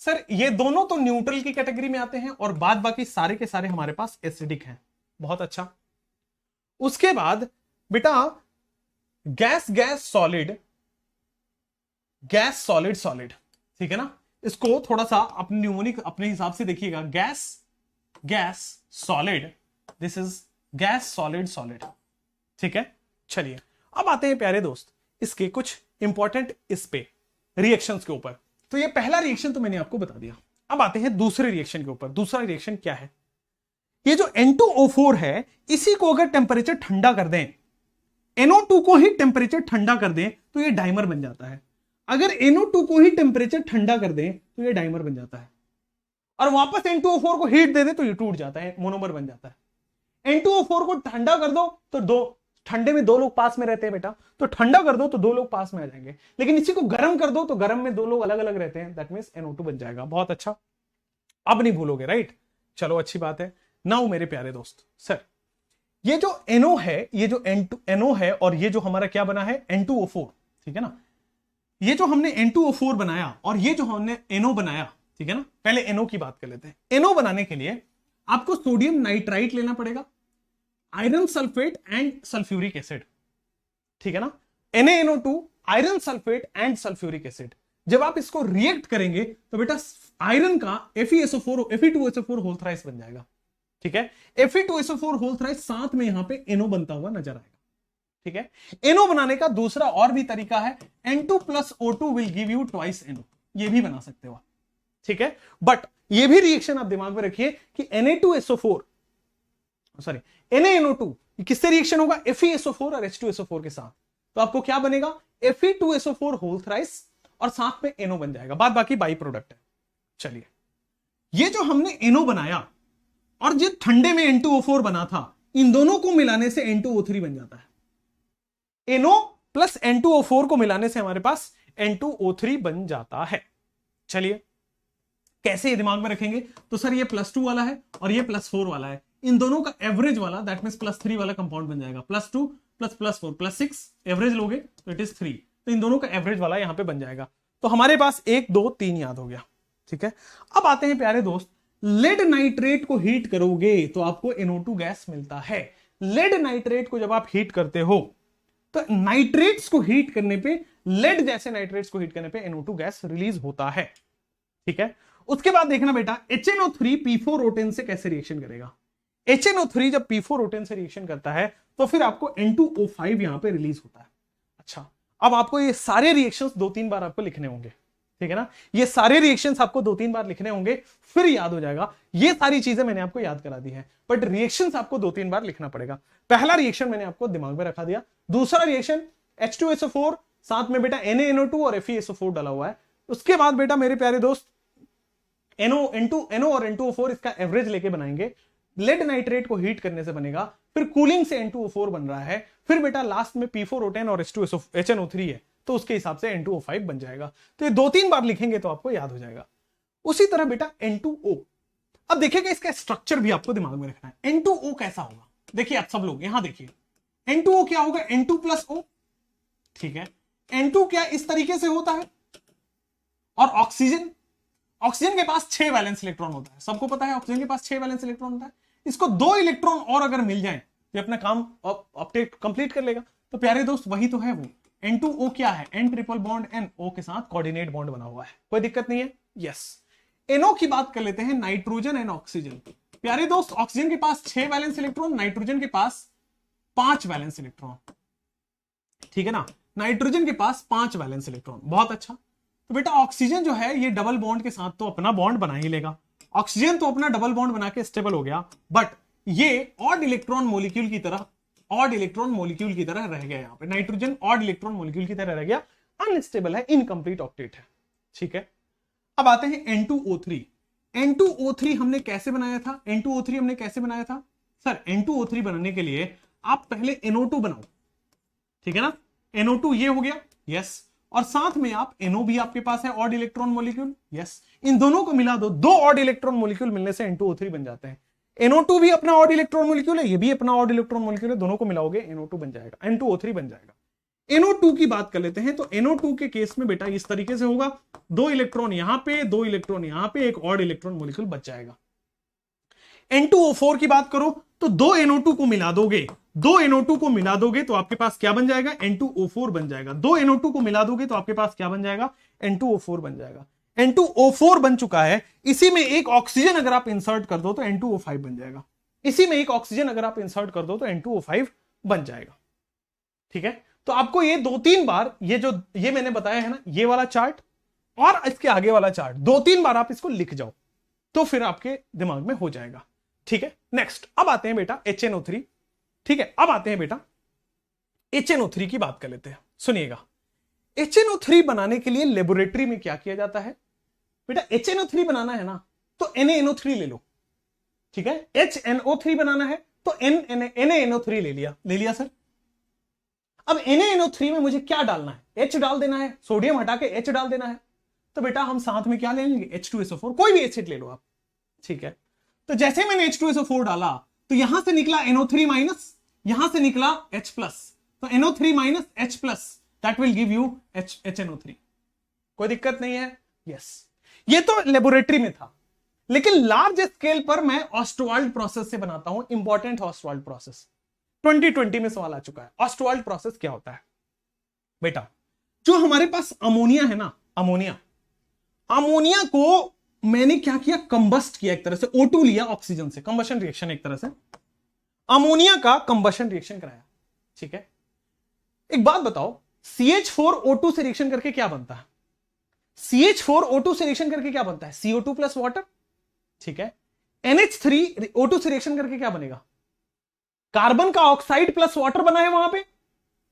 सर ये दोनों तो न्यूट्रल की कैटेगरी में आते हैं और बाद बाकी सारे के सारे हमारे पास एसिडिक हैं। बहुत अच्छा। उसके बाद बेटा gas gas solid, gas solid solid. ठीक है ना, इसको थोड़ा सा अपने न्यूमोनिक अपने हिसाब से देखिएगा, gas gas solid, this is gas solid solid. ठीक है, चलिए अब आते हैं प्यारे दोस्त इसके कुछ इंपॉर्टेंट इस पे रिएक्शंस के ऊपर। तो ये पहला रिएक्शन तो मैंने आपको बता दिया। अब आते हैं दूसरे रिएक्शन के ऊपर। दूसरा रिएक्शन क्या है, ये जो N2O4 है, इसी को अगर टेंपरेचर ठंडा कर दें, NO2 को ही टेंपरेचर ठंडा कर दें तो ये डाइमर बन जाता है। अगर NO2 को ही टेंपरेचर ठंडा कर दें तो ये डाइमर बन जाता है, और वापस N2O4 को हीट दे दे तो ये टूट जाता है, मोनोमर बन जाता है। N2O4 को ठंडा कर दो तो दो, ठंडे में 2 लोग पास में रहते हैं बेटा, तो ठंडा कर दो तो 2 लोग पास में आ जाएंगे। लेकिन इसी को गर्म कर दो तो गर्म में 2 लोग अलग अलग रहते हैं, दैट मींस NO2 बन जाएगा। बहुत अच्छा, अब नहीं भूलोगे, राइट? चलो अच्छी बात है। नाउ मेरे प्यारे दोस्त, सर ये जो NO है, ये जो NO है, और ये जो हमारा क्या बना है N2O4, ठीक है ना, ये जो हमने N2O4 बनाया और ये जो हमने NO बनाया, ठीक है ना, पहले NO की बात कर लेते हैं। NO बनाने के लिए आपको सोडियम नाइट्राइट लेना पड़ेगा, iron sulphate and sulphuric acid. ठीक है ना, NaNO2, iron sulphate and sulphuric acid. जब आप इसको रिएक्ट करेंगे तो बेटा आयरन का Fe2SO4 होल थ्राइस बन जाएगा। ठीक है, Fe2SO4 होल थ्राइस, साथ में यहां पे NO बनता हुआ नजर आएगा। ठीक है, NO बनाने का दूसरा और भी तरीका है, N2 + O2 will give you twice NO, ये भी बना सकते हो। ठीक है, बट ये भी रिएक्शन आप दिमाग में रखिए कि Na2SO4 सॉरी NaNO2 किससे रिएक्शन होगा, FeSO4 और H2SO4 के साथ। तो आपको क्या बनेगा, Fe2SO4 होल थ्राइस और साथ में NO बन जाएगा, बाद बाकी बाई प्रोडक्ट है। चलिए, ये जो हमने NO बनाया और जो ठंडे में N2O4 बना था, इन दोनों को मिलाने से N2O3 बन जाता है। NO प्लस N2O4 को मिलाने से हमारे पास N2O3 बन जाता है। चलिए कैसे ये दिमाग में रखेंगे, तो सर ये +2 वाला है और ये +4 वाला है, इन दोनों का एवरेज वाला दैट मींस +3 वाला कंपाउंड बन जाएगा। +2 + +4 +6 एवरेज लोगे तो इट इज 3, तो इन दोनों का एवरेज वाला यहां पे बन जाएगा। तो हमारे पास 1 2 3 याद हो गया। ठीक है, अब आते हैं प्यारे दोस्त, लेड नाइट्रेट को हीट करोगे तो आपको NO2 गैस मिलता है। लेड नाइट्रेट को जब आप हीट करते हो तो नाइट्रेट्स को हीट करने पे, लेड जैसे नाइट्रेट्स को हीट करने पे NO2 गैस रिलीज होता है। ठीक है, उसके बाद देखना बेटा HNO3 P4O10 से कैसे रिएक्शन करेगा। HNO3 जब P4O10 से रिएक्शन करता है तो फिर आपको N2O5 यहां पे रिलीज होता है। अच्छा, अब आपको ये सारे रिएक्शंस 2-3 बार आपको लिखने होंगे। ठीक है ना, ये सारे रिएक्शंस आपको 2-3 बार लिखने होंगे, फिर याद हो जाएगा। ये सारी चीजें मैंने आपको याद करा दी है, बट रिएक्शंस आपको 2-3 बार लिखना पड़ेगा। पहला रिएक्शन मैंने आपको दिमाग में रखा दिया, दूसरा रिएक्शन H2SO4 साथ में बेटा NaNO2 और FeSO4 डाला हुआ है, उसके बाद बेटा मेरे प्यारे दोस्त NO और N2O4 इसका एवरेज लेके बनाएंगे, लेड नाइट्रेट को हीट करने से बनेगा, फिर कूलिंग से N2O4 बन रहा है, फिर बेटा लास्ट में P4O10 और HNO3 है, तो उसके हिसाब से N2O5 बन जाएगा। तो ये 2-3 बार लिखेंगे तो आपको याद हो जाएगा। उसी तरह बेटा N2O, अब देखिएगा इसका स्ट्रक्चर भी आपको दिमाग में रखना है। N2O कैसा होगा, देखिए आप सब लोग यहां देखिए, N2O क्या होगा, N2+O, ठीक है। N2 क्या इस तरीके से होता है, और ऑक्सीजन के पास 6 वैलेंस इलेक्ट्रॉन होता है, सबको पता है ऑक्सीजन के पास 6 वैलेंस इलेक्ट्रॉन होता है। इसको 2 इलेक्ट्रॉन और अगर मिल जाए तो अपना काम अपडेट कंप्लीट कर लेगा। तो प्यारे दोस्त वही तो है वो N2O क्या है, N triple bond N O के साथ कोऑर्डिनेट बॉन्ड बना हुआ है, कोई दिक्कत नहीं है। यस, NO की बात कर लेते हैं, नाइट्रोजन एंड ऑक्सीजन। प्यारे दोस्त ऑक्सीजन के पास 6 वैलेंस इलेक्ट्रॉन, नाइट्रोजन के पास 5 वैलेंस इलेक्ट्रॉन, ठीक है ना, नाइट्रोजन के पास 5 वैलेंस इलेक्ट्रॉन, बहुत अच्छा। तो बेटा ऑक्सीजन जो है ये डबल बॉन्ड के साथ तो अपना बॉन्ड बना ही लेगा, ऑक्सीजन तो अपना डबल बॉन्ड बना के स्टेबल हो गया, बट ये ऑड इलेक्ट्रॉन मॉलिक्यूल की तरह रह गया। यहां पे नाइट्रोजन ऑड इलेक्ट्रॉन मॉलिक्यूल की तरह रह गया, अनस्टेबल है, इनकम्प्लीट ऑक्टेट है, ठीक है। अब आते हैं N2O3। N2O3 हमने कैसे बनाया था, N2O3 हमने कैसे बनाया था सर, N2O3 बनाने के लिए आप पहले NO2 बनाओ, ठीक है ना, NO2 ये हो गया, यस, और साथ में आप NO भी आपके पास है, ऑड इलेक्ट्रॉन मॉलिक्यूल, यस, इन दोनों को मिला दो, 2 ऑड इलेक्ट्रॉन मॉलिक्यूल मिलने से N2O3 बन जाते हैं। NO2 भी अपना ऑड इलेक्ट्रॉन मॉलिक्यूल है, ये भी अपना ऑड इलेक्ट्रॉन मॉलिक्यूल है, दोनों को मिलाओगे NO2 बन जाएगा, N2O3 बन जाएगा। NO2 की बात कर लेते हैं, तो NO2 के केस में बेटा इस तरीके से होगा, 2 इलेक्ट्रॉन यहां पे, 2 इलेक्ट्रॉन यहां पे, एक ऑड इलेक्ट्रॉन मॉलिक्यूल बच जाएगा। N2O4 की बात करो तो 2 NO2 को मिला दोगे, 2 NO2 को मिला दोगे तो आपके पास क्या बन जाएगा, N2O4 बन जाएगा। 2 NO2 को मिला दोगे तो आपके पास क्या बन जाएगा, N2O4 बन जाएगा। N2O4 बन चुका है, इसी में एक ऑक्सीजन अगर आप इंसर्ट कर दो तो N2O5 बन जाएगा, इसी में एक ऑक्सीजन अगर आप इंसर्ट कर दो तो N2O5 बन जाएगा, ठीक है। तो आपको ये 2-3 बार ये मैंने बताया है ना, ये वाला चार्ट और इसके आगे वाला चार्ट 2-3 बार आप इसको लिख जाओ तो फिर आपके दिमाग में हो जाएगा, ठीक है। नेक्स्ट अब आते हैं बेटा HNO3, ठीक है। अब आते हैं बेटा HNO3 की बात कर लेते हैं, सुनिएगा। HNO3 बनाने के लिए लेबोरेटरी में क्या किया जाता है बेटा, HNO3 बनाना है ना तो NaNO3 ले लो, ठीक है। HNO3 बनाना है तो NaNO3 ले लिया सर। अब NaNO3 में मुझे क्या डालना है, H डाल देना है, सोडियम हटा के H डाल देना है, तो बेटा हम साथ में क्या ले लेंगे, H2SO4, कोई भी एसिड ले लो आप, ठीक है। तो जैसे मैंने H2SO4 डाला तो यहां से निकला NO3-, यहां से निकला H+, तो NO3- H+, that will give you HNO3, कोई दिक्कत नहीं है, यस। ये तो लेबोरेटरी में था, लेकिन लार्ज स्केल पर मैं ऑस्टवाल्ड प्रोसेस से बनाता हूं, इंपॉर्टेंट ऑस्टवाल्ड प्रोसेस, 2020 में सवाल आ चुका है। ऑस्टवाल्ड प्रोसेस क्या होता है बेटा, जो हमारे पास अमोनिया है ना, अमोनिया को मैंने क्या किया, कंबस्ट किया, एक तरह से O2 लिया ऑक्सीजन से, कंबशन रिएक्शन, एक तरह से अमोनिया का कंबशन रिएक्शन कराया, ठीक है। एक बात बताओ, CH4O2 से रिएक्शन करके क्या बनता है, CH4O2 से रिएक्शन करके क्या बनता है, CO2 प्लस वाटर, ठीक है। NH3O2 से रिएक्शन करके क्या बनेगा, कार्बन का ऑक्साइड प्लस वाटर बना है वहां पे,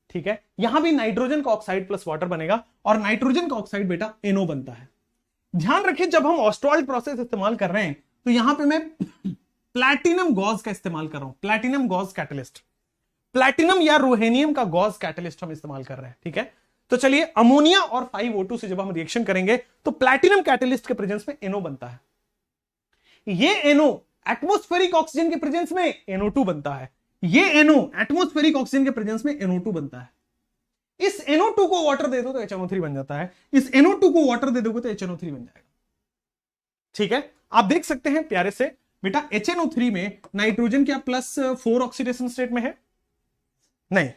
ठीक है। यहां भी नाइट्रोजन का ऑक्साइड प्लस वाटर बनेगा, और नाइट्रोजन का ऑक्साइड बेटा NO बनता है। ध्यान रखिए, जब हम ऑस्टवाल्ड प्रोसेस इस्तेमाल कर रहे हैं तो यहां पे मैं प्लैटिनम गॉज का इस्तेमाल कर रहा हूं, प्लैटिनम गॉज कैटलिस्ट, प्लैटिनम या रोहेनियम का गॉज कैटलिस्ट हम इस्तेमाल कर रहे हैं, ठीक है। तो चलिए, अमोनिया और 5O2 से जब हम रिएक्शन करेंगे तो प्लैटिनम कैटलिस्ट के प्रेजेंस में NO बनता है, ये NO एटमॉस्फेरिक ऑक्सीजन के प्रेजेंस में NO2 बनता है, ये NO एटमॉस्फेरिक ऑक्सीजन के प्रेजेंस में NO2 बनता है। इस NO2 को वाटर दे दो तो HNO3 बन जाता है, इस NO2 को वाटर दे दोगे तो HNO3 बन जाएगा, ठीक है। आप देख सकते हैं प्यारे से बेटा, HNO3 में नाइट्रोजन क्या +4 ऑक्सीडेशन स्टेट में है, नहीं,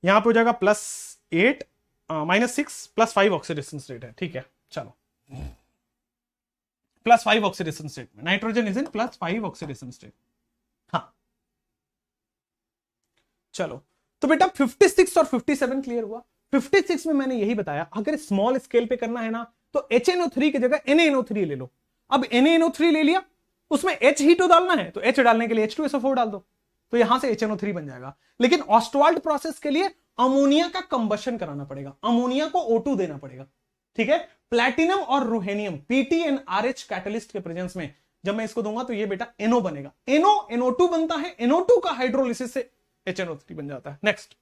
यहां पे हो जाएगा +8 -6 +5 ऑक्सीडेशन स्टेट है, ठीक है। चलो, +5 ऑक्सीडेशन स्टेट में nitrogen is in +5 oxidation state, हाँ। चलो, तो बेटा 56 और 57 क्लियर हुआ। 56 में मैंने यही बताया, अगर स्मॉल स्केल पे करना है ना तो HNO3 की जगह NaNO3 ले लो। अब NaNO3 ले लिया, उसमें H ही तो डालना है, तो H डालने के लिए H2SO4 डाल दो, तो यहां से HNO3 बन जाएगा। लेकिन ऑस्टवाल्ड प्रोसेस के लिए अमोनिया का कंबशन कराना पड़ेगा, अमोनिया को O2 देना पड़ेगा, ठीक है, प्लैटिनम और रुहेनियम पीटी एंड आरएच कैटलिस्ट के प्रेजेंस में जब मैं इसको दूंगा तो ये बेटा NO बनेगा। NO2 बनता है, NO2 का हाइड्रोलिसिस से HNO3 बन जाता है। नेक्स्ट,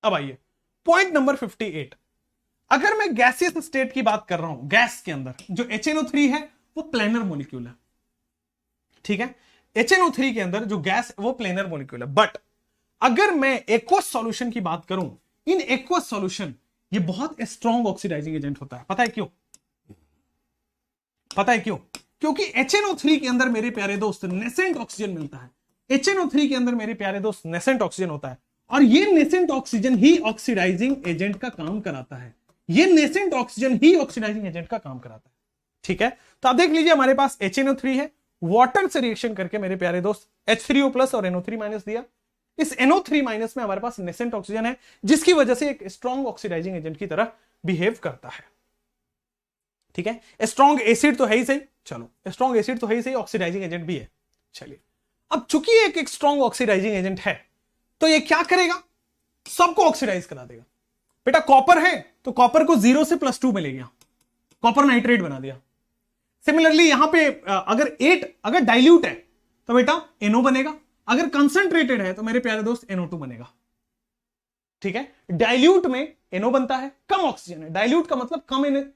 अब आइए पॉइंट नंबर 58। अगर मैं गैसियस स्टेट की बात कर रहा हूं, गैस के अंदर जो HNO3 है वो प्लेनर मॉलिक्यूल है, ठीक है, HNO3 के अंदर जो गैस वो प्लेनर मॉलिक्यूल है। बट अगर मैं एक्वस सॉल्यूशन की बात करूं, इन एक्वस सॉल्यूशन ये बहुत स्ट्रॉन्ग ऑक्सीडाइजिंग एजेंट होता है। पता है क्यों? पता है क्यों? क्योंकि HNO3 के अंदर मेरे प्यारे दोस्त नेसेंट ऑक्सीजन मिलता है। HNO3 के अंदर मेरे प्यारे दोस्त नेसेंट ऑक्सीजन होता है, और ये नेसेंट ऑक्सीजन ही ऑक्सीडाइजिंग एजेंट का काम कराता है। ये नेसेंट ऑक्सीजन ही ऑक्सीडाइजिंग एजेंट का काम कराता है, ठीक है। तो आप देख लीजिए, हमारे पास HNO3 है, वाटर से रिएक्शन करके मेरे प्यारे दोस्त H3O+ और NO3- दिया। इस NO3- में हमारे पास नेसेंट ऑक्सीजन है, जिसकी वजह से एक स्ट्रॉन्ग ऑक्सीडाइजिंग एजेंट की तरह बिहेव करता है, ठीक है। स्ट्रॉन्ग एसिड तो है ही सही, चलो स्ट्रॉन्ग एसिड तो है ही सही, ऑक्सीडाइजिंग एजेंट भी है। चलिए, अब चूंकि एक स्ट्रॉन्ग ऑक्सीडाइजिंग एजेंट है तो ये क्या करेगा? सबको ऑक्सीडाइज करा देगा। बेटा कॉपर है तो कॉपर को 0 से +2 में ले गया, कॉपर नाइट्रेट बना दिया। सिमिलरली यहां पे अगर डाइल्यूट है तो बेटा NO बनेगा, अगर कंसंट्रेटेड है तो मेरे प्यारे दोस्त NO2 बनेगा, ठीक है। डाइल्यूट में NO बनता है, कम ऑक्सीजन है, डाइल्यूट का मतलब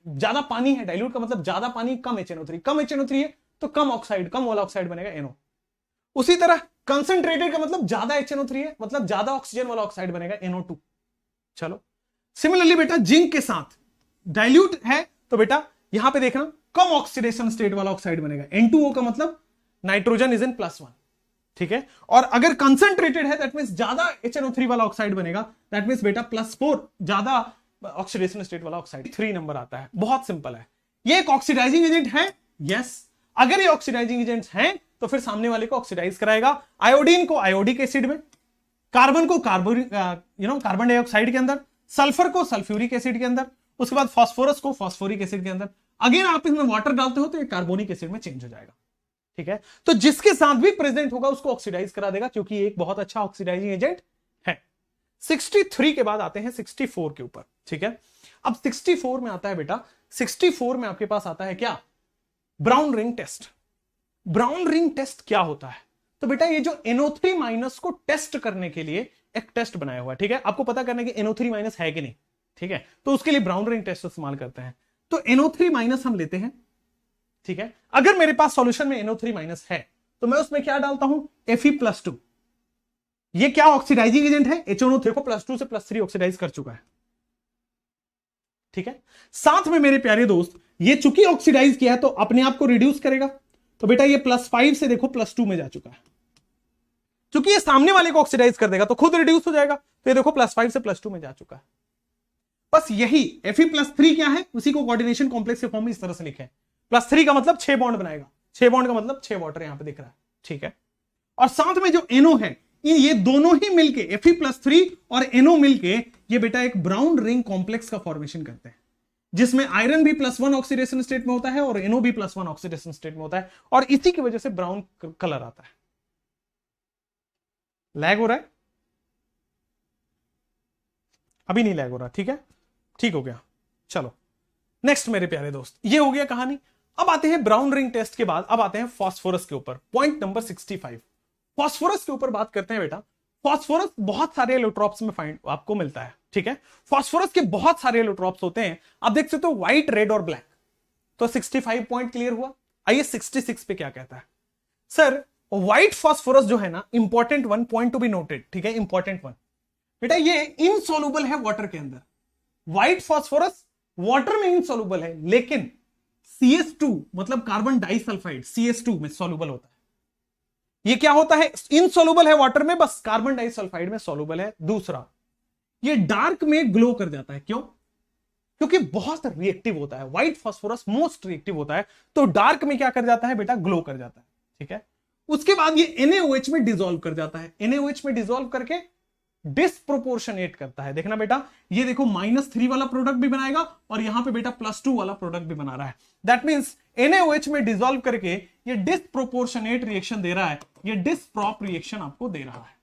ज्यादा पानी है, डाइल्यूट का मतलब ज्यादा पानी, कम HNO3, कम HNO3 है तो कम ऑक्साइड, कम वाला ऑक्साइड बनेगा NO। उसी तरह कंसंट्रेटेड का मतलब ज्यादा HNO3 है, मतलब ज्यादा ऑक्सीजन वाला ऑक्साइड बनेगा NO2। चलो, सिमिलरली बेटा जिंक के साथ डाइल्यूट है तो बेटा यहां पे देखना कम ऑक्सीडेशन स्टेट वाला ऑक्साइड बनेगा, N2O का मतलब नाइट्रोजन इज इन +1, ठीक है। और अगर कंसंट्रेटेड है दैट मींस ज्यादा HNO3 वाला ऑक्साइड बनेगा, दैट मींस बेटा +4 ज्यादा ऑक्सीडेशन स्टेट वाला ऑक्साइड। 3 नंबर आता है, बहुत सिंपल है। ये एक ऑक्सीडाइजिंग एजेंट है, यस। अगर ये ऑक्सीडाइजिंग एजेंट्स हैं तो फिर सामने वाले को ऑक्सीडाइज कराएगा। आयोडीन को आयोडिक एसिड में, कार्बन को कार्बन डाइऑक्साइड के अंदर, सल्फर को सल्फ्यूरिक एसिड के अंदर, उसके बाद फास्फोरस को फास्फोरिक एसिड के अंदर। अगेन आप इसमें वाटर डालते हो तो ये कार्बोनिक एसिड में चेंज हो जाएगा, ठीक है। तो जिसके साथ भी प्रेजेंट होगा उसको ऑक्सीडाइज करा देगा, क्योंकि एक बहुत अच्छा ऑक्सीडाइजिंग एजेंट है। 63 के बाद आते हैं 64 के ऊपर, ठीक है। अब 64 में आता है बेटा, 64 में आपके पास आता है क्या? Brown ring test. Brown ring test क्या होता है? तो बेटा ये जो NO3- को टेस्ट करने के लिए एक टेस्ट बनाया हुआ है, ठीक है। आपको पता करना है कि NO3- है कि नहीं, ठीक है। तो उसके लिए ब्राउन रिंग टेस्ट इस्तेमाल करते हैं। तो NO3- हम लेते हैं, ठीक है। अगर मेरे पास सॉल्यूशन में NO3- है तो मैं उसमें क्या डालता हूं? Fe+2। ये क्या ऑक्सीडाइजिंग एजेंट है? HNO3 को +2 से +3 ऑक्सीडाइज कर चुका है, ठीक है। साथ में मेरे प्यारे दोस्त ये चूंकि ऑक्सीडाइज किया है तो अपने आप को रिड्यूस करेगा, तो बेटा ये +5 से देखो +2 में जा चुका है। चूंकि ये सामने वाले को ऑक्सीडाइज कर देगा तो खुद रिड्यूस हो जाएगा, तो ये देखो +5 से +2 में जा चुका है। बस यही Fe+3 क्या है, उसी को कोऑर्डिनेशन कॉम्प्लेक्स के फॉर्म में इस तरह से लिखे, +3 का मतलब 6 बॉन्ड बनाएगा, 6 बॉन्ड का मतलब 6 वाटर यहां पे दिख रहा है, ठीक है। और साथ में जो NO है, ये दोनों ही मिलके Fe+3 और NO मिलके ये बेटा एक ब्राउन रिंग कॉम्प्लेक्स का फॉर्मेशन करते हैं, जिसमें आयरन भी +1 ऑक्सीडेशन स्टेट में होता है और NO भी +1 ऑक्सीडेशन स्टेट में होता है, और इसी की वजह से ब्राउन कलर आता है। लैग हो रहा है? अभी नहीं लैग हो रहा, ठीक है, ठीक हो गया। चलो नेक्स्ट मेरे प्यारे दोस्त, ये हो गया कहानी। अब आते हैं ब्राउन रिंग टेस्ट के बाद, अब आते हैं फास्फोरस के ऊपर, पॉइंट नंबर 65। फास्फोरस के ऊपर बात करते हैं बेटा। फास्फोरस बहुत सारे एलोट्रॉप्स में फाइंड आपको मिलता है, ठीक है। फास्फोरस के बहुत सारे एलोट्रॉप्स होते हैं, आप देख सकते हो व्हाइट, रेड और ब्लैक। तो 65 पॉइंट क्लियर हुआ। आइए 66 पे क्या कहता है। सर व्हाइट फास्फोरस जो है ना, important one point to be noted, ठीक है, इंपॉर्टेंट वन बेटा, ये इनसॉल्युबल है वाटर के अंदर। व्हाइट फास्फोरस वाटर में इनसॉल्युबल है, लेकिन CS2 मतलब कार्बन डाइसल्फाइड CS2 में सॉल्युबल होता है। ये क्या होता है? इनसॉल्युबल है वाटर में, बस कार्बन डाइसल्फाइड में सॉल्युबल है। दूसरा, ये डार्क में ग्लो कर जाता है। क्यों? क्योंकि बहुत रिएक्टिव होता है। व्हाइट फास्फोरस मोस्ट रिएक्टिव होता है, तो डार्क में क्या कर जाता है बेटा? ग्लो कर जाता है, ठीक है। उसके बाद ये NaOH में डिसॉल्व कर जाता है। NaOH में डिसॉल्व करके डिस्प्रोपोर्शनेट करता है। देखना बेटा, ये देखो -3 वाला प्रोडक्ट भी बनाएगा और यहां पे बेटा +2 वाला प्रोडक्ट भी बना रहा है। दैट मींस NaOH में डिसॉल्व करके ये डिस्प्रोपोर्शनेट रिएक्शन दे रहा है, ये डिस्प्रॉप रिएक्शन आपको दे रहा है।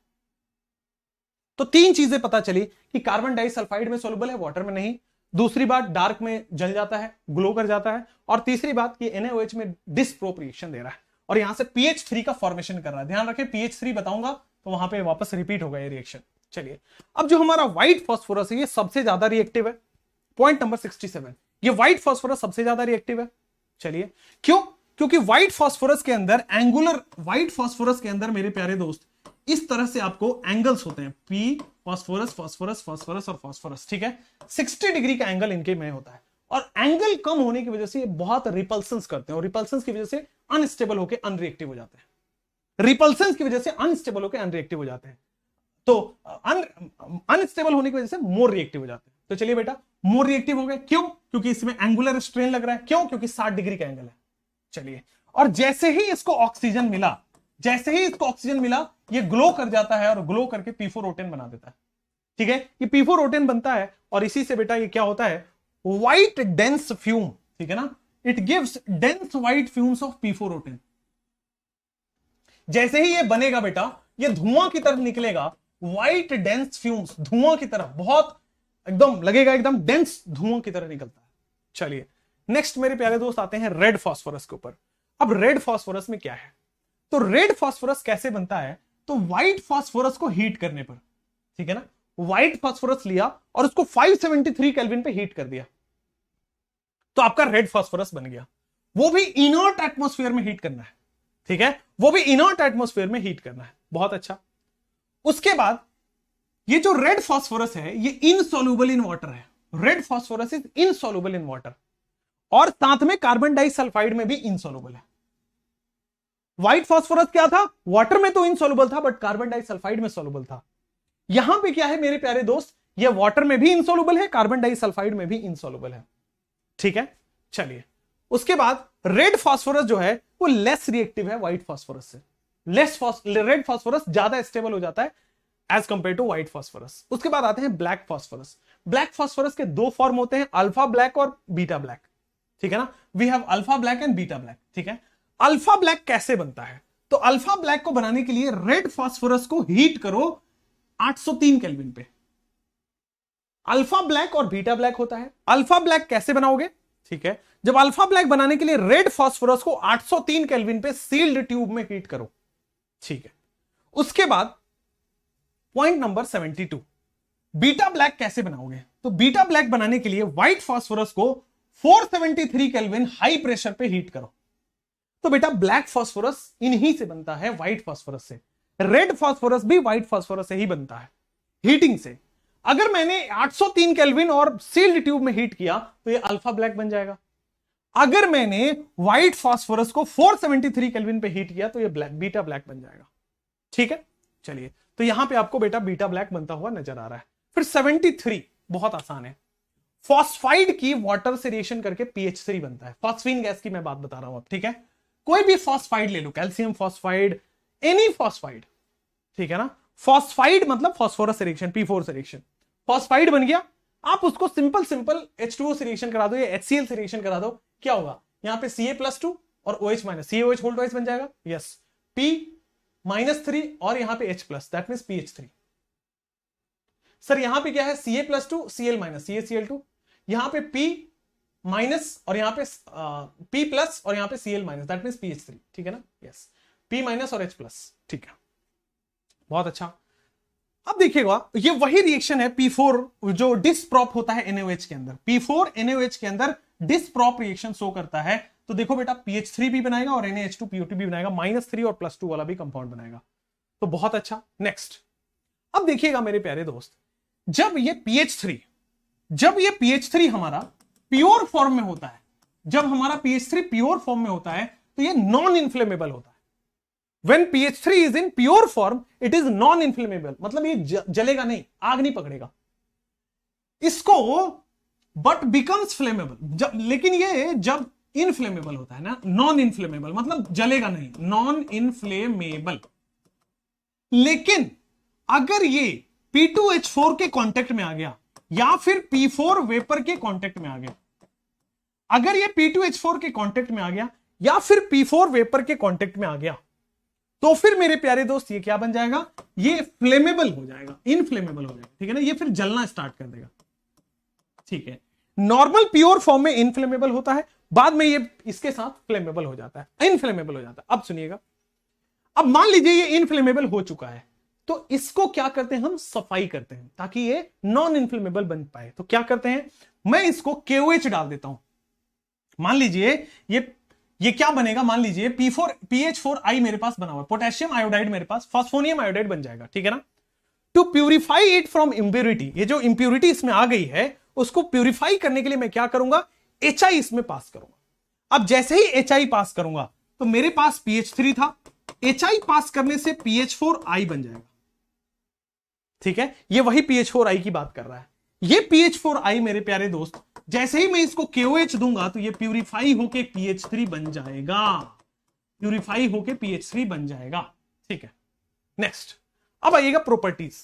तो 3 चीजें पता चली कि कार्बन डाइसल्फाइड में सॉल्युबल है, वाटर में नहीं। दूसरी बात डार्क में जल जाता है, ग्लो कर जाता है, और तीसरी बात कि NaOH में डिसप्रोप रिएक्शन दे रहा है और यहां से PH3 का फॉर्मेशन कर रहा है। ध्यान रखें, PH3 बताऊंगा तो वहां पे वापस रिपीट होगा ये रिएक्शन। चलिए, अब जो हमारा व्हाइट फास्फोरस है ये सबसे ज्यादा रिएक्टिव है। पॉइंट नंबर 67, ये व्हाइट फास्फोरस सबसे ज्यादा रिएक्टिव है। चलिए, क्यों? क्योंकि व्हाइट फास्फोरस के अंदर व्हाइट फास्फोरस के अंदर मेरे प्यारे दोस्त इस तरह से आपको एंगल्स होते हैं, पी फास्फोरस फास्फोरस फास्फोरस और फास्फोरस, ठीक है। 60 डिग्री का एंगल इनके में होता है और एंगल कम होने की वजह से ये बहुत रिपल्सन्स करते हैं और रिपल्सन्स की वजह से अनस्टेबल होकर अनरिएक्टिव हो जाते हैं। रिपल्सन्स की वजह से अनस्टेबल होकर अनरिएक्टिव हो जाते हैं, तो अनस्टेबल होने की वजह से मोर रिएक्टिव हो जाते हैं। तो चलिए बेटा, मोर रिएक्टिव हो गए, क्यों? क्योंकि इसमें एंगुलर स्ट्रेन लग रहा है। क्यों? क्योंकि 60 डिग्री का एंगल है। चलिए, और जैसे ही इसको ऑक्सीजन मिला, ये ग्लो कर जाता है और ग्लो करके P4O10 बना देता है, ठीक है। ये P4O10 बनता है और इसी से बेटा ये क्या होता है, व्हाइट डेंस फ्यूम, ठीक है ना, it gives dense white fumes of P4O10। जैसे ही ये बनेगा बेटा, ये धुआं की तरफ निकलेगा, व्हाइट डेंस फ्यूम्स, धुआं की तरफ, बहुत एकदम लगेगा, एकदम डेंस धुआं की तरह निकलता है। चलिए, नेक्स्ट मेरे प्यारे दोस्त आते हैं रेड फास्फोरस के ऊपर। अब रेड फास्फोरस में क्या है, तो रेड फास्फोरस कैसे बनता है, तो व्हाइट फास्फोरस को हीट करने पर, ठीक है ना, व्हाइट फास्फोरस लिया और उसको 573 केल्विन पे हीट कर दिया तो आपका रेड फास्फोरस बन गया। वो भी इनर्ट एटमॉस्फेयर में हीट करना है, ठीक है, वो भी इनर्ट एटमॉस्फेयर में हीट करना है। बहुत अच्छा। उसके बाद ये जो रेड फास्फोरस है ये इनसॉल्युबल इन वाटर है। Red phosphorus is insoluble in water और साथ में कार्बन डाइसल्फाइड में भी इनसॉल्युबल है। व्हाइट फास्फोरस क्या था, वाटर में तो इनसॉल्युबल था बट कार्बन डाइसल्फाइड में सॉल्युबल था। यहां पे क्या है मेरे प्यारे दोस्त, ये वाटर में भी इनसॉल्युबल है, कार्बन डाइसल्फाइड में भी इनसॉल्युबल है, ठीक है। चलिए, उसके बाद रेड फास्फोरस जो है वो लेस रिएक्टिव है व्हाइट फास्फोरस से। रेड फास्फोरस ज्यादा स्टेबल हो जाता है as compare to white phosphorus. उसके बाद आते हैं ब्लैक फास्फोरस। ब्लैक फास्फोरस के दो फॉर्म होते हैं, अल्फा ब्लैक और बीटा ब्लैक, ठीक है ना। We have alpha black and beta black, ठीक है। अल्फा ब्लैक कैसे बनता है, तो अल्फा ब्लैक को बनाने के लिए रेड फास्फोरस को हीट करो 803 केल्विन पे। अल्फा ब्लैक और बीटा ब्लैक होता है। अल्फा ब्लैक कैसे बनाओगे, ठीक है, जब अल्फा ब्लैक बनाने के लिए रेड फास्फोरस को 803 केल्विन पे सील्ड ट्यूब में हीट करो, ठीक है। उसके बाद पॉइंट नंबर 72, बीटा ब्लैक कैसे बनाओगे, तो बीटा ब्लैक बनाने के लिए व्हाइट फास्फोरस को 473 केल्विन हाई प्रेशर पे हीट करो। तो बेटा ब्लैक फास्फोरस इन्हीं से बनता है, व्हाइट फास्फोरस से। रेड फास्फोरस भी व्हाइट फास्फोरस से ही बनता है, हीटिंग से। अगर मैंने 803 केल्विन और सील्ड ट्यूब में हीट किया तो ये अल्फा ब्लैक बन जाएगा। अगर मैंने व्हाइट फास्फोरस को 473 केल्विन पे हीट किया तो ये बीटा ब्लैक बन जाएगा, ठीक है। चलिए, तो यहां पे आपको बेटा बीटा ब्लैक बनता हुआ नजर आ रहा है। फिर 73 बहुत आसान है, फॉस्फाइड की वाटर से रिएक्शन करके PH3 बनता है। फॉस्फीन गैस की मैं बात बता रहा हूं अब, ठीक है। कोई भी फॉस्फाइड ले लो, कैल्शियम फॉस्फाइड, एनी फॉस्फाइड, ठीक है ना। फॉस्फाइड मतलब फॉस्फोरस से रिएक्शन, P4 से रिएक्शन, फॉस्फाइड बन गया। आप उसको सिंपल H2O से रिएक्शन करा दो या HCl से रिएक्शन करा दो, क्या होगा, यहां पे Ca+2 और OH- CaOH होल्ड वाइज बन जाएगा, यस, P-3 और यहां पे H+, that means PH3। Sir यहां पे क्या है, Ca+2 Cl- CaCl2, यहां पे P- और यहां पे P+ और यहां पे Cl-, दैट मींस PH3, ठीक है ना, यस, P- और H+, ठीक है। बहुत अच्छा। अब देखिएगा, ये वही रिएक्शन है P4 जो डिसप्रॉप होता है NaOH के अंदर। P4 NaOH के अंदर डिसप्रॉप रिएक्शन शो करता है। तो देखो बेटा, PH3 भी बनाएगा और NaH2PO2 भी बनाएगा, -3 और +2 वाला भी कंपाउंड बनाएगा। तो बहुत अच्छा। नेक्स्ट, अब देखिएगा मेरे प्यारे दोस्त, जब ये PH3 हमारा प्योर फॉर्म में होता है, जब हमारा PH3 प्योर फॉर्म में होता है तो ये नॉन इन्फ्लेमेबल होता है। When PH3 is in pure form, it is non-inflammable, मतलब ये जलेगा नहीं, आग नहीं पकड़ेगा इसको, but becomes flammable, लेकिन ये जब इनफ्लेमेबल होता है ना, नॉन इन्फ्लेमेबल मतलब जलेगा नहीं, नॉन इन्फ्लेमेबल। लेकिन अगर ये P2H4 के कांटेक्ट में आ गया या फिर P4 वेपर के कांटेक्ट में आ गया, अगर ये P2H4 के कांटेक्ट में आ गया या फिर P4 वेपर के कांटेक्ट में आ गया, तो फिर मेरे प्यारे दोस्त ये क्या बन जाएगा, ये फ्लेमेबल हो जाएगा, इनफ्लेमेबल हो जाएगा, ठीक है ना, ये फिर जलना स्टार्ट कर देगा, ठीक है। नॉर्मल प्योर फॉर्म में इनफ्लेमेबल होता है, बाद में ये इसके साथ फ्लेमेबल हो जाता है, इनफ्लेमेबल हो जाता है। अब सुनिएगा, अब मान लीजिए ये इनफ्लेमेबल हो चुका है, तो इसको क्या करते हैं, हम सफाई करते हैं ताकि ये नॉन इनफ्लेमेबल बन पाए। तो क्या करते हैं, मैं इसको KOH डाल देता हूं। मान लीजिए ये क्या बनेगा, मान लीजिए PH4I मेरे पास बना हुआ है, पोटेशियम आयोडाइड मेरे पास फॉस्फोनियम आयोडाइड बन जाएगा, ठीक है ना। To purify it from impurity, ये जो इंप्योरिटी इसमें आ गई है उसको प्यूरिफाई करने के लिए मैं क्या करूंगा, HI इसमें पास करूंगा। अब जैसे ही HI पास करूंगा तो मेरे पास PH3 था, HI पास करने से PH4I बन जाएगा, ठीक है। ये वही PH4I की बात कर रहा है। ये PH4I मेरे प्यारे दोस्त, जैसे ही मैं इसको KOH दूंगा तो ये प्यूरिफाई होके PH3 बन जाएगा, प्यूरिफाई होके PH3 बन जाएगा, ठीक है। नेक्स्ट, अब आइएगा प्रॉपर्टीज।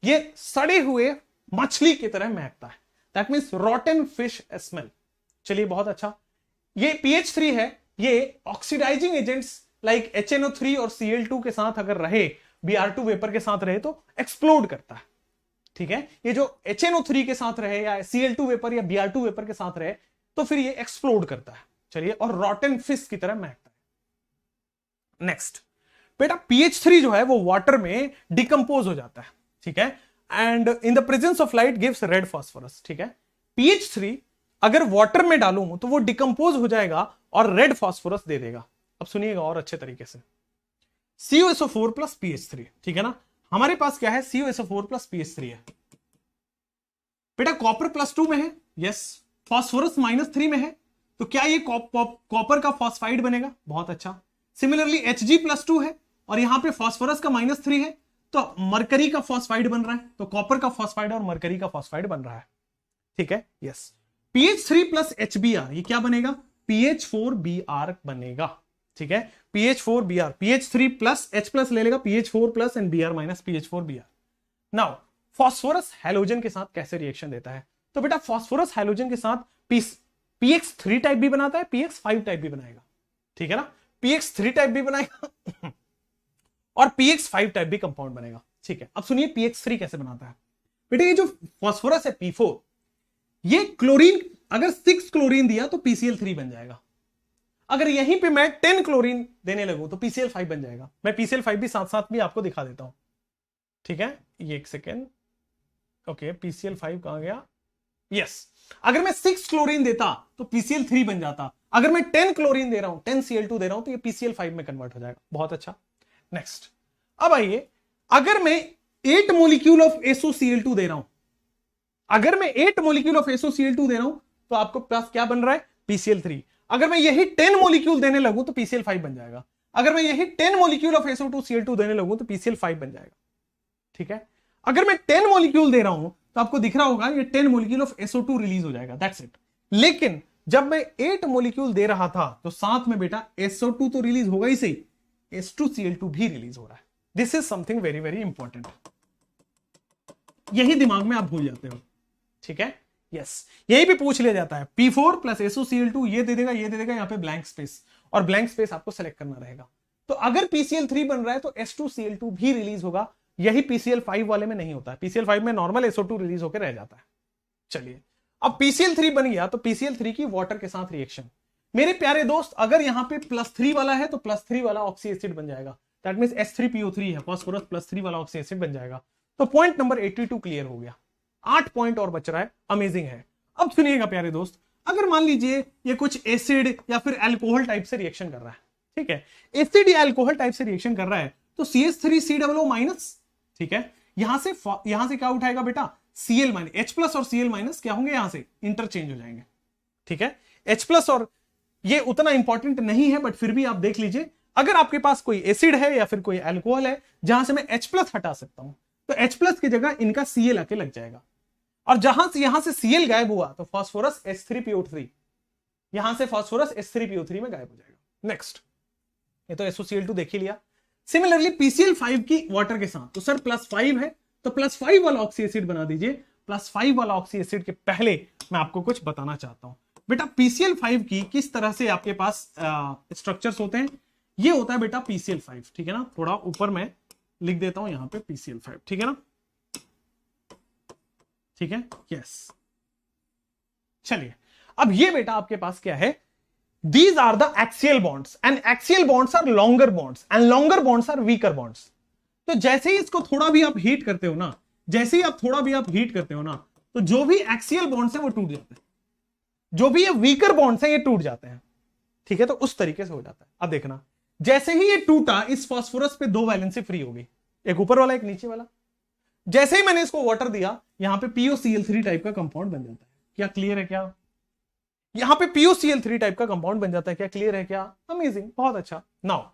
ये सड़े हुए मछली की तरह महकता है, दैट मींस रॉटन फिश स्मेल। चलिए बहुत अच्छा, ये PH3 है, ये ऑक्सीडाइजिंग एजेंट्स लाइक HNO3 और Cl2 के साथ अगर रहे, Br2 वेपर के साथ रहे तो एक्सप्लोड करता है, ठीक है। ये जो HNO3 के साथ रहे या Cl2 वेपर या Br2 वेपर के साथ रहे तो फिर ये एक्सप्लोड करता है, चलिए, और रॉटन फिश की तरह महकता है। नेक्स्ट बेटा, PH3 जो है वो वाटर में डिकम्पोज हो जाता है, ठीक है, and in the presence of light gives red phosphorus, ठीक है। PH3 अगर वाटर में डालूं तो वो डिकम्पोज हो जाएगा और रेड फास्फोरस दे देगा। अब सुनिएगा और अच्छे तरीके से, CuSO4 प्लस PH3, ठीक है ना। हमारे पास क्या है, CuSO4 प्लस PH3 है बेटा, कॉपर +2 में है, यस, फास्फोरस -3 में है, तो क्या ये कॉपर का फॉस्फाइड बनेगा, बहुत अच्छा। सिमिलरली Hg+2 है और यहां पे फास्फोरस का -3 है, तो मरकरी का फॉस्फाइड बन रहा है, तो कॉपर का फॉस्फाइड और मरकरी का फॉस्फाइड बन रहा है, ठीक है, यस। PH3 प्लस HBr, ये क्या बनेगा, PH4Br बनेगा, ठीक है, PH4Br, PH3 plus H plus ले लेगा, PH4 plus and Br minus PH4Br। Now phosphorus halogen के साथ कैसे रिएक्शन देता है, तो बेटा फॉस्फोरस हैलोजन के साथ PX3 टाइप भी बनाता है, PX5 टाइप भी बनाएगा, ठीक है ना, PX3 टाइप भी बनाएगा और PX5 टाइप भी कंपाउंड बनेगा, ठीक है। अब सुनिए PX3 कैसे बनाता है बेटा, ये जो फॉस्फोरस है P4, ये क्लोरीन अगर 6 क्लोरीन दिया तो PCl3 बन जाएगा। अगर यहीं पे मैं 10 क्लोरीन देने लगूं तो PCl5 बन जाएगा। मैं PCl5 भी साथ साथ भी आपको दिखा देता हूं, ठीक है, ये एक सेकेंड, ओके, PCl5 कहां गया, यस। अगर मैं 6 क्लोरीन देता तो PCl3 बन जाता, अगर मैं 10 क्लोरीन दे रहा हूं, 10 Cl2 दे रहा हूं तो ये PCl5 में कन्वर्ट हो जाएगा, बहुत अच्छा। नेक्स्ट, अब आइए, अगर मैं 8 मोलिक्यूल ऑफ SOCl2 दे रहा हूं, अगर मैं 8 मोलिक्यूल ऑफ SOCl2 दे रहा हूं तो आपको पास क्या बन रहा है, PCl3। अगर मैं यही 10 मोलिक्यूल देने लगूं तो PCl5 बन जाएगा। अगर मैं यही 10 मोलिक्यूल ऑफ SO2Cl2 देने लगूं तो PCl5 बन जाएगा, ठीक है। अगर मैं 10 मोलिक्यूल दे रहा हूं तो आपको दिख रहा होगा ये 10 मोलिक्यूल ऑफ SO2 रिलीज हो जाएगा, दैट्स इट। लेकिन जब मैं 8 मोलिक्यूल दे रहा था तो साथ में बेटा SO2 तो रिलीज होगा ही सही, H2Cl2 भी रिलीज हो रहा है। This is something very very important, यही दिमाग में आप भूल जाते हो, ठीक है, यस। यही भी पूछ लिया जाता है, P4 प्लस SOCl2 ये दे देगा, ये दे देगा, यहां पे ब्लैंक स्पेस, और ब्लैंक स्पेस आपको सेलेक्ट करना रहेगा। तो अगर PCl3 बन रहा है तो H2Cl2 भी रिलीज होगा, यही PCl5 वाले में नहीं होता है। PCl5 में नॉर्मल SO2 रिलीज होकर रह जाता है। चलिए, अब PCl3 बन गया तो PCl3 की वाटर के साथ रिएक्शन, मेरे प्यारे दोस्त, अगर यहां पे +3 वाला है तो +3 वाला ऑक्सी एसिड बन जाएगा, दैट मींस H3PO3 है, फास्फोरस +3 वाला ऑक्सी एसिड बन जाएगा। तो पॉइंट नंबर 82 क्लियर हो गया, 8 पॉइंट और बच रहा है, अमेजिंग है। अब सुनिएगा प्यारे दोस्त, अगर मान लीजिए ये कुछ एसिड या फिर अल्कोहल टाइप से रिएक्शन कर रहा है, ठीक है, एसिड या अल्कोहल टाइप से रिएक्शन कर रहा है तो CH3COO-, ठीक है, यहां से क्या उठाएगा बेटा, Cl-, H+ और Cl- क्या होंगे, यहां से इंटरचेंज हो जाएंगे, ठीक है। H+ और ये उतना इंपॉर्टेंट नहीं है बट फिर भी आप देख लीजिए, अगर आपके पास कोई एसिड है या फिर कोई अल्कोहल है जहां से मैं H+ हटा सकता हूं तो H+ की जगह इनका Cl आके लग जाएगा, और यहां से Cl गायब हुआ तो फास्फोरस H3PO3, यहां से फास्फोरस H3PO3 में गायब हो जाएगा। नेक्स्ट, ये तो SOCl2 देख ही लिया। सिमिलरली PCl5 की वाटर के साथ, तो सर +5 है तो +5 वाला ऑक्सी एसिड बना दीजिए। +5 वाला ऑक्सी एसिड के पहले मैं आपको कुछ बताना चाहता हूं बेटा, PCl5 की किस तरह से आपके पास स्ट्रक्चर्स होते हैं। ये होता है बेटा PCl5, ठीक है ना, थोड़ा ऊपर मैं लिख देता हूं यहां पे PCl5, ठीक है ना, ठीक है, यस, चलिए, अब ये बेटा आपके पास क्या है, these are the axial bonds and axial bonds are longer bonds and longer bonds are weaker bonds. तो जैसे ही इसको थोड़ा भी आप हीट करते हो ना, जैसे ही आप थोड़ा भी आप हीट करते हो ना, तो जो भी एक्सियल बॉन्ड्स है वो टूट जाते हैं, जो भी ये वीकर बॉन्ड्स है ये टूट जाते हैं। ठीक है, तो उस तरीके से हो जाता है। अब देखना, जैसे ही ये टूटा, इस फास्फोरस पे 2 वैलेंसी फ्री हो गई, एक ऊपर वाला एक नीचे वाला। जैसे ही मैंने इसको वाटर दिया, यहां पे POCl3 टाइप का कंपाउंड बन जाता है। क्या क्लियर है? क्या यहां पे POCl3 टाइप का कंपाउंड बन जाता है? क्या क्लियर है? क्या अमेजिंग, बहुत अच्छा। नाउ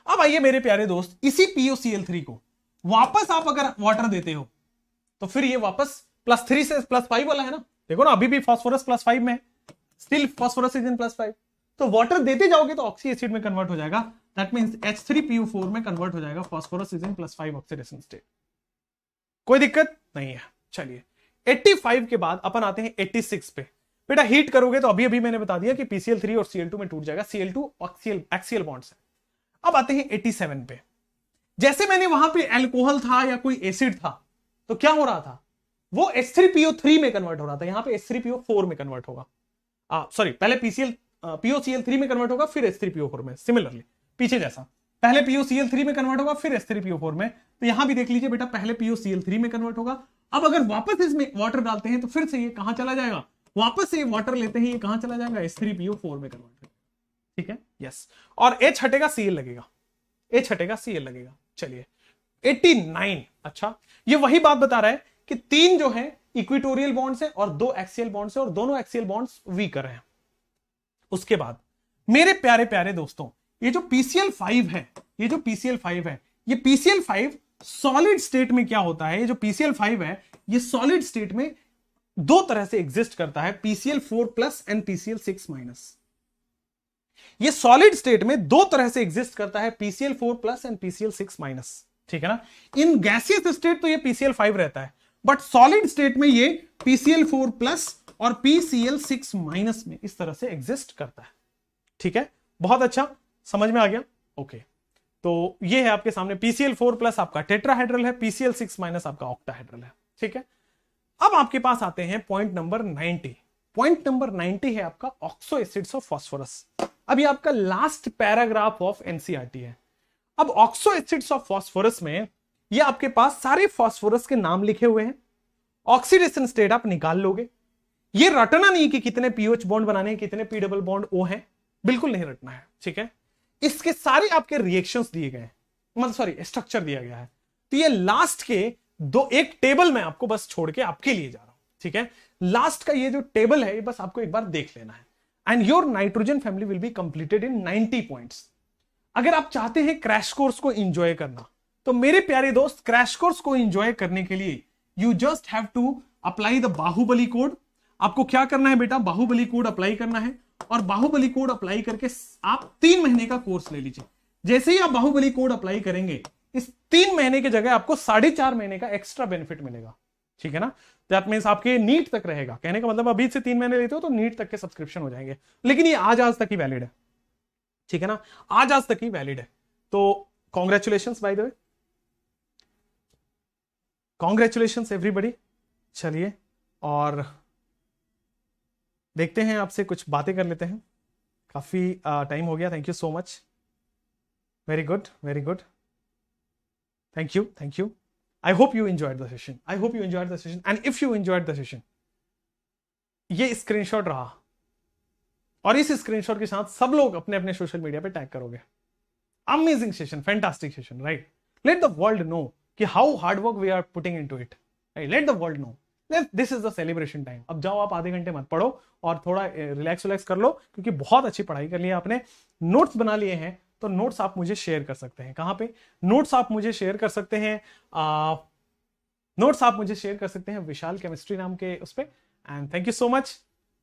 अब आइए मेरे प्यारे दोस्त, इसी POCl3 को वापस आप अगर वाटर देते हो तो फिर ये वापस +3 से +5 वाला है ना। देखो ना, अभी भी फास्फोरस +5 में, स्टिल फास्फोरस इज इन +5। तो वाटर देते जाओगे तो ऑक्सी एसिड में कन्वर्ट हो जाएगा। दैट मींस H3PO4 में कन्वर्ट हो जाएगा, phosphorus is in +5 oxidation state. कोई दिक्कत नहीं है। चलिए, 85 के बाद अपन आते हैं 86 पे। बेटा हीट करोगे तो अभी अभी मैंने बता दिया कि PCl3 और Cl2 में टूट जाएगा, Cl2 एक्सियल बॉन्ड्स है। अब आते हैं 87 पे। जैसे मैंने वहां पे अल्कोहल था या कोई एसिड था, तो क्या हो रहा था, वो H3PO3 में कन्वर्ट हो रहा था, यहां पे H3PO4 में कन्वर्ट होगा। सॉरी, पहले POCl3 में कन्वर्ट होगा, फिर H3PO4 में। सिमिलरली पीछे जैसा, पहले POCl3 में कन्वर्ट होगा, फिर H3PO4 में। तो यहां भी देख लीजिए बेटा, पहले POCl3 में कन्वर्ट होगा। अब अगर वापस इसमें वाटर डालते हैं तो फिर से ये कहां चला जाएगा, वापस से वाटर लेते हैं, ये कहां चला जाएगा, H3PO4 में कन्वर्ट होगा। ठीक है, यस। और H हटेगा, Cl लगेगा, H हटेगा, Cl लगेगा। चलिए 89। अच्छा, ये वही बात बता रहा है कि 3 जो है इक्विटोरियल बॉन्ड्स है और 2 एक्सियल बॉन्ड्स है, और दोनों एक्सियल बॉन्ड्स वीकर हैं। उसके बाद मेरे प्यारे प्यारे दोस्तों, ये जो PCl5 है, ये जो PCl5 है, ये PCl5 सॉलिड स्टेट में क्या होता है, ये जो PCl5 है ये सॉलिड स्टेट में 2 तरह से एग्जिस्ट करता है, PCl4+ एंड PCl6-। ये सॉलिड स्टेट में 2 तरह से एग्जिस्ट करता है, PCl4+ एंड PCl6-। ठीक है ना। इन गैसियस स्टेट तो ये PCl5 रहता है, बट सॉलिड स्टेट में ये PCl4+ और PCl6- में इस तरह से एग्जिस्ट करता है। ठीक है, बहुत अच्छा, समझ में आ गया। ओके, तो ये है आपके सामने PCl4+ आपका टेट्राहेड्रल है, PCl6- आपका ऑक्टाहेड्रल है। ठीक है, अब आपके पास आते हैं पॉइंट नंबर 90। पॉइंट नंबर 90 है आपका ऑक्सो एसिड्स ऑफ फास्फोरस। अभी आपका लास्ट पैराग्राफ ऑफ एनसीईआरटी है। अब ऑक्सो एसिड्स ऑफ फास्फोरस में ये आपके पास सारे फास्फोरस के नाम लिखे हुए हैं, ऑक्सीडेशन स्टेट आप निकाल लोगे। ये रटना नहीं कि कितने पीओएच बॉन्ड बनाने हैं, कितने पी डबल बॉन्ड ओ है, बिल्कुल नहीं रटना है। ठीक है, इसके सारे आपके रिएक्शंस दिए गए हैं, मतलब सॉरी स्ट्रक्चर दिया गया है। तो ये लास्ट के एक टेबल में आपको बस छोड़ के आपके लिए जा रहा हूं। ठीक है, लास्ट का ये जो टेबल है ये बस आपको एक बार देख लेना है, and your nitrogen family will be completed in 90 points. अगर आप चाहते हैं क्रैश कोर्स को एंजॉय करना, तो मेरे प्यारे दोस्त क्रैश कोर्स को एंजॉय करने के लिए you just have to apply the Baahubali code. आपको क्या करना है बेटा, बाहुबली कोड अप्लाई करना है, और बाहुबली कोड अप्लाई करके आप 3 महीने का कोर्स ले लीजिए। जैसे ही आप बाहुबली कोड अप्लाई करेंगे, इस 3 महीने की जगह आपको 4.5 महीने का एक्स्ट्रा बेनिफिट मिलेगा। ठीक है ना, दैट मींस आपके नीट तक रहेगा। कहने का मतलब अभी से 3 महीने लेते हो तो नीट तक के सब्सक्रिप्शन हो जाएंगे, लेकिन ये आज तक ही वैलिड है। ठीक है ना, आज तक ही वैलिड है। तो congratulation by the way, congratulation everybody. चलिए और देखते हैं, आपसे कुछ बातें कर लेते हैं, काफी टाइम हो गया। Thank you so much, very good very good, thank you thank you. I hope you enjoyed the session. I hope you enjoyed the session. And if you enjoyed the session, ये screenshot रहा, और इस screenshot के साथ सब लोग अपने अपने सोशल मीडिया पे टैग करोगे। Amazing session, fantastic session, right. Let the world know कि how hard work we are putting into it, right. Let the world know, this is the celebration time. अब जाओ आप आधे घंटे मत पढ़ो और थोड़ा रिलैक्स कर लो, क्योंकि बहुत अच्छी पढ़ाई कर ली है आपने, नोट्स बना लिए हैं। तो नोट्स आप मुझे शेयर कर सकते हैं, कहां पे नोट्स आप मुझे शेयर कर सकते हैं, नोट्स आप मुझे शेयर कर सकते हैं विशाल केमिस्ट्री नाम के उस पे। And thank you so much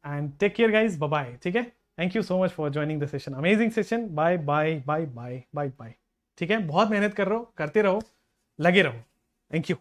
and take care guys, bye bye. ठीक है, thank you so much for joining the session, amazing session, bye bye bye bye bye bye. ठीक है, बहुत मेहनत कर रहे हो, करते रहो, लगे रहो, थैंक यू।